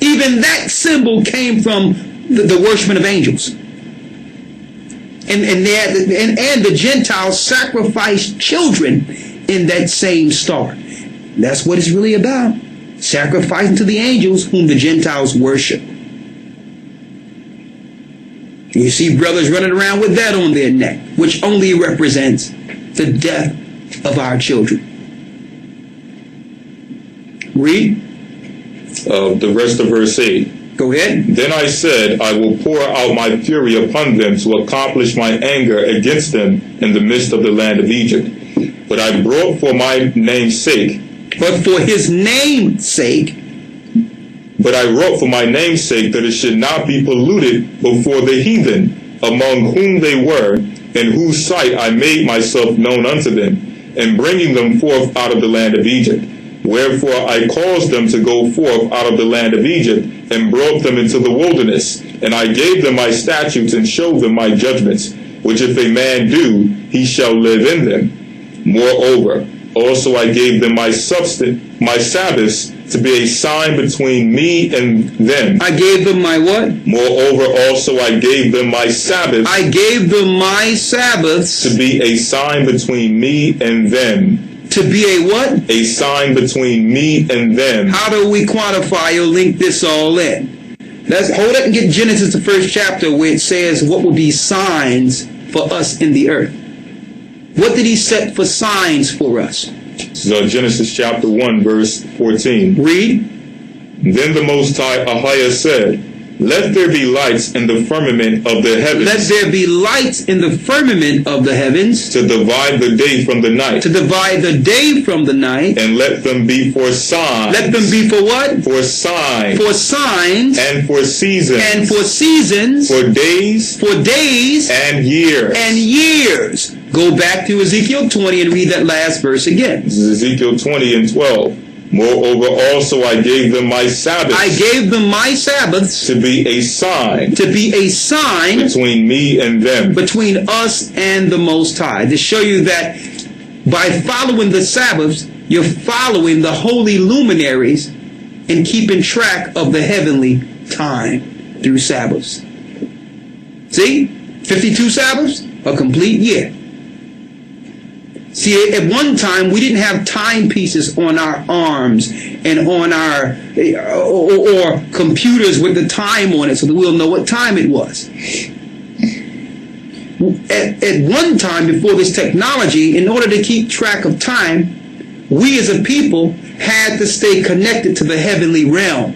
Even that symbol came from the worshiping of angels. And the Gentiles sacrificed children in that same star. That's what it's really about. Sacrificing to the angels whom the Gentiles worship. You see brothers running around with that on their neck, which only represents the death of our children. Read. The rest of verse 8. Go ahead. Then I said, I will pour out my fury upon them to accomplish my anger against them in the midst of the land of Egypt. But I brought for my name's sake. But for his name's sake. But I wrote for my name's sake that it should not be polluted before the heathen, among whom they were, in whose sight I made myself known unto them, in bringing them forth out of the land of Egypt. Wherefore I caused them to go forth out of the land of Egypt, and brought them into the wilderness. And I gave them my statutes, and showed them my judgments, which if a man do, he shall live in them. Moreover, also I gave them my Sabbaths, to be a sign between me and them. I gave them my what? Moreover, also I gave them my Sabbaths. I gave them my Sabbaths. To be a sign between me and them. To be a what? A sign between me and them. How do we quantify or link this all in? Let's hold up and get Genesis, the first chapter, where it says what will be signs for us in the earth. What did he set for signs for us? So Genesis chapter 1, verse 14. Read. Then the Most High Ahia said, let there be lights in the firmament of the heavens. Let there be lights in the firmament of the heavens. To divide the day from the night. To divide the day from the night. And let them be for signs. Let them be for what? For signs. For signs. And for seasons. And for seasons. For days. For days. And years. And years. Go back to Ezekiel 20 and read that last verse again. This is Ezekiel 20 and 12. Moreover, also I gave them my Sabbaths. I gave them my Sabbaths. To be a sign. To be a sign. Between me and them. Between us and the Most High. To show you that by following the Sabbaths, you're following the holy luminaries and keeping track of the heavenly time through Sabbaths. See? 52 Sabbaths? A complete year. See, at one time, we didn't have timepieces on our arms and on our, or computers with the time on it so that we'll know what time it was. At one time, before this technology, in order to keep track of time, we as a people had to stay connected to the heavenly realm.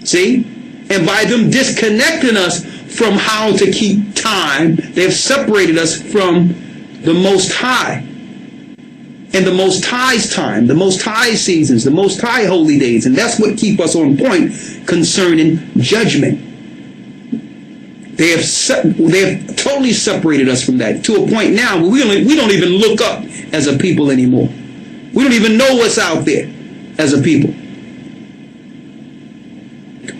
See? And by them disconnecting us from how to keep time, they've separated us from the Most High, and the Most High's time, the Most High seasons, the Most High holy days, and that's what keep us on point concerning judgment. They have totally separated us from that to a point now where we don't even look up as a people anymore. We don't even know what's out there as a people.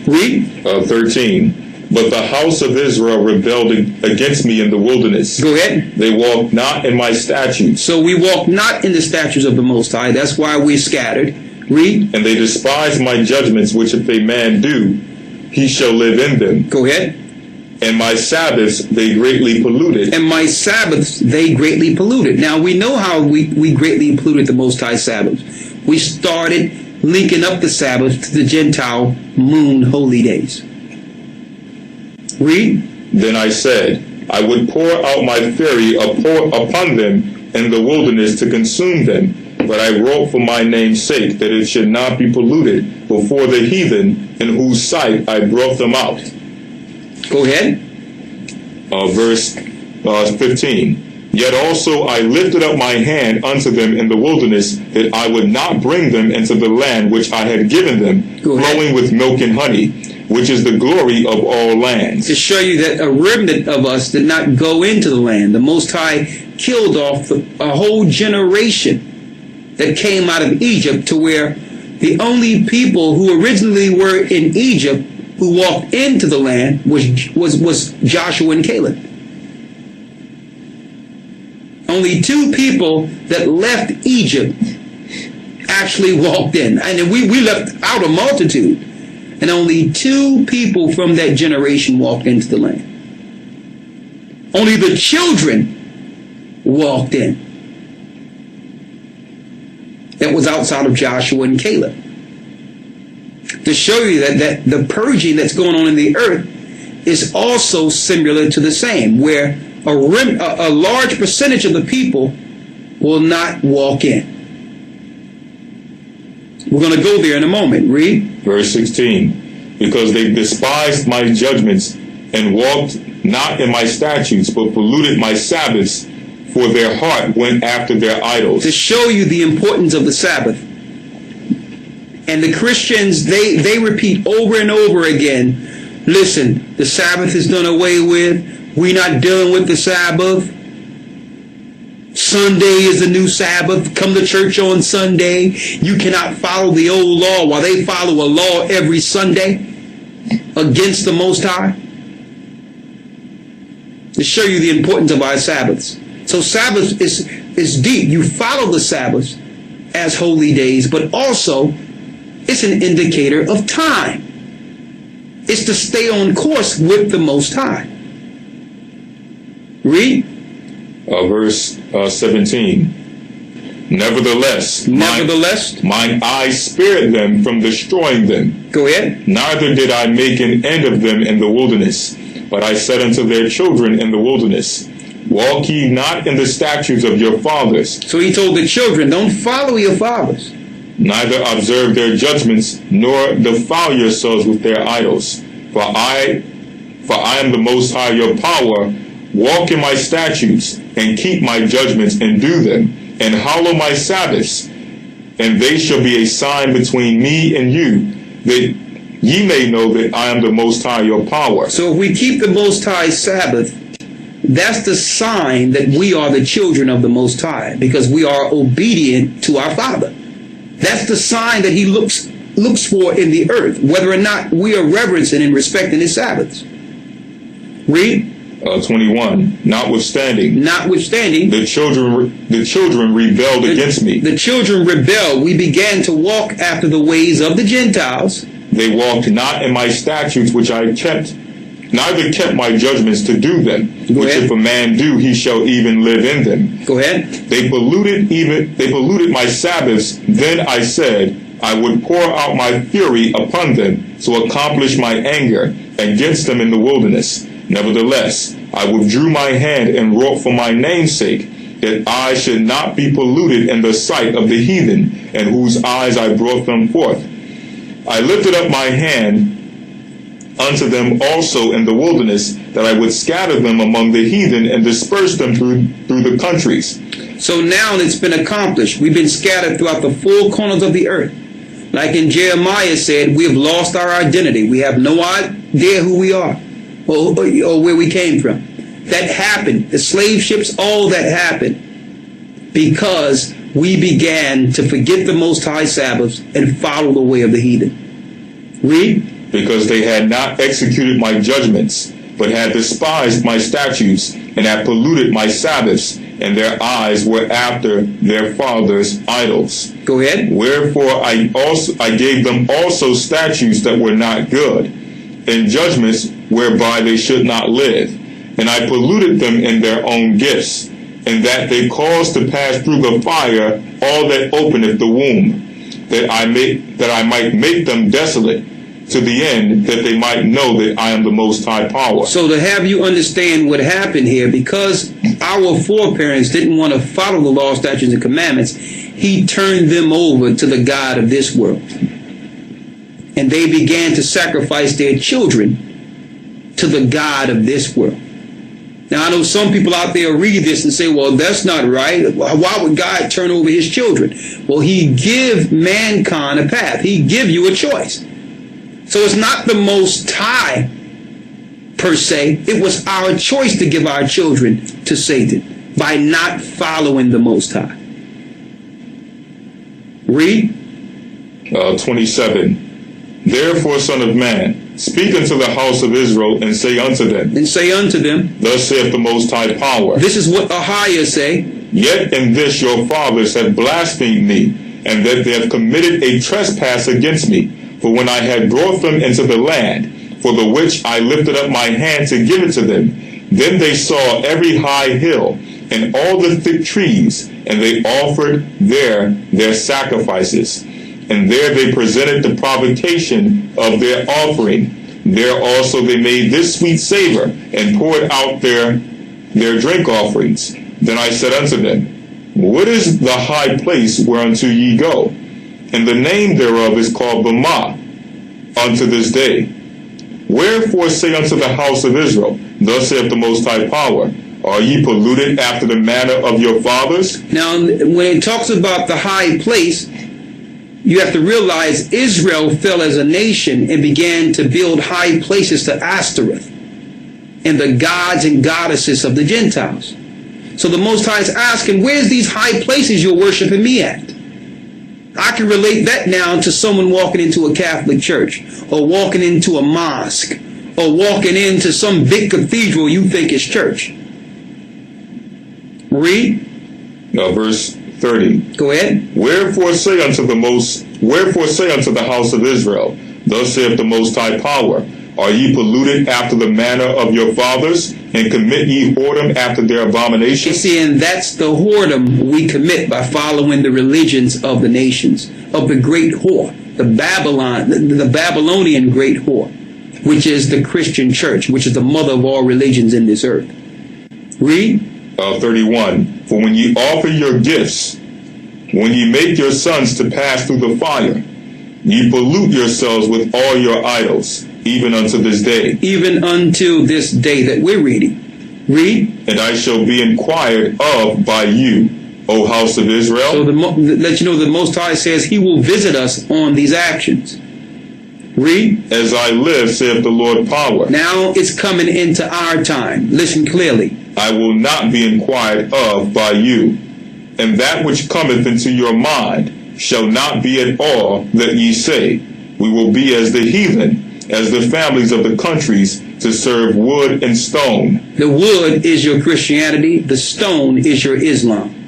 Read. 13. But the house of Israel rebelled against me in the wilderness. Go ahead. They walked not in my statutes. So we walk not in the statutes of the Most High. That's why we're scattered. Read. And they despised my judgments, which if a man do, he shall live in them. Go ahead. And my Sabbaths they greatly polluted. And my Sabbaths they greatly polluted. Now we know how we greatly polluted the Most High Sabbaths. We started linking up the Sabbath to the Gentile moon holy days. Read. Then I said, I would pour out my fury upon them in the wilderness to consume them. But I wrote for my name's sake that it should not be polluted before the heathen in whose sight I brought them out. Go ahead. Verse 15. Yet also I lifted up my hand unto them in the wilderness that I would not bring them into the land which I had given them, flowing with milk and honey, which is the glory of all lands. To show you that a remnant of us did not go into the land. The Most High killed off a whole generation that came out of Egypt, to where the only people who originally were in Egypt who walked into the land was Joshua and Caleb. Only 2 people that left Egypt actually walked in. And we left out a multitude. And only 2 people from that generation walked into the land. Only the children walked in. That was outside of Joshua and Caleb. To show you that the purging that's going on in the earth is also similar to the same, where a large percentage of the people will not walk in. We're going to go there in a moment. Read. Verse 16. Because they despised my judgments and walked not in my statutes, but polluted my Sabbaths, for their heart went after their idols. To show you the importance of the Sabbath. And the Christians, they repeat over and over again, listen, the Sabbath is done away with. We're not dealing with the Sabbath. Sunday is the new Sabbath. Come to church on Sunday. You cannot follow the old law while they follow a law every Sunday against the Most High. To show you the importance of our Sabbaths. So Sabbath is deep. You follow the Sabbaths as holy days, but also It's an indicator of time. It's to stay on course with the Most High. Read. Verse 17. Nevertheless, mine eyes spared them from destroying them. Go ahead. Neither did I make an end of them in the wilderness, but I said unto their children in the wilderness, walk ye not in the statutes of your fathers. So he told the children, don't follow your fathers. Neither observe their judgments, nor defile yourselves with their idols. For I am the Most High your power. Walk in my statutes, and keep my judgments, and do them, and hallow my Sabbaths. And they shall be a sign between me and you, that ye may know that I am the Most High your power. So if we keep the Most High Sabbath, that's the sign that we are the children of the Most High, because we are obedient to our Father. That's the sign that he looks for in the earth, whether or not we are reverencing and respecting his Sabbaths. Read. 21. Notwithstanding, the children rebelled against me. The children rebelled. We began to walk after the ways of the Gentiles. They walked not in my statutes which I kept, neither kept my judgments to do them. Which if a man do, he shall even live in them. Go ahead. They polluted my Sabbaths. Then I said, I would pour out my fury upon them, to accomplish my anger against them in the wilderness. Nevertheless, I withdrew my hand and wrought for my name's sake, that I should not be polluted in the sight of the heathen, in whose eyes I brought them forth. I lifted up my hand unto them also in the wilderness, that I would scatter them among the heathen and disperse them through the countries. So now it's been accomplished. We've been scattered throughout the four corners of the earth. Like in Jeremiah said, we have lost our identity. We have no idea who we are or where we came from. That happened. The slave ships, all that happened because we began to forget the Most High Sabbaths and follow the way of the heathen. Read. Because they had not executed my judgments, but had despised my statutes, and had polluted my Sabbaths, and their eyes were after their fathers' idols. Go ahead. Wherefore I gave them also statutes that were not good, and judgments whereby they should not live. And I polluted them in their own gifts, and that they caused to pass through the fire all that openeth the womb, that I might make them desolate, to the end that they might know that I am the Most High power. So to have you understand what happened here, because our foreparents didn't want to follow the law, statutes, and commandments, he turned them over to the God of this world. And they began to sacrifice their children to the God of this world. Now I know some people out there read this and say, well, that's not right. Why would God turn over his children? Well, he give mankind a path. He give you a choice. So it's not the Most High, per se. It was our choice to give our children to Satan by not following the Most High. Read. 27. Therefore, Son of Man, speak unto the house of Israel, and say unto them. Thus saith the Most High power. This is what Ahia say. Yet in this your fathers have blasphemed me, and that they have committed a trespass against me. For when I had brought them into the land, for the which I lifted up my hand to give it to them, then they saw every high hill, and all the thick trees, and they offered there their sacrifices. And there they presented the provocation of their offering. There also they made this sweet savor, and poured out their drink offerings. Then I said unto them, what is the high place whereunto ye go? And the name thereof is called Bamah unto this day. Wherefore say unto the house of Israel, thus saith the Most High power, are ye polluted after the manner of your fathers? Now, when it talks about the high place, you have to realize Israel fell as a nation and began to build high places to Ashtoreth and the gods and goddesses of the Gentiles. So the Most High is asking, where's these high places you're worshiping me at? I can relate that now to someone walking into a Catholic church, or walking into a mosque, or walking into some big cathedral you think is church. Read. Now verse 30. Go ahead. Wherefore say unto the Most Wherefore say unto the house of Israel, Thus saith the Most High Power, Are ye polluted after the manner of your fathers, and commit ye whoredom after their abominations? You see, and that's the whoredom we commit by following the religions of the nations, of the great whore, the Babylonian great whore, which is the Christian church, which is the mother of all religions in this earth. Read. 31. For when ye offer your gifts, when ye make your sons to pass through the fire, ye pollute yourselves with all your idols, even unto this day. Even unto this day that we're reading. Read. And I shall be inquired of by you, O house of Israel. So let you know the Most High says he will visit us on these actions. Read. As I live, saith the Lord Power. Now it's coming into our time. Listen clearly. I will not be inquired of by you, and that which cometh into your mind shall not be at all that ye say, We will be as the heathen, as the families of the countries, to serve wood and stone. The wood is your Christianity, the stone is your Islam.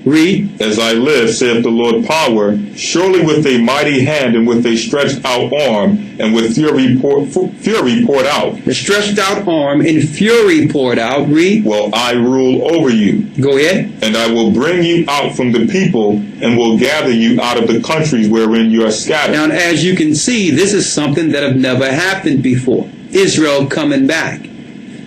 Read. As I live, saith the Lord Power, surely with a mighty hand and with a stretched out arm and with fury poured out. The stretched out arm and fury poured out. Read. Will I rule over you. Go ahead. And I will bring you out from the people and will gather you out of the countries wherein you are scattered. Now, as you can see, this is something that have never happened before. Israel coming back.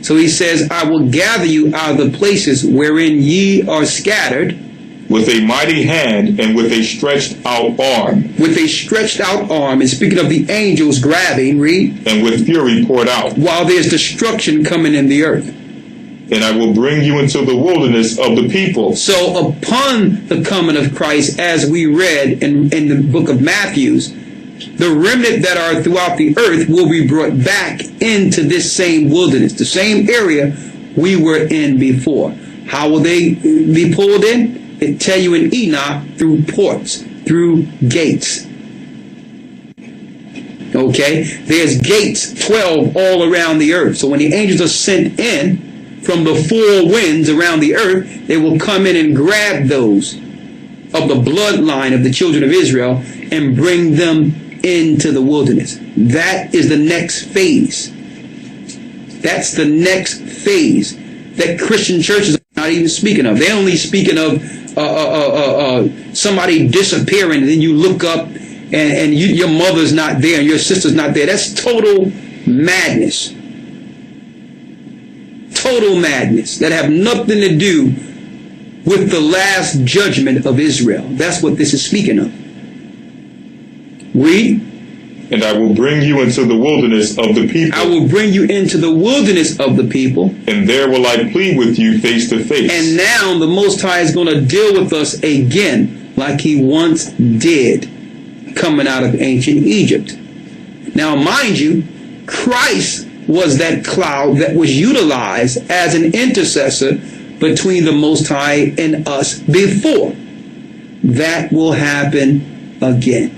So he says, I will gather you out of the places wherein ye are scattered. With a mighty hand and with a stretched out arm. With a stretched out arm. And speaking of the angels grabbing, read. And with fury poured out. While there's destruction coming in the earth. And I will bring you into the wilderness of the people. So upon the coming of Christ, as we read in the book of Matthew, the remnant that are throughout the earth will be brought back into this same wilderness, the same area we were in before. How will they be pulled in? It tell you in Enoch, through ports, through gates. Okay? There's gates, 12 all around the earth. So when the angels are sent in from the four winds around the earth, they will come in and grab those of the bloodline of the children of Israel and bring them into the wilderness. That is the next phase. That's the next phase that Christian churches are not even speaking of. They're only speaking of somebody disappearing, and then you look up and your mother's not there and your sister's not there. That's total madness. Total madness that have nothing to do with the last judgment of Israel. That's what this is speaking of. Read. And I will bring you into the wilderness of the people. I will bring you into the wilderness of the people. And there will I plead with you face to face. And now the Most High is going to deal with us again like he once did coming out of ancient Egypt. Now, mind you, Christ was that cloud that was utilized as an intercessor between the Most High and us before. That will happen again.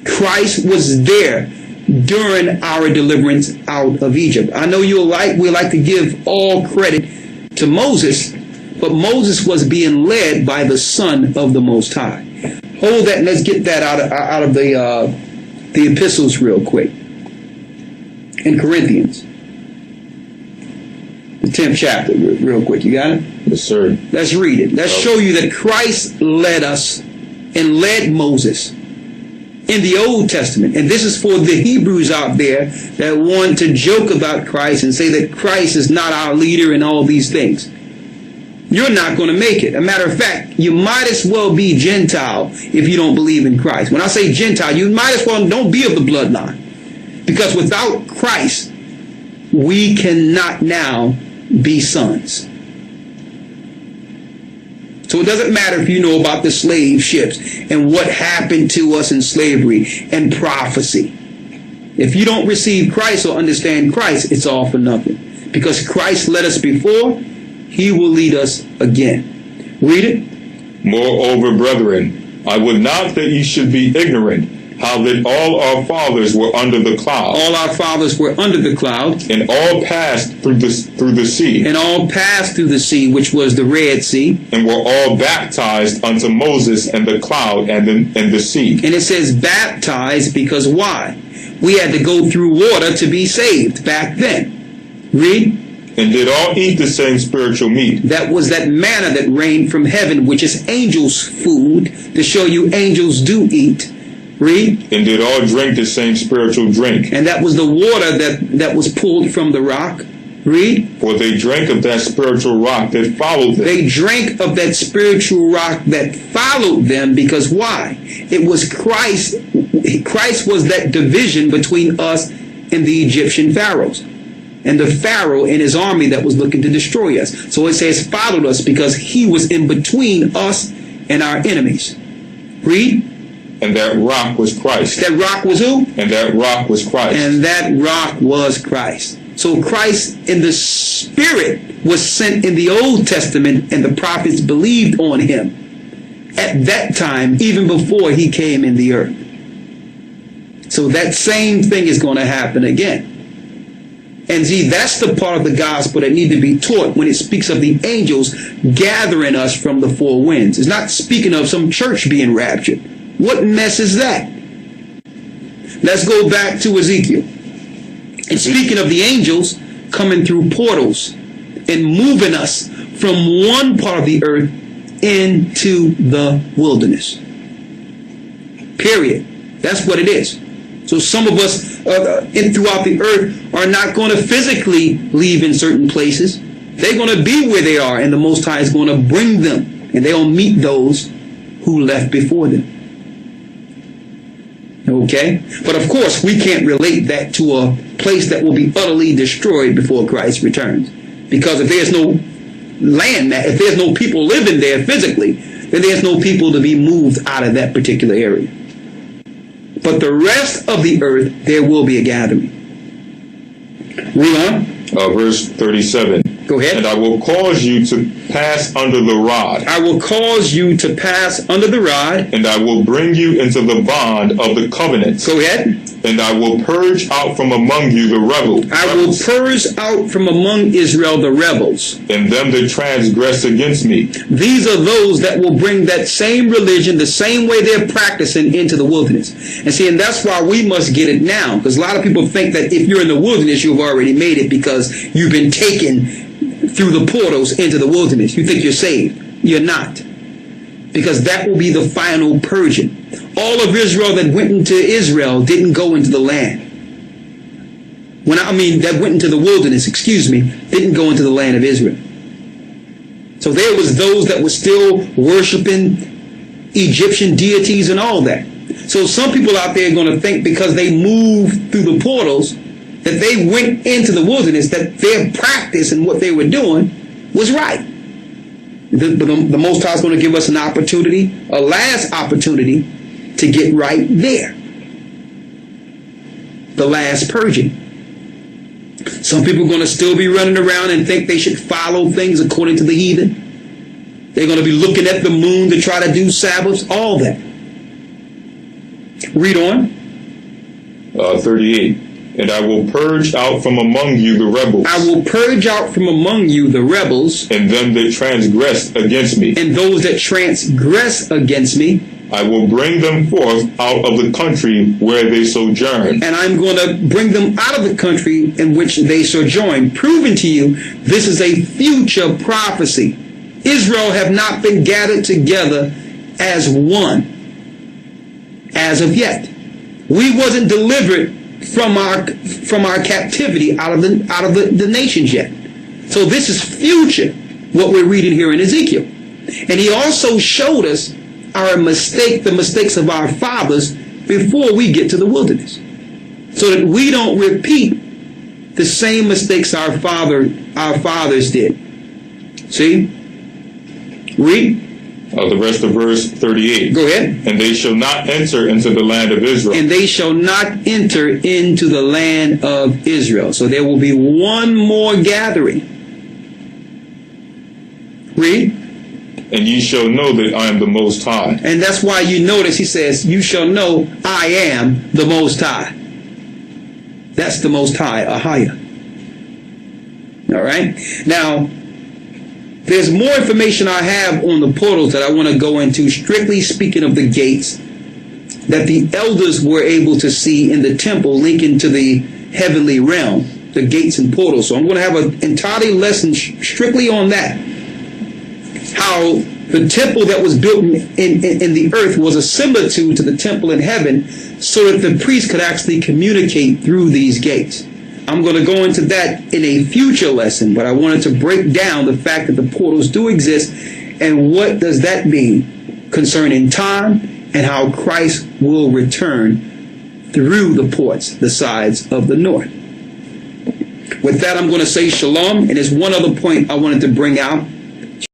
Christ was there during our deliverance out of Egypt. I know we like to give all credit to Moses, but Moses was being led by the Son of the Most High. Hold that and let's get that out of the epistles real quick. In Corinthians, the 10th chapter, real quick. You got it? Yes, sir. Let's read it. Let's show you that Christ led us and led Moses in the Old Testament. And this is for the Hebrews out there that want to joke about Christ and say that Christ is not our leader and all these things. You're not going to make it. A matter of fact, you might as well be Gentile if you don't believe in Christ. When I say Gentile, you might as well don't be of the bloodline. Because without Christ, we cannot now be sons. So it doesn't matter if you know about the slave ships and what happened to us in slavery and prophecy. If you don't receive Christ or understand Christ, it's all for nothing. Because Christ led us before, he will lead us again. Read it. Moreover, brethren, I would not that ye should be ignorant how that all our fathers were under the cloud, All our fathers were under the cloud, and all passed through the sea, and all passed through the sea, which was the Red Sea, and were all baptized unto Moses and the cloud and the sea. And it says baptized because why? We had to go through water to be saved back then. Read. And did all eat the same spiritual meat. That was that manna that rained from heaven, which is angels' food, to show you angels do eat. Read. And did all drink the same spiritual drink. And that was the water that was pulled from the rock. Read. For they drank of that spiritual rock that followed them. They drank of that spiritual rock that followed them because why? It was Christ. Christ was that division between us and the Egyptian pharaohs. And the Pharaoh and his army that was looking to destroy us. So it says followed us because he was in between us and our enemies. Read. And that rock was Christ. That rock was who? And that rock was Christ. And that rock was Christ. So Christ in the Spirit was sent in the Old Testament, and the prophets believed on him at that time, even before he came in the earth. So that same thing is going to happen again. And see, that's the part of the gospel that need to be taught when it speaks of the angels gathering us from the four winds. It's not speaking of some church being raptured. What mess is that? Let's go back to Ezekiel. And speaking of the angels coming through portals and moving us from one part of the earth into the wilderness. Period. That's what it is. So some of us throughout the earth are not going to physically leave in certain places. They're going to be where they are, and the Most High is going to bring them, and they'll meet those who left before them. Okay? But of course, we can't relate that to a place that will be utterly destroyed before Christ returns. Because if there's no land, if there's no people living there physically, then there's no people to be moved out of that particular area. But the rest of the earth, there will be a gathering. Read on. Verse 37. Go ahead. And I will cause you to pass under the rod. I will cause you to pass under the rod. And I will bring you into the bond of the covenant. Go ahead. And I will purge out from among you the rebels. I will purge out from among Israel the rebels. And them that transgress against me. These are those that will bring that same religion, the same way they're practicing, into the wilderness. And see, and that's why we must get it now. Because a lot of people think that if you're in the wilderness, you've already made it because you've been taken through the portals into the wilderness. You think you're saved. You're not. Because that will be the final purging. All of Israel that went into Israel didn't go into the land. That went into the wilderness, didn't go into the land of Israel. So there was those that were still worshiping Egyptian deities and all that. So some people out there are going to think because they moved through the portals that they went into the wilderness, that their practice and what they were doing was right. The Most High is going to give us an opportunity, a last opportunity, to get right there. The last purging. Some people are going to still be running around and think they should follow things according to the heathen. They're going to be looking at the moon to try to do Sabbaths, all that. Read on. 38. And I will purge out from among you the rebels. I will purge out from among you the rebels. And them that transgress against me. And those that transgress against me. I will bring them forth out of the country where they sojourn. And I'm going to bring them out of the country in which they sojourn, proving to you this is a future prophecy. Israel have not been gathered together as one as of yet. We wasn't delivered from our captivity out of the nations yet. So this is future, what we're reading here in Ezekiel. And he also showed us the mistakes of our fathers before we get to the wilderness, so that we don't repeat the same mistakes our fathers did. See? Read. The rest of verse 38. Go ahead. And they shall not enter into the land of Israel. And they shall not enter into the land of Israel. So there will be one more gathering. Read. And ye shall know that I am the Most High. And that's why you notice he says, you shall know I am the Most High. That's the Most High, Ahaya. All right? Now, there's more information I have on the portals that I want to go into, strictly speaking of the gates that the elders were able to see in the temple linking to the heavenly realm, the gates and portals. So I'm going to have an entirely lesson strictly on that. How the temple that was built in the earth was a similitude to the temple in heaven, so that the priest could actually communicate through these gates. I'm going to go into that in a future lesson, but I wanted to break down the fact that the portals do exist and what does that mean concerning time and how Christ will return through the ports, the sides of the north. With that, I'm going to say shalom, and there's one other point I wanted to bring out.